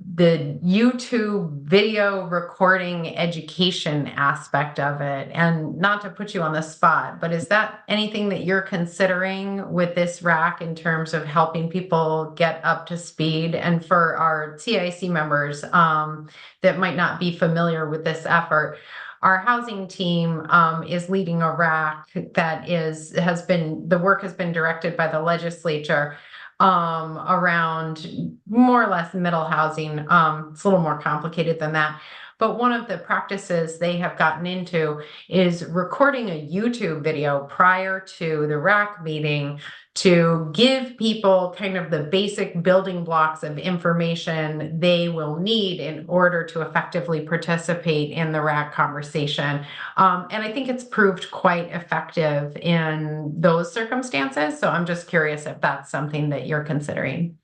[SPEAKER 1] YouTube video recording education aspect of it. And not to put you on the spot, but is that anything that you're considering with this RAC in terms of helping people get up to speed? And for our CIC members that might not be familiar with this effort, our housing team is leading a RAC that the work has been directed by the legislature around more or less middle housing. It's a little more complicated than that. But one of the practices they have gotten into is recording a YouTube video prior to the RAC meeting to give people kind of the basic building blocks of information they will need in order to effectively participate in the RAC conversation. And I think it's proved quite effective in those circumstances. So I'm just curious if that's something that you're considering.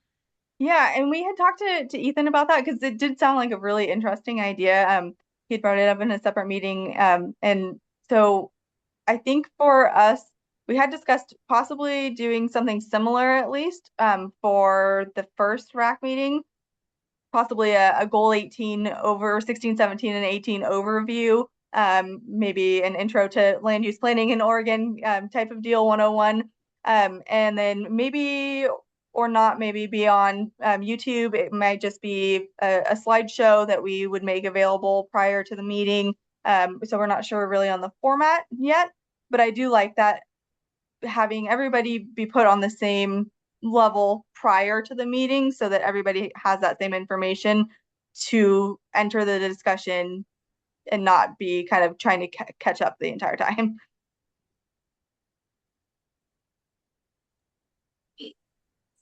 [SPEAKER 14] Yeah, and we had talked to Ethan about that because it did sound like a really interesting idea. He brought it up in a separate meeting. And so I think for us, we had discussed possibly doing something similar at least for the first RAC meeting, possibly a goal 18 over 16, 17, and 18 overview, maybe an intro to land use planning in Oregon type of deal 101. And then maybe or not maybe be on YouTube. It might just be a slideshow that we would make available prior to the meeting. So we're not sure really on the format yet, but I do like that having everybody be put on the same level prior to the meeting so that everybody has that same information to enter the discussion and not be kind of trying to catch up the entire time.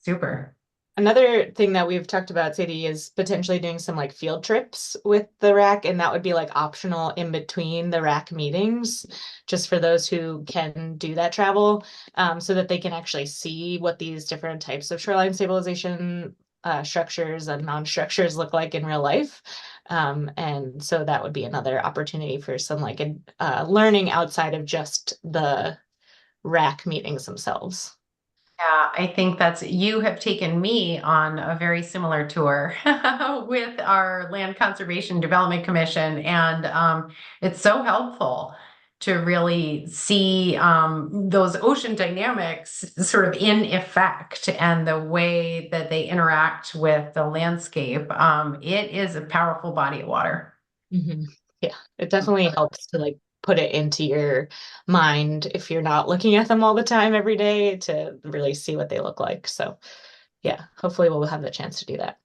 [SPEAKER 1] Super.
[SPEAKER 15] Another thing that we've talked about, Sadie, is potentially doing some like field trips with the RAC, and that would be like optional in between the RAC meetings, just for those who can do that travel, so that they can actually see what these different types of shoreline stabilization structures and non-structures look like in real life. And so that would be another opportunity for some like learning outside of just the RAC meetings themselves.
[SPEAKER 1] Yeah, I think you have taken me on a very similar tour with our Land Conservation Development Commission, and it's so helpful to really see those ocean dynamics sort of in effect and the way that they interact with the landscape. It is a powerful body of water.
[SPEAKER 15] Mm-hmm. Yeah, it definitely helps to like put it into your mind if you're not looking at them all the time every day to really see what they look like. So yeah, hopefully we'll have the chance to do that.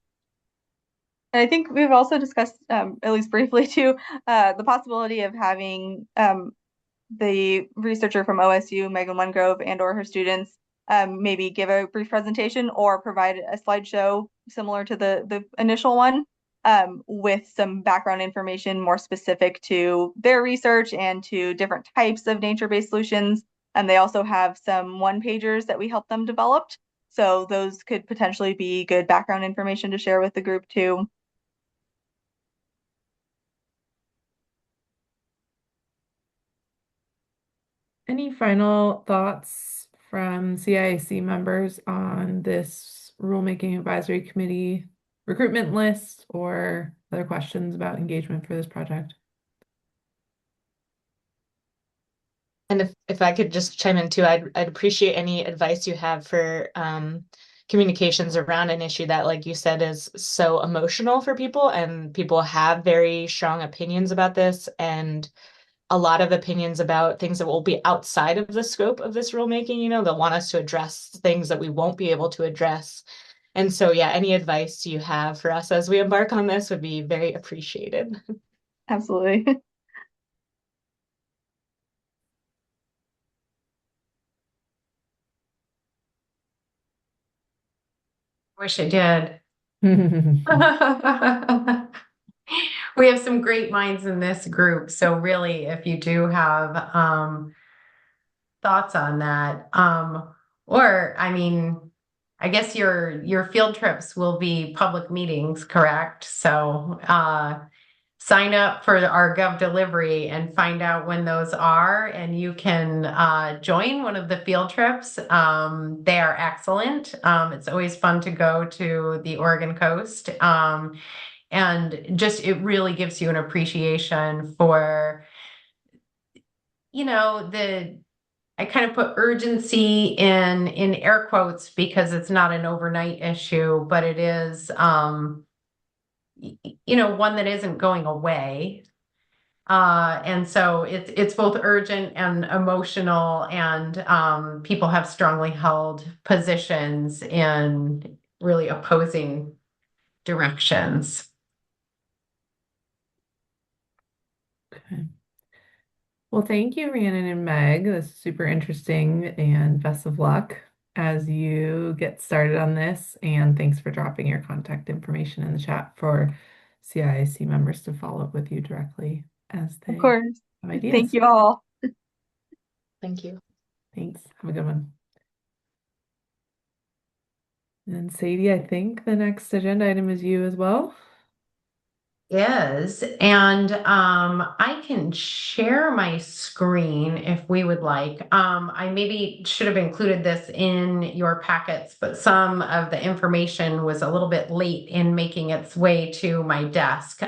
[SPEAKER 14] And I think we've also discussed, at least briefly too, the possibility of having the researcher from OSU, Megan Wengrove, and or her students maybe give a brief presentation or provide a slideshow similar to the initial one, with some background information more specific to their research and to different types of nature-based solutions. And they also have some one-pagers that we helped them develop. So those could potentially be good background information to share with the group too.
[SPEAKER 2] Any final thoughts from CIAC members on this rulemaking advisory committee recruitment list or other questions about engagement for this project?
[SPEAKER 15] And if I could just chime in too, I'd appreciate any advice you have for communications around an issue that, like you said, is so emotional for people, and people have very strong opinions about this, and a lot of opinions about things that will be outside of the scope of this rulemaking. You know, they'll want us to address things that we won't be able to address. And so, yeah, any advice you have for us as we embark on this would be very appreciated.
[SPEAKER 14] Absolutely.
[SPEAKER 1] Wish I did. We have some great minds in this group. So really, if you do have thoughts on that, or I mean, I guess your field trips will be public meetings, correct? So sign up for our Gov Delivery and find out when those are, and you can join one of the field trips. They are excellent. It's always fun to go to the Oregon coast. And just it really gives you an appreciation for, I kind of put urgency in air quotes because it's not an overnight issue, but it is one that isn't going away. And so it's both urgent and emotional, and people have strongly held positions in really opposing directions.
[SPEAKER 2] Okay. Well, thank you, Rhiannon and Meg. This is super interesting, and best of luck as you get started on this. And thanks for dropping your contact information in the chat for CIAC members to follow up with you directly as they
[SPEAKER 14] Of course.
[SPEAKER 2] have ideas.
[SPEAKER 14] Thank you all.
[SPEAKER 15] Thank you.
[SPEAKER 2] Thanks. Have a good one. And Sadie, I think the next agenda item is you as well.
[SPEAKER 1] Is, and I can share my screen if we would like. I maybe should have included this in your packets, but some of the information was a little bit late in making its way to my desk.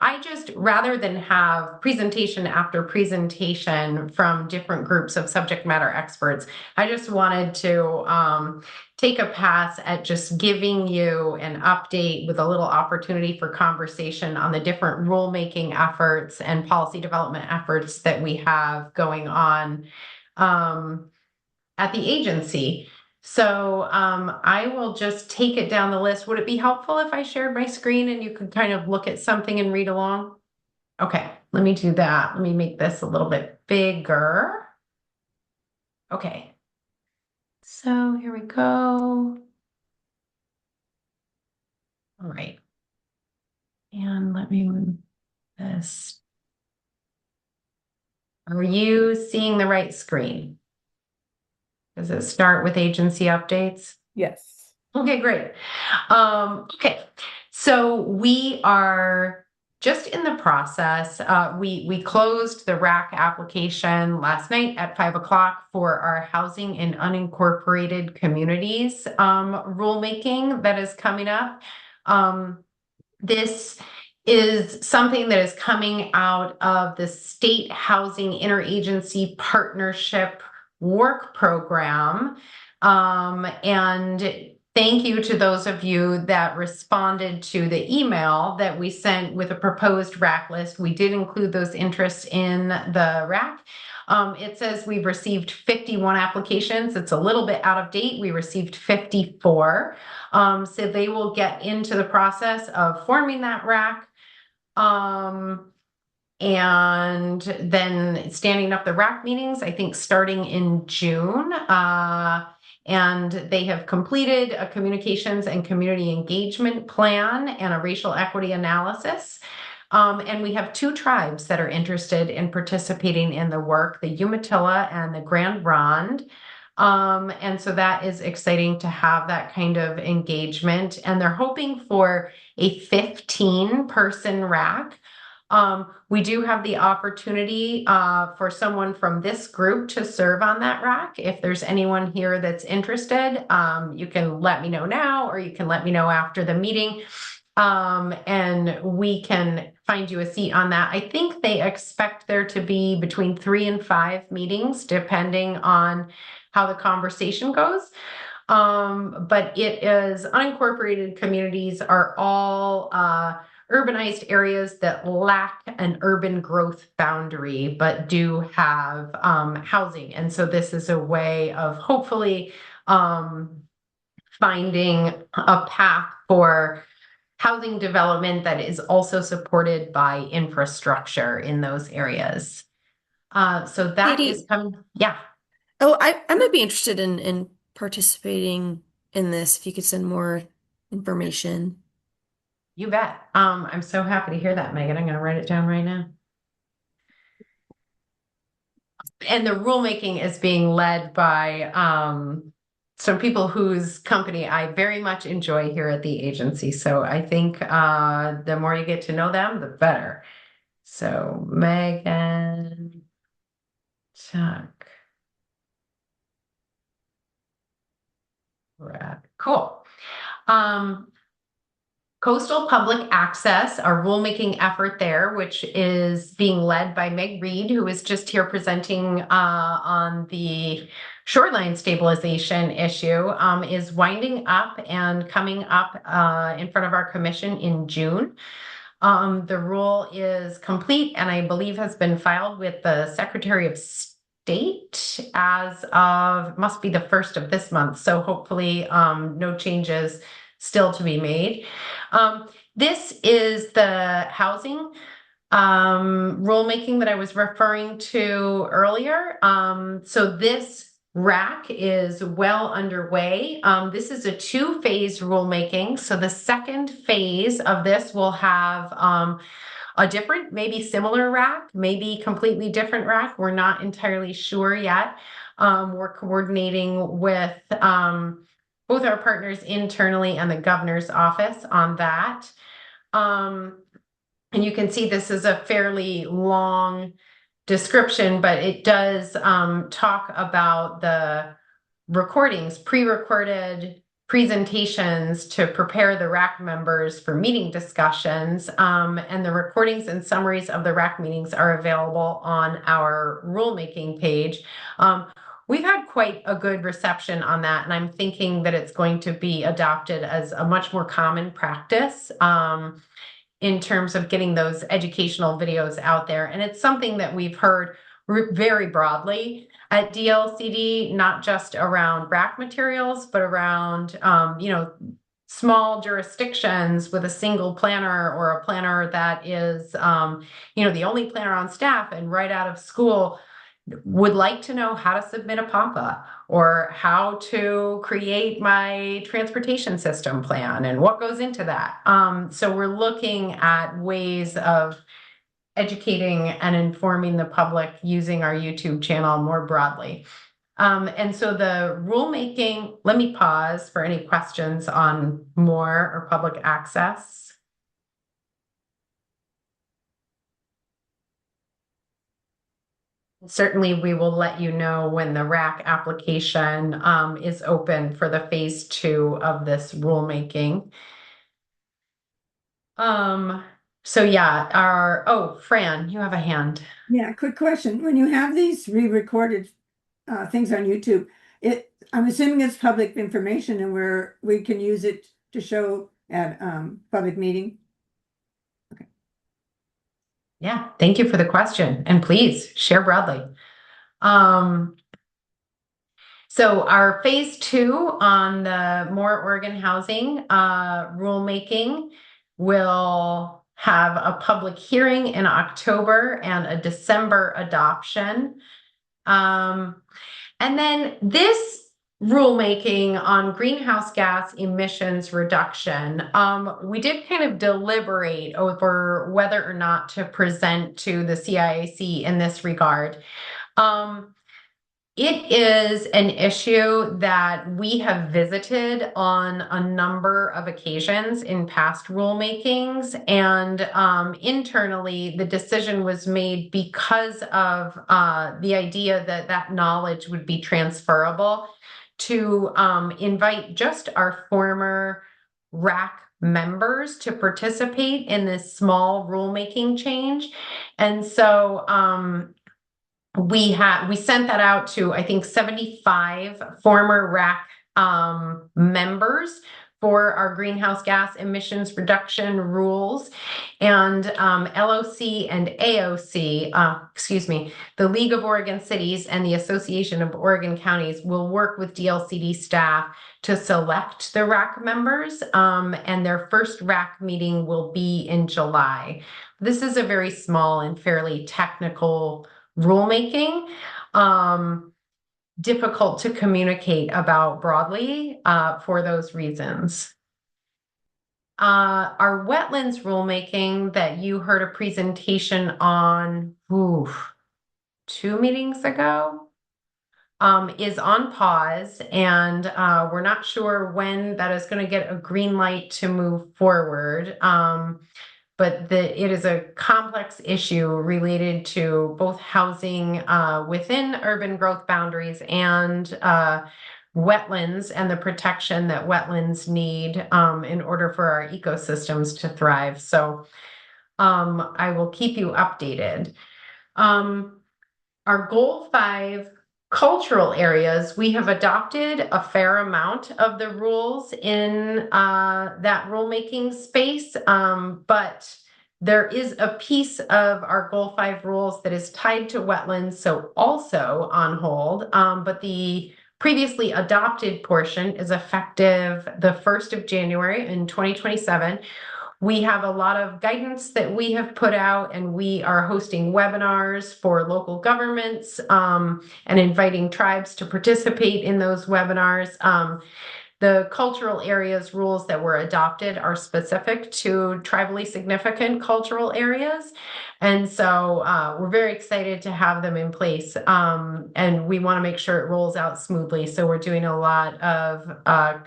[SPEAKER 1] I just, rather than have presentation after presentation from different groups of subject matter experts, I just wanted to take a pass at just giving you an update with a little opportunity for conversation on the different rulemaking efforts and policy development efforts that we have going on at the agency. So I will just take it down the list. Would it be helpful if I shared my screen and you could kind of look at something and read along? Okay, let me do that. Let me make this a little bit bigger. Okay. So here we go. All right. And let me move this. Are you seeing the right screen? Does it start with agency updates?
[SPEAKER 2] Yes.
[SPEAKER 1] Okay, great. Okay, so we are just in the process. We closed the RAC application last night at 5 o'clock for our housing in unincorporated communities rulemaking that is coming up. This is something that is coming out of the State Housing Interagency Partnership Work Program. And thank you to those of you that responded to the email that we sent with a proposed RAC list. We did include those interests in the RAC. It says we've received 51 applications. It's a little bit out of date. We received 54. So they will get into the process of forming that RAC. And then standing up the RAC meetings, I think starting in June. And they have completed a communications and community engagement plan and a racial equity analysis. And we have 2 tribes that are interested in participating in the work, the Umatilla and the Grand Ronde. And so that is exciting to have that kind of engagement. And they're hoping for a 15-person RAC. We do have the opportunity for someone from this group to serve on that RAC. If there's anyone here that's interested, you can let me know now, or you can let me know after the meeting, and we can find you a seat on that. I think they expect there to be between 3 and 5 meetings, depending on how the conversation goes. But it is unincorporated communities are all urbanized areas that lack an urban growth boundary, but do have housing. And so this is a way of hopefully finding a path for housing development that is also supported by infrastructure in those areas. So that
[SPEAKER 4] Katie,
[SPEAKER 1] is coming. Yeah.
[SPEAKER 4] Oh, I might be interested in participating in this, if you could send more information.
[SPEAKER 1] You bet. I'm so happy to hear that, Megan. I'm going to write it down right now. And the rulemaking is being led by some people whose company I very much enjoy here at the agency. So I think the more you get to know them, the better. So Megan, Chuck, Brad, cool. Coastal Public Access, our rulemaking effort there, which is being led by Meg Reed, who is just here presenting on the shoreline stabilization issue, is winding up and coming up in front of our commission in June. The rule is complete and I believe has been filed with the Secretary of State as of, must be the 1st of this month. So hopefully no changes still to be made. This is the housing rulemaking that I was referring to earlier. So this RAC is well underway. This is a 2-phase rulemaking. So the second phase of this will have a different, maybe similar RAC, maybe completely different RAC. We're not entirely sure yet. We're coordinating with both our partners internally and the governor's office on that. And you can see this is a fairly long description, but it does talk about the recordings, pre-recorded presentations to prepare the RAC members for meeting discussions. And the recordings and summaries of the RAC meetings are available on our rulemaking page. We've had quite a good reception on that, and I'm thinking that it's going to be adopted as a much more common practice in terms of getting those educational videos out there. And it's something that we've heard very broadly at DLCD, not just around RAC materials, but around, small jurisdictions with a single planner or a planner that is, the only planner on staff and right out of school would like to know how to submit a PAPA or how to create my transportation system plan and what goes into that. So we're looking at ways of educating and informing the public using our YouTube channel more broadly. And so the rulemaking, let me pause for any questions on more or public access. Certainly, we will let you know when the RAC application is open for the phase 2 of this rulemaking. So yeah, Fran, you have a hand.
[SPEAKER 6] Yeah, quick question. When you have these re-recorded things on YouTube, I'm assuming it's public information and we can use it to show at public meeting.
[SPEAKER 1] Yeah, thank you for the question. And please share broadly. So our phase 2 on the More Oregon Housing rulemaking will have a public hearing in October and a December adoption. And then this rulemaking on greenhouse gas emissions reduction, we did kind of deliberate over whether or not to present to the CIAC in this regard. It is an issue that we have visited on a number of occasions in past rulemakings, and internally the decision was made because of the idea that that knowledge would be transferable to invite just our former RAC members to participate in this small rulemaking change. And so we sent that out to, I think, 75 former RAC members for our greenhouse gas emissions reduction rules. And LOC and AOC, the League of Oregon Cities and the Association of Oregon Counties will work with DLCD staff to select the RAC members, and their first RAC meeting will be in July. This is a very small and fairly technical rulemaking. difficult to communicate about broadly for those reasons. Our wetlands rulemaking that you heard a presentation on 2 meetings ago is on pause, and we're not sure when that is going to get a green light to move forward. But it is a complex issue related to both housing within urban growth boundaries and wetlands and the protection that wetlands need in order for our ecosystems to thrive. So I will keep you updated. Our Goal 5 cultural areas, we have adopted a fair amount of the rules in that rulemaking space, but there is a piece of our Goal 5 rules that is tied to wetlands, so also on hold, but the previously adopted portion is effective the 1st of January in 2027. We have a lot of guidance that we have put out, and we are hosting webinars for local governments and inviting tribes to participate in those webinars. The cultural areas rules that were adopted are specific to tribally significant cultural areas. And so we're very excited to have them in place. And we want to make sure it rolls out smoothly. So we're doing a lot of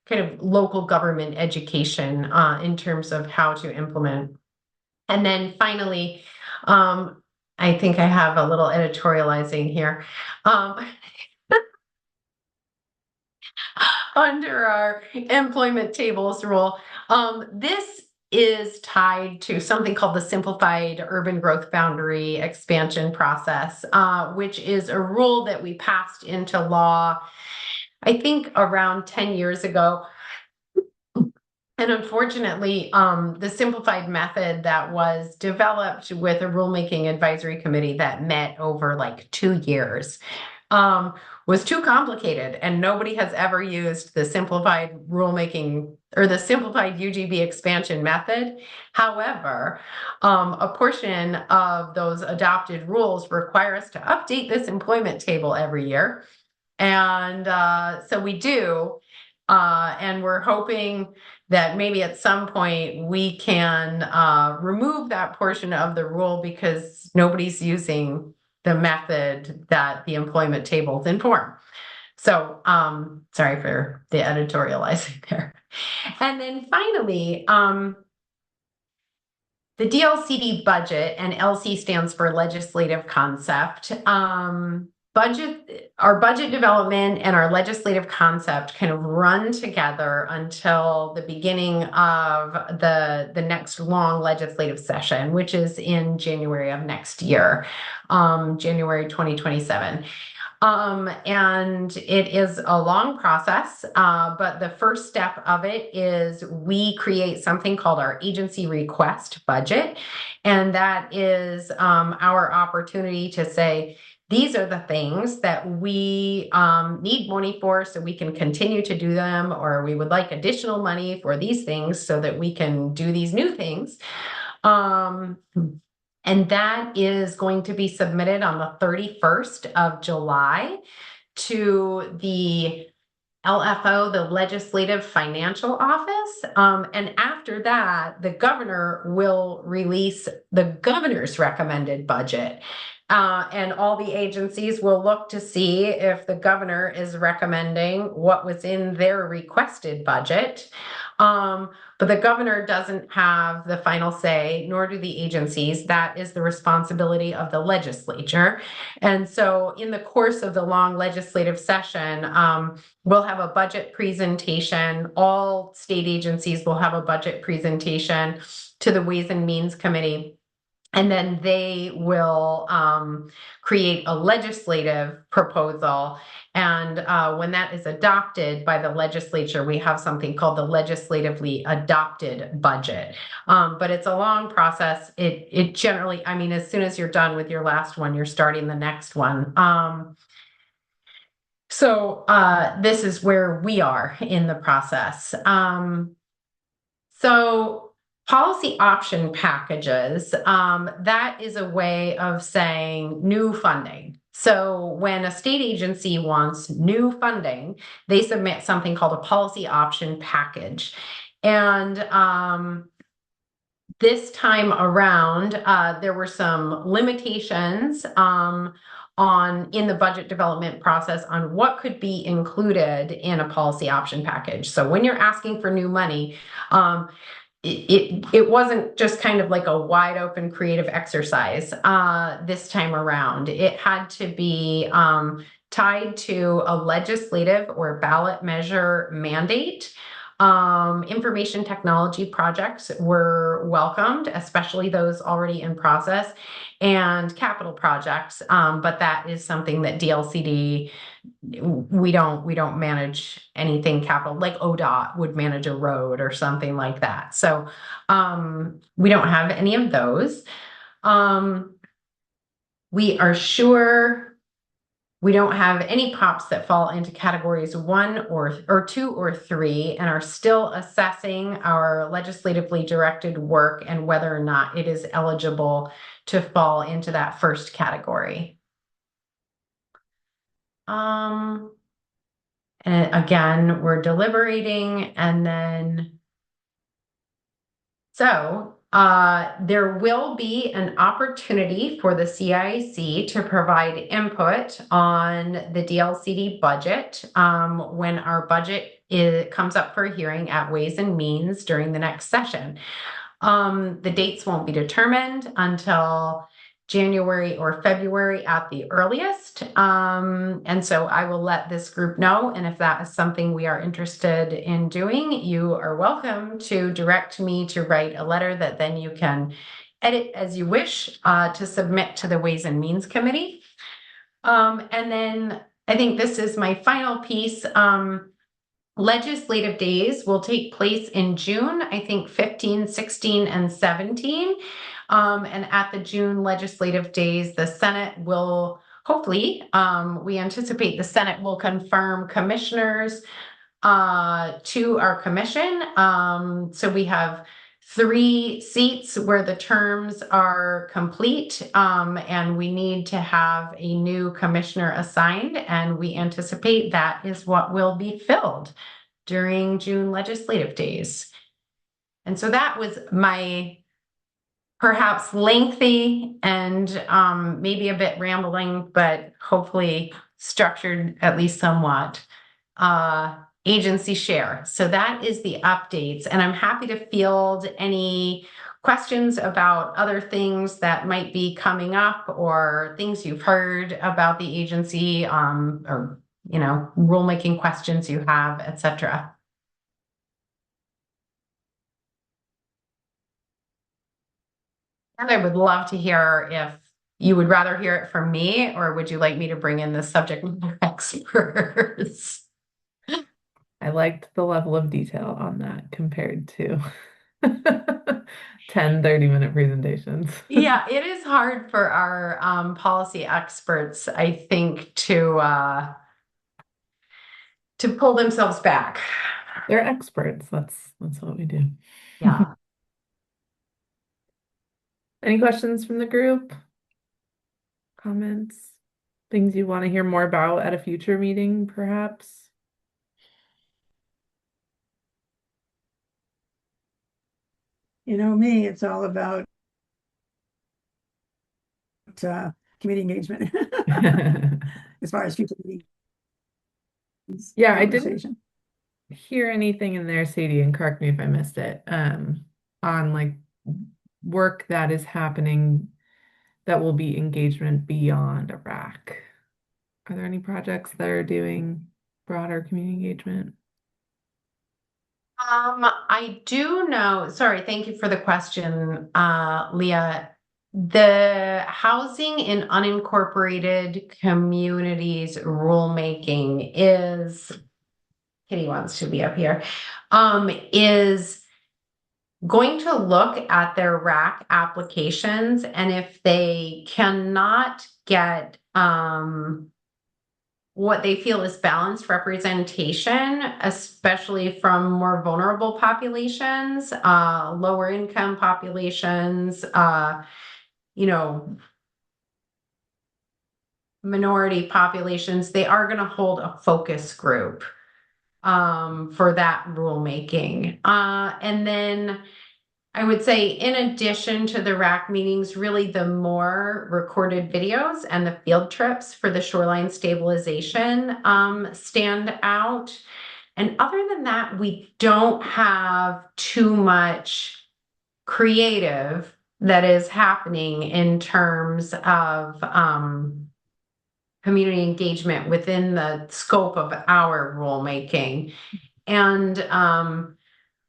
[SPEAKER 1] kind of local government education in terms of how to implement. And then finally, I think I have a little editorializing here. Under our employment tables rule, this is tied to something called the Simplified Urban Growth Boundary Expansion Process, which is a rule that we passed into law, I think around 10 years ago. And unfortunately, the simplified method that was developed with a rulemaking advisory committee that met over like 2 years was too complicated, and nobody has ever used the simplified rulemaking or the simplified UGB expansion method. However, a portion of those adopted rules require us to update this employment table every year. And so we do, and we're hoping that maybe at some point we can remove that portion of the rule because nobody's using the method that the employment tables inform. So sorry for the editorializing there. And then finally, the DLCD budget, and LC stands for legislative concept. Our budget development and our legislative concept kind of run together until the beginning of the next long legislative session, which is in January of next year, January 2027. And it is a long process, but the first step of it is we create something called our agency request budget. And that is our opportunity to say, these are the things that we need money for so we can continue to do them, or we would like additional money for these things so that we can do these new things. And that is going to be submitted on the 31st of July to the LFO, the Legislative Financial Office. And after that, the governor will release the governor's recommended budget. And all the agencies will look to see if the governor is recommending what was in their requested budget. But the governor doesn't have the final say, nor do the agencies. That is the responsibility of the legislature. And so in the course of the long legislative session, we'll have a budget presentation. All state agencies will have a budget presentation to the Ways and Means Committee. And then they will create a legislative proposal. And when that is adopted by the legislature, we have something called the legislatively adopted budget. But it's a long process. It generally, I mean, as soon as you're done with your last one, you're starting the next one. So this is where we are in the process. So policy option packages, that is a way of saying new funding. So when a state agency wants new funding, they submit something called a policy option package. And this time around, there were some limitations in the budget development process on what could be included in a policy option package. So when you're asking for new money, it wasn't just kind of like a wide open creative exercise this time around. It had to be tied to a legislative or ballot measure mandate. Information technology projects were welcomed, especially those already in process, and capital projects. But that is something that DLCD, we don't manage anything capital, like ODOT would manage a road or something like that. So we don't have any of those. We are sure we don't have any POPs that fall into categories 1 or 2 or 3, and are still assessing our legislatively directed work and whether or not it is eligible to fall into that first category. And again, we're deliberating, and then there will be an opportunity for the CIAC to provide input on the DLCD budget when our budget comes up for hearing at Ways and Means during the next session. The dates won't be determined until January or February at the earliest. And so I will let this group know. And if that is something we are interested in doing, you are welcome to direct me to write a letter that then you can edit as you wish to submit to the Ways and Means Committee. And then I think this is my final piece. Legislative days will take place in June, I think 15, 16, and 17. And at the June legislative days, the Senate will hopefully, we anticipate the Senate will confirm commissioners to our commission. So we have 3 seats where the terms are complete, and we need to have a new commissioner assigned, and we anticipate that is what will be filled during June legislative days. And so that was my perhaps lengthy and maybe a bit rambling, but hopefully structured at least somewhat, agency share. So that is the updates, and I'm happy to field any questions about other things that might be coming up or things you've heard about the agency, or rulemaking questions you have, etc. And I would love to hear if you would rather hear it from me, or would you like me to bring in the subject matter experts?
[SPEAKER 2] I liked the level of detail on that compared to 10, 30-minute presentations.
[SPEAKER 1] Yeah, it is hard for our policy experts, I think, to pull themselves back.
[SPEAKER 2] They're experts. That's what we do.
[SPEAKER 1] Yeah.
[SPEAKER 2] Any questions from the group? Comments? Things you want to hear more about at a future meeting, perhaps?
[SPEAKER 6] You know me, it's all about committee engagement as far as future meetings.
[SPEAKER 2] Yeah, I didn't hear anything in there, Sadie, and correct me if I missed it, on like work that is happening that will be engagement beyond Iraq. Are there any projects that are doing broader community engagement?
[SPEAKER 1] I do know, sorry, thank you for the question, Leah. The housing in unincorporated communities rulemaking is, Kitty wants to be up here, is going to look at their RAC applications, and if they cannot get what they feel is balanced representation, especially from more vulnerable populations, lower income populations, minority populations, they are going to hold a focus group for that rulemaking. And then I would say, in addition to the RAC meetings, really the more recorded videos and the field trips for the shoreline stabilization stand out. And other than that, we don't have too much creative that is happening in terms of community engagement within the scope of our rulemaking. And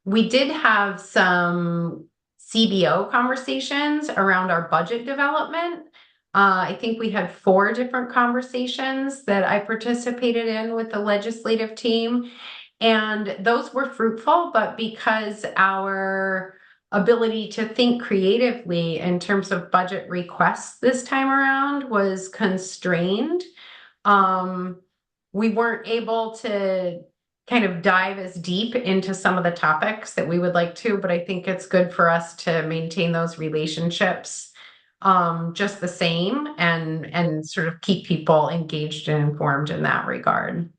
[SPEAKER 1] we did have some CBO conversations around our budget development. I think we had 4 different conversations that I participated in with the legislative team, and those were fruitful, but because our ability to think creatively in terms of budget requests this time around was constrained, we weren't able to kind of dive as deep into some of the topics that we would like to, but I think it's good for us to maintain those relationships just the same, and sort of keep people engaged and informed in that regard.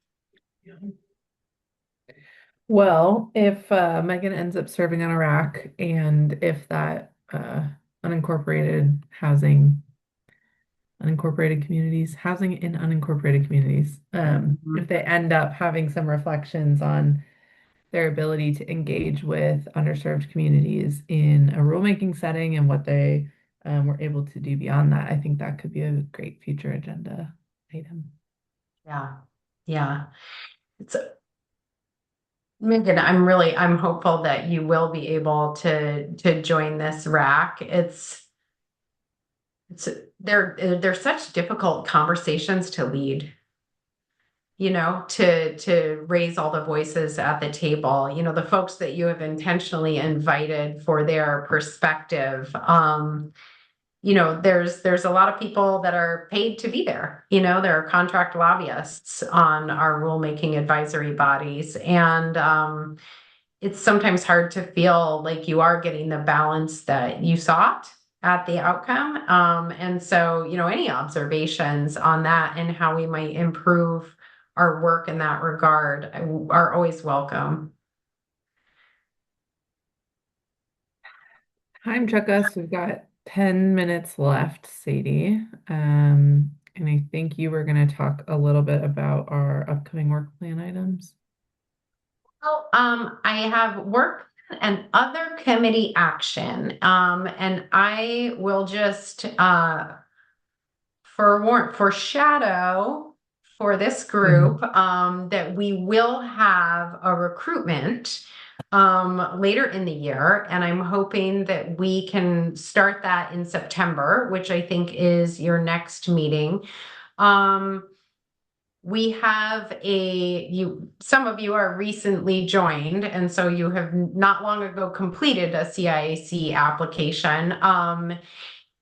[SPEAKER 2] Well, if Megan ends up serving on Iraq, and if that unincorporated communities, housing in unincorporated communities, if they end up having some reflections on their ability to engage with underserved communities in a rulemaking setting and what they were able to do beyond that, I think that could be a great future agenda item.
[SPEAKER 1] Yeah. Megan, I'm hopeful that you will be able to join this RAC. They're such difficult conversations to lead, to raise all the voices at the table, the folks that you have intentionally invited for their perspective. There's a lot of people that are paid to be there. There are contract lobbyists on our rulemaking advisory bodies, and it's sometimes hard to feel like you are getting the balance that you sought at the outcome. And so, any observations on that and how we might improve our work in that regard are always welcome.
[SPEAKER 2] Time check us. We've got 10 minutes left, Sadie. And I think you were going to talk a little bit about our upcoming work plan items.
[SPEAKER 1] Well, I have work and other committee action. And I will just foreshadow for this group that we will have a recruitment later in the year, and I'm hoping that we can start that in September, which I think is your next meeting. We have some of you are recently joined, and so you have not long ago completed a CIAC application.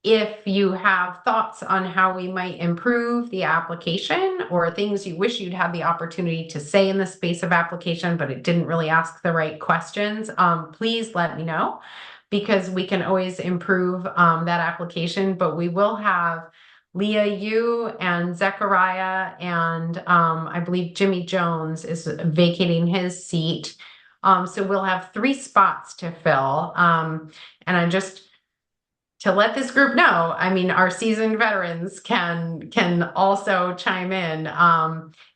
[SPEAKER 1] If you have thoughts on how we might improve the application, or things you wish you'd had the opportunity to say in the space of application, but it didn't really ask the right questions, please let me know, because we can always improve that application. But we will have Leah Yu and Zechariah, and I believe Jimmy Jones is vacating his seat. So we'll have 3 spots to fill. And I'm just to let this group know, our seasoned veterans can also chime in.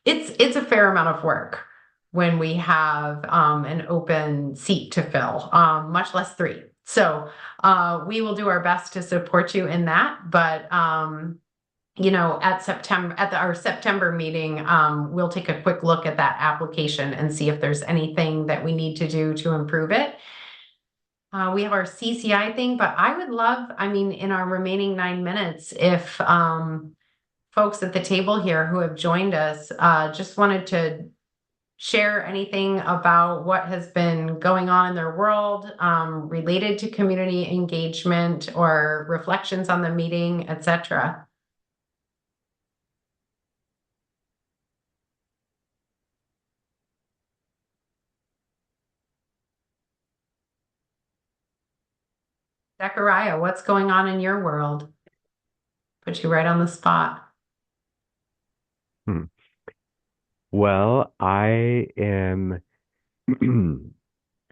[SPEAKER 1] It's a fair amount of work when we have an open seat to fill, much less 3. So we will do our best to support you in that. But at our September meeting, we'll take a quick look at that application and see if there's anything that we need to do to improve it. We have our CCI thing, but I would love, in our remaining 9 minutes, if folks at the table here who have joined us just wanted to share anything about what has been going on in their world related to community engagement, or reflections on the meeting, etc. Zechariah, what's going on in your world? Put you right on the spot.
[SPEAKER 7] Well, I am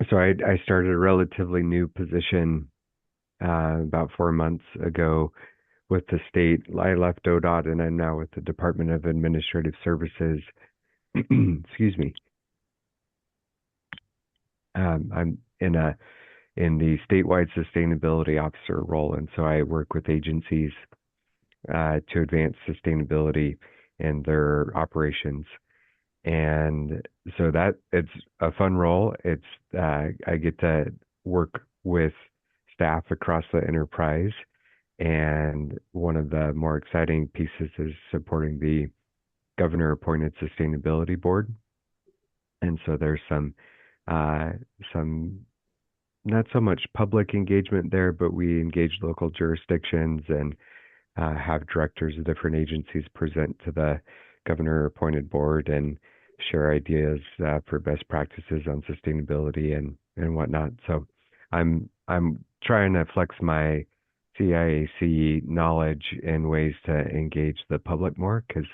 [SPEAKER 7] so I started a relatively new position about 4 months ago with the state. I left ODOT and I'm now with the Department of Administrative Services. Excuse me. I'm in the statewide sustainability officer role, and so I work with agencies to advance sustainability in their operations. And so that it's a fun role. It's I get to work with staff across the enterprise, and one of the more exciting pieces is supporting the governor appointed sustainability board. And so there's some not so much public engagement there, but we engage local jurisdictions and have directors of different agencies present to the governor appointed board and share ideas for best practices on sustainability and whatnot. So I'm trying to flex my CIAC knowledge in ways to engage the public more, because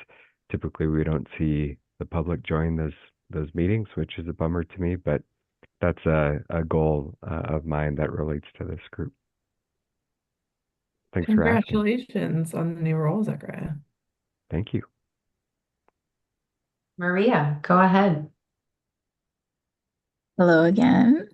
[SPEAKER 7] typically we don't see the public join those meetings, which is a bummer to me, but that's a goal of mine that relates to this group. Thanks for asking.
[SPEAKER 2] Congratulations on the new role, Zachariah.
[SPEAKER 7] Thank you.
[SPEAKER 1] Maria, go ahead.
[SPEAKER 13] Hello again.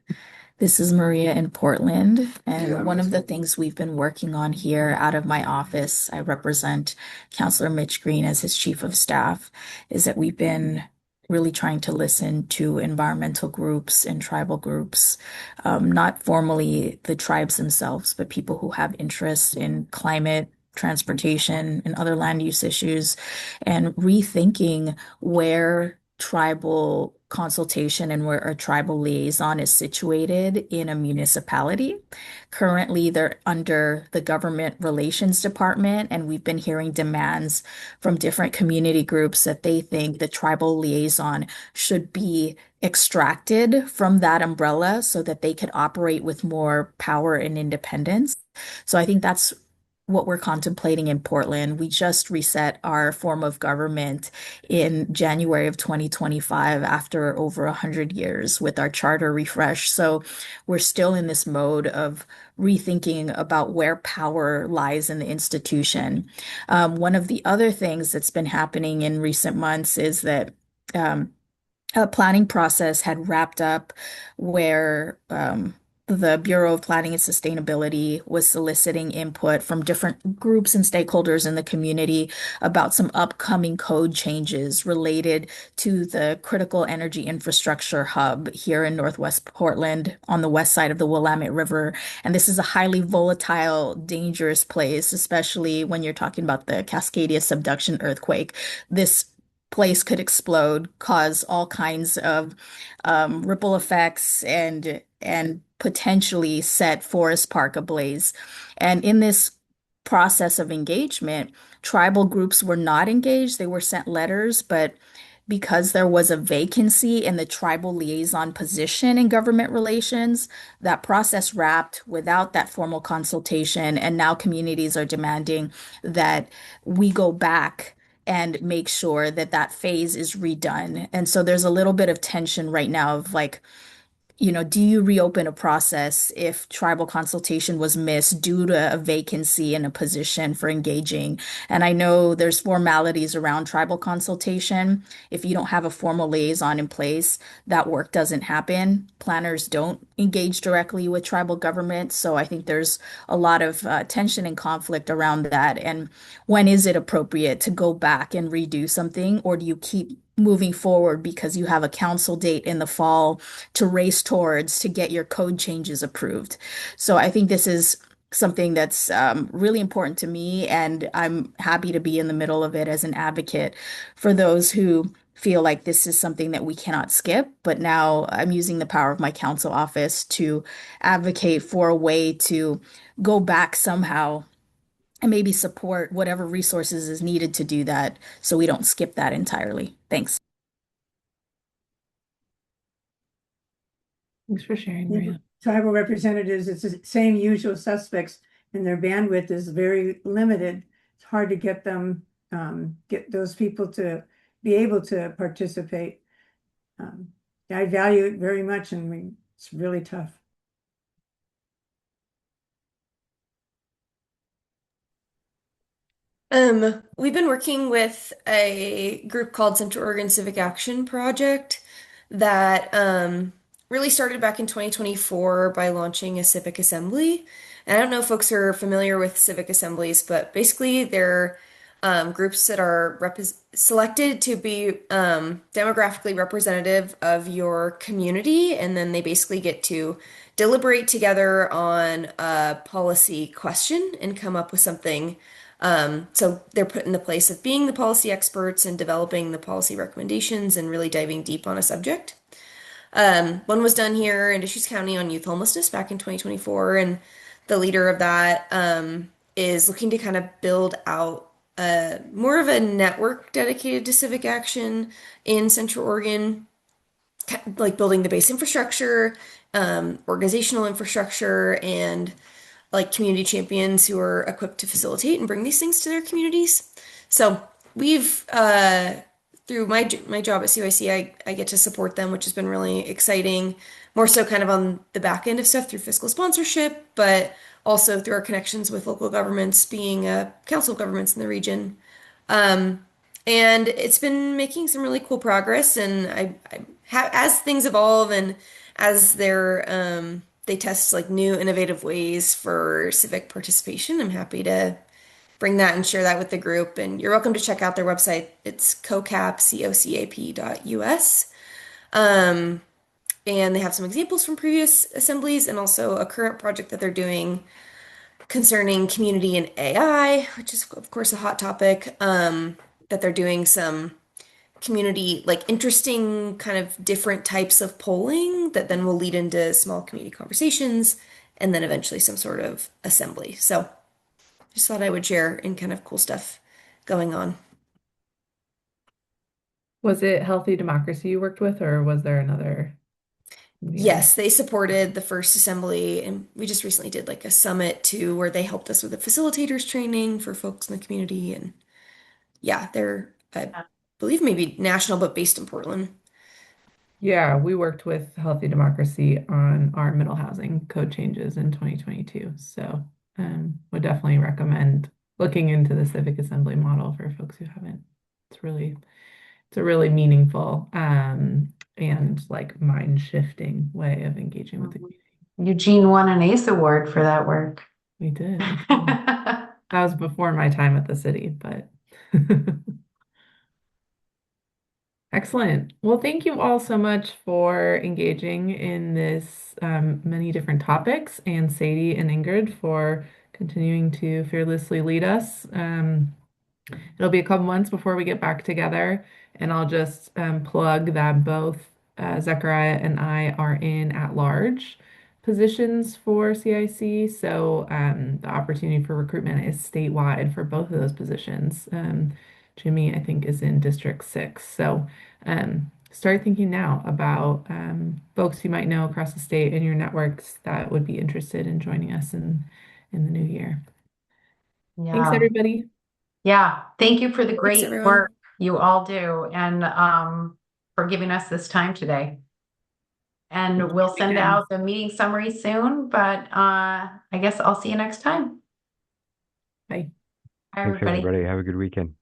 [SPEAKER 13] This is Maria in Portland, and one of the things we've been working on here out of my office, I represent Councillor Mitch Green as his chief of staff, is that we've been really trying to listen to environmental groups and tribal groups, not formally the tribes themselves, but people who have interests in climate, transportation, and other land use issues, and rethinking where tribal consultation and where a tribal liaison is situated in a municipality. Currently, they're under the government relations department, and we've been hearing demands from different community groups that they think the tribal liaison should be extracted from that umbrella so that they could operate with more power and independence. So I think that's what we're contemplating in Portland. We just reset our form of government in January of 2025 after over 100 years with our charter refresh. So we're still in this mode of rethinking about where power lies in the institution. One of the other things that's been happening in recent months is that a planning process had wrapped up where the Bureau of Planning and Sustainability was soliciting input from different groups and stakeholders in the community about some upcoming code changes related to the critical energy infrastructure hub here in Northwest Portland on the west side of the Willamette River. And this is a highly volatile, dangerous place, especially when you're talking about the Cascadia subduction earthquake. This place could explode, cause all kinds of ripple effects, and potentially set Forest Park ablaze. And in this process of engagement, tribal groups were not engaged. They were sent letters, but because there was a vacancy in the tribal liaison position in government relations, that process wrapped without that formal consultation. And now communities are demanding that we go back and make sure that that phase is redone. And so there's a little bit of tension right now of like, do you reopen a process if tribal consultation was missed due to a vacancy in a position for engaging? And I know there's formalities around tribal consultation. If you don't have a formal liaison in place, that work doesn't happen. Planners don't engage directly with tribal government. So I think there's a lot of tension and conflict around that. And when is it appropriate to go back and redo something, or do you keep moving forward because you have a council date in the fall to race towards to get your code changes approved? So I think this is something that's really important to me, and I'm happy to be in the middle of it as an advocate for those who feel like this is something that we cannot skip. But now I'm using the power of my council office to advocate for a way to go back somehow and maybe support whatever resources is needed to do that so we don't skip that entirely. Thanks.
[SPEAKER 2] Thanks for sharing, Maria.
[SPEAKER 6] Tribal representatives, it's the same usual suspects, and their bandwidth is very limited. It's hard to get them, get those people to be able to participate. I value it very much, and it's really tough.
[SPEAKER 4] We've been working with a group called Central Oregon Civic Action Project that really started back in 2024 by launching a civic assembly. And I don't know if folks are familiar with civic assemblies, but basically they're groups that are selected to be demographically representative of your community, and then they basically get to deliberate together on a policy question and come up with something. So they're put in the place of being the policy experts and developing the policy recommendations and really diving deep on a subject. One was done here in Deschutes County on youth homelessness back in 2024, and the leader of that is looking to kind of build out more of a network dedicated to civic action in Central Oregon, like building the base infrastructure, organizational infrastructure, and like community champions who are equipped to facilitate and bring these things to their communities. So we've through my job at CYC, I get to support them, which has been really exciting. More so kind of on the back end of stuff through fiscal sponsorship, but also through our connections with local governments, being a council of governments in the region. And it's been making some really cool progress. And as things evolve and as they test like new innovative ways for civic participation, I'm happy to bring that and share that with the group. And you're welcome to check out their website. It's cocap.us. And they have some examples from previous assemblies and also a current project that they're doing concerning community and AI, which is of course a hot topic, that they're doing some community, like interesting kind of different types of polling that then will lead into small community conversations and then eventually some sort of assembly. So just thought I would share and kind of cool stuff going on.
[SPEAKER 2] Was it Healthy Democracy you worked with, or was there another?
[SPEAKER 4] Yes, they supported the first assembly, and we just recently did like a summit too, where they helped us with a facilitators training for folks in the community. And yeah, they're, I believe, maybe national, but based in Portland.
[SPEAKER 2] Yeah, we worked with Healthy Democracy on our middle housing code changes in 2022. So would definitely recommend looking into the civic assembly model for folks who haven't. It's a really meaningful and like mind shifting way of engaging with the community.
[SPEAKER 1] Eugene won an ACE award for that work.
[SPEAKER 2] We did. That was before my time at the city, but excellent. Well, thank you all so much for engaging in this many different topics, and Sadie and Ingrid for continuing to fearlessly lead us. It'll be a couple months before we get back together, and I'll just plug that both Zechariah and I are in at-large positions for CIC, so the opportunity for recruitment is statewide for both of those positions. Jimmy, I think, is in District 6, so start thinking now about folks you might know across the state in your networks that would be interested in joining us in the new year. Thanks,
[SPEAKER 1] Yeah.
[SPEAKER 2] everybody.
[SPEAKER 1] Yeah, thank you for the
[SPEAKER 4] Thanks,
[SPEAKER 1] great
[SPEAKER 4] everyone.
[SPEAKER 1] work you all do, and for giving us this time today. And we'll send out the meeting summary soon, but I guess I'll see you next time.
[SPEAKER 2] Bye.
[SPEAKER 1] Bye,
[SPEAKER 7] Thanks,
[SPEAKER 1] everybody.
[SPEAKER 7] everybody. Have a good weekend.